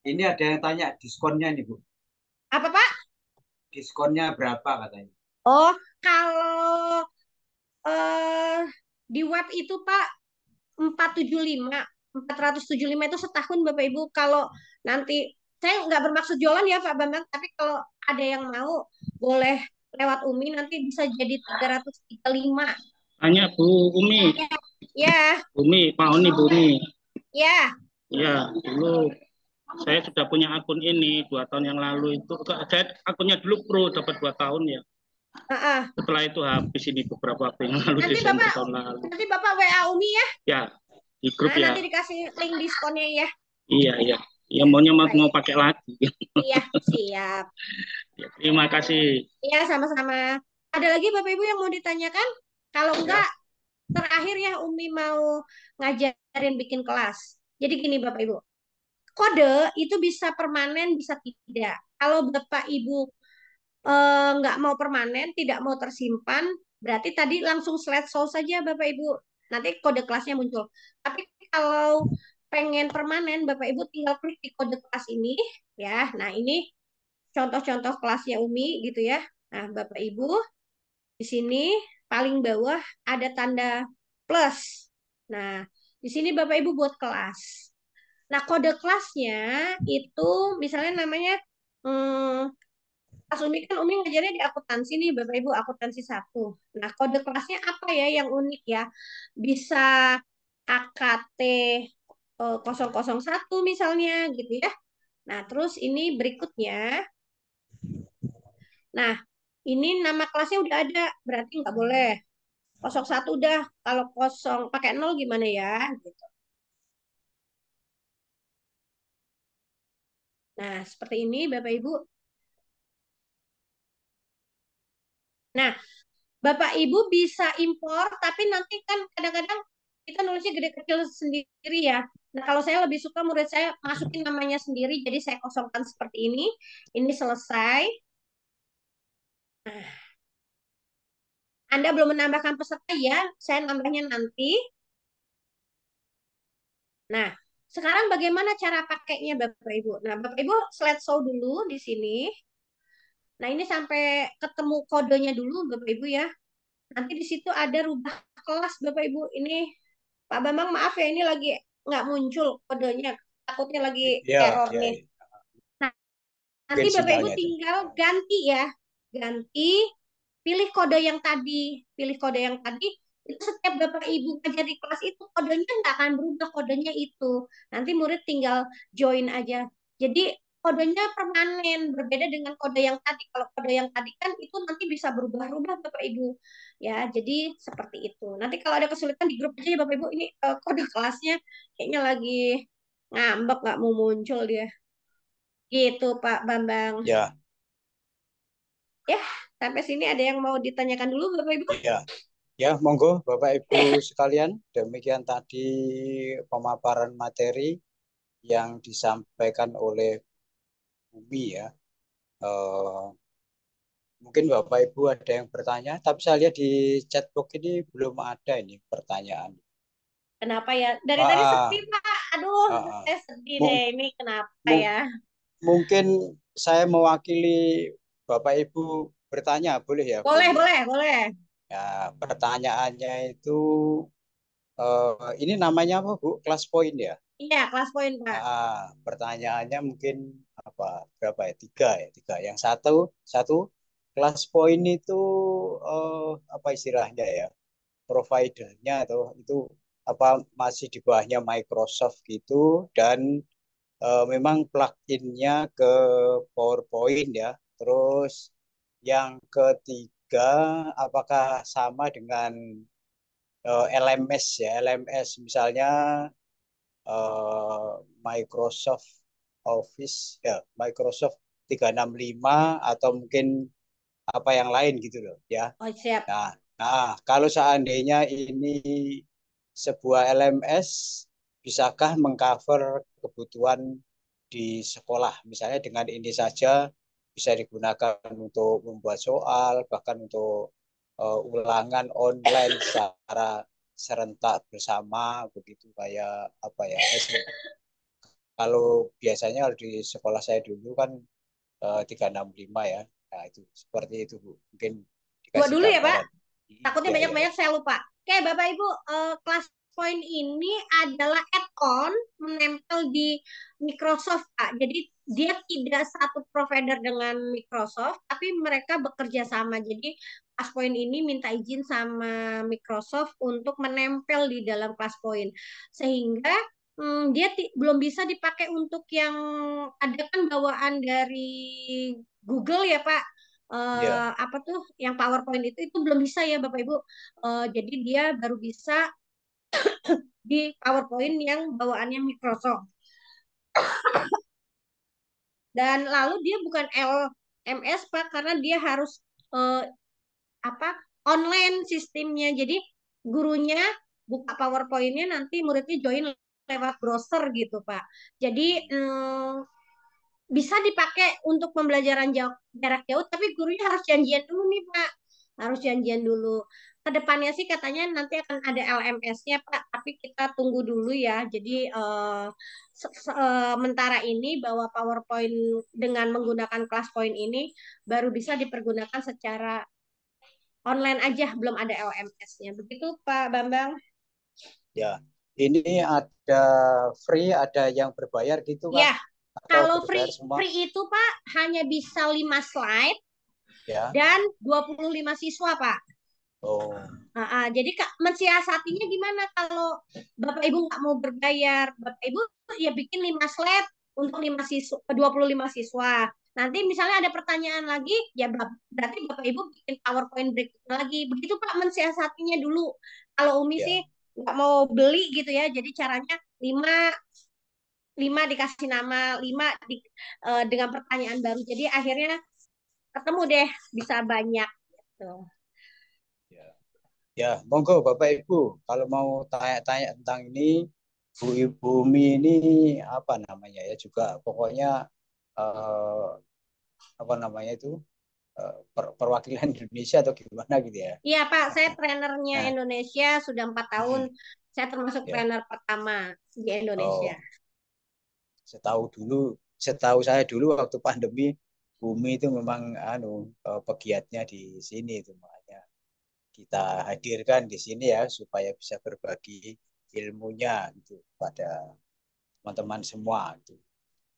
Ini ada yang tanya diskonnya nih Bu. Apa Pak? Diskonnya berapa katanya? Oh, kalau eh di web itu Pak 475, 475 itu setahun Bapak Ibu. Kalau nanti saya nggak bermaksud jualan ya Pak Bambang, tapi kalau ada yang mau boleh lewat Umi nanti bisa jadi 335. Tanya Bu Umi, Ya, Pak Oni, Bu Umi. ya. Ya, dulu saya sudah punya akun ini 2 tahun yang lalu itu. Saya akunnya dulu Pro dapat 2 tahun ya. Heeh. Setelah itu habis ini beberapa waktu yang lalu, Nanti Desember Bapak tahun lalu. nanti Bapak WA Umi ya. Ya, di grup Nah, ya. nanti dikasih link diskonnya ya. Iya, iya. Ya, maunya mau pakai lagi. Iya, siap. Ya, terima kasih. Iya, sama-sama. Ada lagi Bapak Ibu yang mau ditanyakan? Kalau enggak, terakhir ya Umi mau ngajarin bikin kelas. Jadi gini Bapak Ibu, kode itu bisa permanen, bisa tidak. Kalau Bapak Ibu nggak mau permanen, tidak mau tersimpan, berarti tadi langsung slide show saja Bapak Ibu. Nanti kode kelasnya muncul. Tapi kalau pengen permanen, Bapak Ibu tinggal klik di kode kelas ini, ya. Nah ini contoh-contoh kelasnya Umi gitu ya. Nah Bapak Ibu di sini paling bawah ada tanda plus. Nah di sini Bapak Ibu buat kelas. Nah, kode kelasnya itu misalnya namanya kelas Umi kan Umi ngajarnya di akuntansi nih Bapak Ibu akuntansi 1. Nah, kode kelasnya apa ya yang unik ya? Bisa AKT 001 misalnya gitu ya. Nah, terus ini berikutnya. Nah, ini nama kelasnya udah ada, berarti nggak boleh. 01 udah, kalau kosong pakai 0 gimana ya? Gitu. Nah, seperti ini Bapak Ibu. Nah, Bapak Ibu bisa impor, tapi nanti kan kadang-kadang kita nulisnya gede kecil sendiri ya. Nah, kalau saya lebih suka murid saya masukin namanya sendiri, jadi saya kosongkan seperti ini. Ini selesai. Nah, Anda belum menambahkan peserta ya, saya nambahnya nanti. Nah, sekarang bagaimana cara pakainya Bapak Ibu? Nah, Bapak Ibu slide show dulu di sini. Nah, ini sampai ketemu kodenya dulu Bapak Ibu ya. Nanti di situ ada rubah kelas Bapak Ibu. Ini Pak Bambang maaf ya ini lagi nggak muncul kodenya. Takutnya lagi Ya, error ya, nih. ya. Nah, nanti Mungkin Bapak Ibu sinyalnya itu. tinggal ganti ya. Ganti, pilih kode yang tadi. Pilih kode yang tadi. Itu setiap Bapak Ibu ngajar di kelas itu kodenya nggak akan berubah kodenya itu. Nanti murid tinggal join aja. Jadi kodenya permanen, berbeda dengan kode yang tadi. Kalau kode yang tadi kan itu nanti bisa berubah-ubah Bapak Ibu. Ya, jadi seperti itu. Nanti kalau ada kesulitan di grup aja ya Bapak Ibu. Ini kode kelasnya kayaknya lagi ngambek nggak mau muncul dia. Gitu Pak Bambang. Ya, Ya, sampai sini ada yang mau ditanyakan dulu Bapak Ibu? ya. Ya, monggo Bapak Ibu sekalian, demikian tadi pemaparan materi yang disampaikan oleh Bumi ya. Eh, Mungkin Bapak Ibu ada yang bertanya, tapi saya lihat di chatbox ini belum ada ini pertanyaan. Kenapa ya? Dari tadi sepi Ah, Pak. Aduh, ah, ah. saya sedih deh. Mung- Ini kenapa mung- ya? Mungkin saya mewakili Bapak Ibu bertanya, boleh ya, Boleh, Bumi ya? boleh, boleh. Ya, pertanyaannya itu ini namanya apa, Bu? Kelas poin ya? Iya, kelas poin Pak. Pertanyaannya mungkin apa? Berapa ya? Tiga ya, tiga. Yang satu kelas poin itu apa istilahnya ya? Providernya atau itu apa masih di bawahnya Microsoft gitu dan memang pluginnya ke PowerPoint ya. Terus yang ketiga, apakah sama dengan LMS ya? LMS misalnya eh, Microsoft Office ya, Microsoft 365 atau mungkin apa yang lain gitu loh ya. Oh, siap. Nah, kalau seandainya ini sebuah LMS, bisakah mengcover kebutuhan di sekolah? Misalnya dengan ini saja bisa digunakan untuk membuat soal, bahkan untuk ulangan online secara serentak bersama begitu kayak apa ya? Kalau biasanya kalau di sekolah saya dulu kan 365 ya. Nah, itu seperti itu, Bu. Mungkin Dua dikasih dulu ya, Pak. gambaran. Takutnya Ya, ya, ya. banyak-banyak saya lupa. Oke, Bapak Ibu, kelas point ini adalah add-on menempel di Microsoft, Pak. Jadi dia tidak satu provider dengan Microsoft, tapi mereka bekerja sama. Jadi kelas point ini minta izin sama Microsoft untuk menempel di dalam kelas point. Sehingga dia belum bisa dipakai untuk yang ada kan bawaan dari Google ya, Pak. Ya, Apa tuh yang PowerPoint itu belum bisa ya Bapak Ibu. Jadi dia baru bisa di PowerPoint yang bawaannya Microsoft. Dan lalu dia bukan LMS Pak karena dia harus eh, apa online sistemnya. Jadi gurunya buka PowerPoint-nya nanti muridnya join lewat browser gitu Pak. Jadi bisa dipakai untuk pembelajaran jarak jauh, tapi gurunya harus janjian dulu nih, Pak. Harus janjian dulu. Kedepannya sih katanya nanti akan ada LMS-nya, Pak, tapi kita tunggu dulu ya. Jadi sementara ini bahwa PowerPoint dengan menggunakan ClassPoint ini baru bisa dipergunakan secara online aja, belum ada LMS-nya. Begitu, Pak Bambang? ya. Ini ada free, ada yang berbayar gitu kah? Ya, Atau kalau berbayar semua? free itu, Pak, hanya bisa 5 slide Ya. dan 25 siswa, Pak. Oh, Jadi Kak, mensiasatinya gimana kalau Bapak Ibu nggak mau berbayar? Bapak Ibu ya bikin 5 slide untuk 5 siswa, 25 siswa. Nanti misalnya ada pertanyaan lagi, ya berarti Bapak Ibu bikin PowerPoint berikutnya lagi. Begitu Pak mensiasatinya dulu. Kalau Umi sih ya. nggak mau beli gitu ya. Jadi caranya 5 5 dikasih nama, 5 dengan pertanyaan baru. Jadi akhirnya ketemu deh bisa banyak gitu. Ya. Ya, monggo Bapak Ibu, kalau mau tanya-tanya tentang ini, Bu Ibu Mi ini apa namanya ya juga pokoknya eh, apa namanya itu perwakilan Indonesia atau gimana gitu ya. Iya Pak, saya trenernya Nah, Indonesia sudah 4 tahun. Saya termasuk ya. trainer pertama di Indonesia. Oh, setahu saya dulu waktu pandemi Bumi itu memang pegiatnya di sini itu makanya kita hadirkan di sini ya supaya bisa berbagi ilmunya gitu pada teman-teman semua gitu.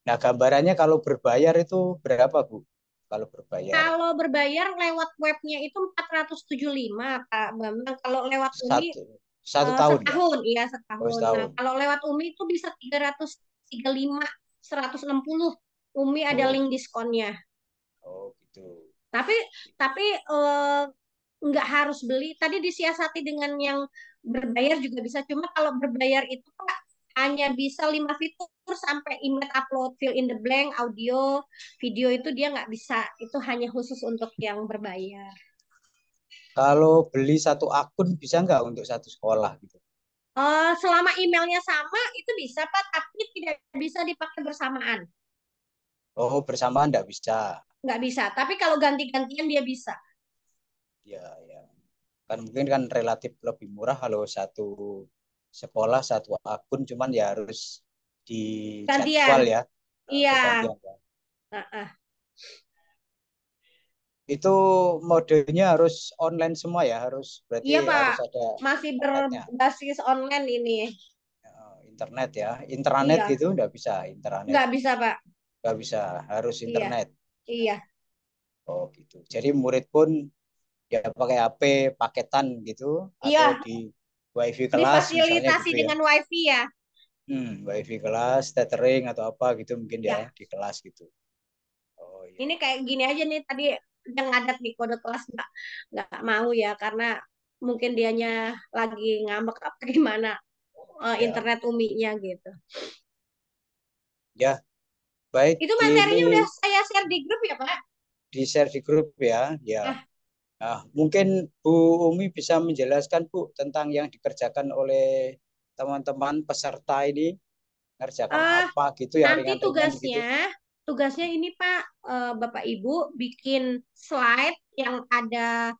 Nah, gambarannya kalau berbayar itu berapa, Bu? Kalau berbayar Kalau berbayar lewat webnya itu 475 Pak Bambang. Kalau lewat Umi satu satu tahun ya? setahun, iya Oh, setahun. Nah, setahun. kalau lewat Umi itu bisa 335, 160. Umi ada Oh, link diskonnya. oh gitu. Tapi tapi nggak harus beli. Tadi disiasati dengan yang berbayar juga bisa. Cuma kalau berbayar itu Pak, hanya bisa 5 fitur sampai image upload, fill in the blank, audio, video itu dia nggak bisa. Itu hanya khusus untuk yang berbayar. Kalau beli satu akun bisa nggak untuk satu sekolah gitu? Selama emailnya sama itu bisa Pak, tapi tidak bisa dipakai bersamaan. Oh, bersamaan nggak bisa. Nggak bisa. Tapi kalau ganti-gantian dia bisa. Ya, ya. Kan mungkin kan relatif lebih murah kalau satu sekolah satu akun, cuman ya harus Gantian. dijadwal ya. Iya. Bergantian ya. Heeh. Itu modenya harus online semua ya, harus berarti Iya Pak, harus ada masih internetnya. berbasis online ini. Internet ya, intranet Iya, gitu nggak bisa, intranet nggak bisa Pak. nggak bisa, harus Iya, internet. iya. Oh gitu. Jadi murid pun ya pakai HP paketan gitu atau Iya, di WiFi kelas misalnya difasilitasi gitu ya. dengan WiFi ya. WiFi kelas, tethering atau apa gitu mungkin ya Ya, di kelas gitu. Oh iya. ini kayak gini aja nih tadi yang ngadat di kode kelas nggak mau ya karena mungkin dianya lagi ngambek apa gimana. Ya, internet Umi-nya gitu. ya, baik. Itu materinya Ini udah saya share di grup ya, Pak? di share di grup ya. Ya. Ah, Nah, mungkin Bu Umi bisa menjelaskan Bu tentang yang dikerjakan oleh teman-teman peserta ini, ngerjakan eh, apa gitu yang nanti ringan-ringan gitu. tugasnya ini Pak, Bapak Ibu bikin slide yang ada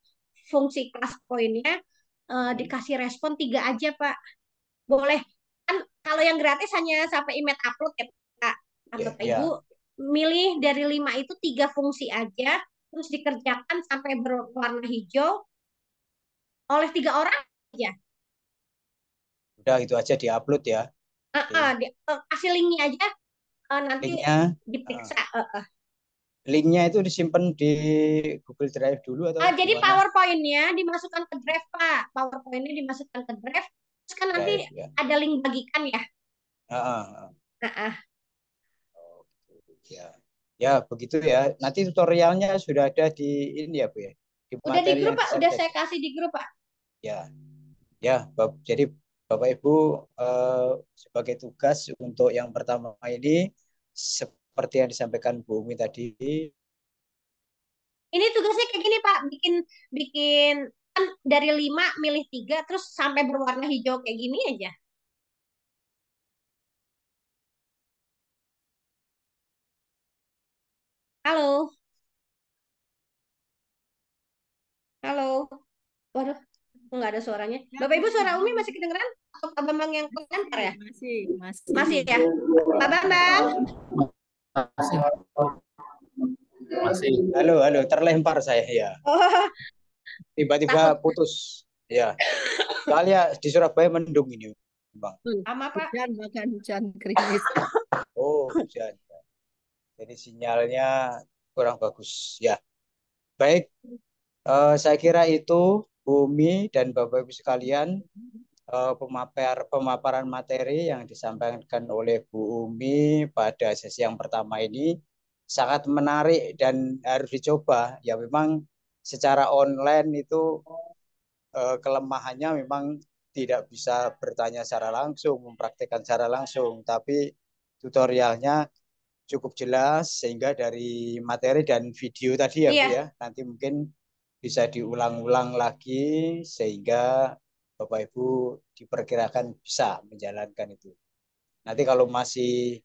fungsi kelas poinnya, dikasih respon 3 aja Pak. Boleh. Kan kalau yang gratis hanya sampai email upload ya Pak. Nah, Ya, Bapak Ibu ya. milih dari 5 itu 3 fungsi aja, terus dikerjakan sampai berwarna hijau oleh 3 orang aja. Udah itu aja diupload ya. Oke. Kasih linknya aja, nanti Linknya, diperiksa. linknya itu disimpan di Google Drive dulu atau Jadi gimana? PowerPoint-nya dimasukkan ke Drive, Pak. PowerPoint-nya dimasukkan ke Drive, terus kan nanti Drive ya. ada link bagikan ya. Ah, ah, ah. Nah, Ya, ya begitu ya. Nanti tutorialnya sudah ada di ini ya Bu ya, di udah di materi grup, yang Pak. di-share Udah saya tadi. kasih di grup, Pak. Ya, ya. Jadi Bapak Ibu sebagai tugas untuk yang pertama ini seperti yang disampaikan Bu Umi tadi. Ini tugasnya kayak gini, Pak. Bikin bikin kan dari 5 milih 3 terus sampai berwarna hijau kayak gini aja. Halo. Halo. Waduh, nggak ada suaranya. Bapak Ibu, suara Umi masih kedengeran? Atau Pak Bambang yang komentar ya? Masih ya? Pak Bambang? Masih, masih. Halo, halo, terlempar saya ya. Oh, Tiba-tiba takut putus. Ya, soalnya di Surabaya mendung ini, Bang. sama, Pak. Hujan, bahkan hujan gerimis. Oh, hujan. Jadi sinyalnya kurang bagus. Ya, baik. Saya kira itu Bumi dan Bapak Ibu sekalian pemaparan materi yang disampaikan oleh Bu Umi pada sesi yang pertama ini sangat menarik dan harus dicoba. Ya memang secara online itu kelemahannya memang tidak bisa bertanya secara langsung, mempraktikkan secara langsung, tapi tutorialnya cukup jelas sehingga dari materi dan video tadi ya Bu Iya, ya, nanti mungkin bisa diulang-ulang lagi sehingga Bapak Ibu diperkirakan bisa menjalankan itu. Nanti kalau masih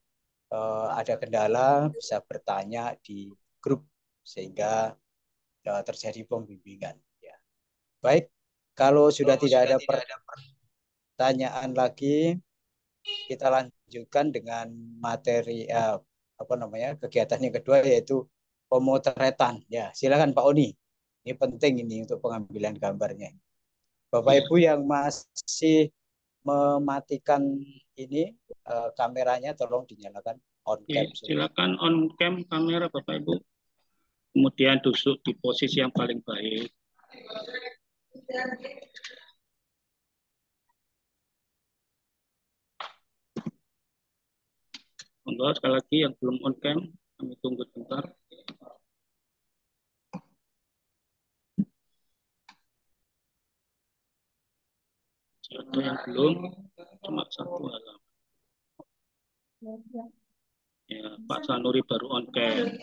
ada kendala bisa bertanya di grup sehingga terjadi pembimbingan. Ya. Baik, kalau sudah tidak ada pertanyaan lagi, kita lanjutkan dengan materi apa namanya kegiatan yang kedua yaitu pemotretan. Ya, silakan Pak Oni. Ini penting ini untuk pengambilan gambarnya. Bapak Ya, Ibu yang masih mematikan ini kameranya tolong dinyalakan on ya, cam semua. silakan on cam kamera Bapak Ibu. Kemudian duduk di posisi yang paling baik. Monggo sekali lagi yang belum on cam, kami tunggu sebentar. Ada yang belum, cuma satu halaman. Ya, Pak Sanuri baru on cam.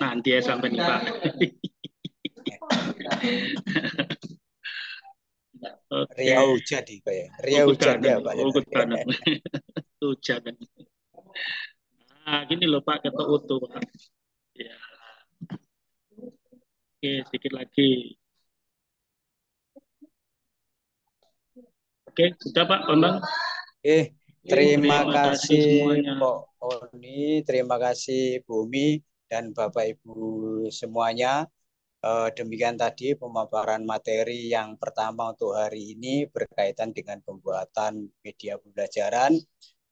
Nanti ya sampai nih Pak. Oke. Riau jadi kayak Riau jadi Pak. Hujan. Hujan. Nah, gini loh Pak, ketok utuh Pak. Ya. Oke, sedikit lagi. Oke, sudah Pak Bambang. Terima Terima kasih kasih semuanya. Pak Oni, terima kasih Bumi dan Bapak Ibu semuanya. Demikian tadi pemaparan materi yang pertama untuk hari ini berkaitan dengan pembuatan media pembelajaran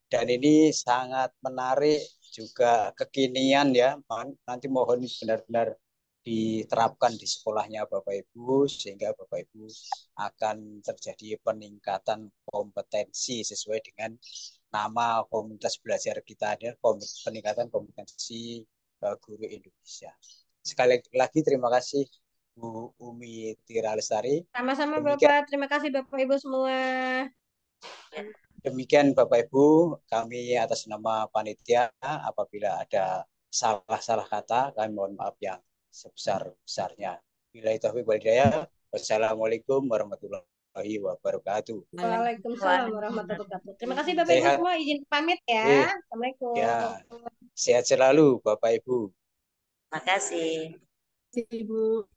dan ini sangat menarik juga kekinian ya. Nanti mohon benar-benar diterapkan di sekolahnya Bapak Ibu sehingga Bapak Ibu akan terjadi peningkatan kompetensi sesuai dengan nama komunitas belajar kita ada peningkatan kompetensi guru Indonesia. Sekali lagi terima kasih Bu Umi Tira Lestari. sama-sama Demikian Bapak. Terima kasih Bapak Ibu semua. Demikian Bapak Ibu, kami atas nama panitia apabila ada salah-salah kata, kami mohon maaf yang sebesar-besarnya. Billahi taufiq wal hidayah. Wassalamualaikum warahmatullahi wabarakatuh. Waalaikumsalam warahmatullahi wabarakatuh. Terima kasih Bapak Ibu Sehat. semua, izin pamit ya. Assalamualaikum. Ya, sehat selalu Bapak Ibu. Makasih. Ibu.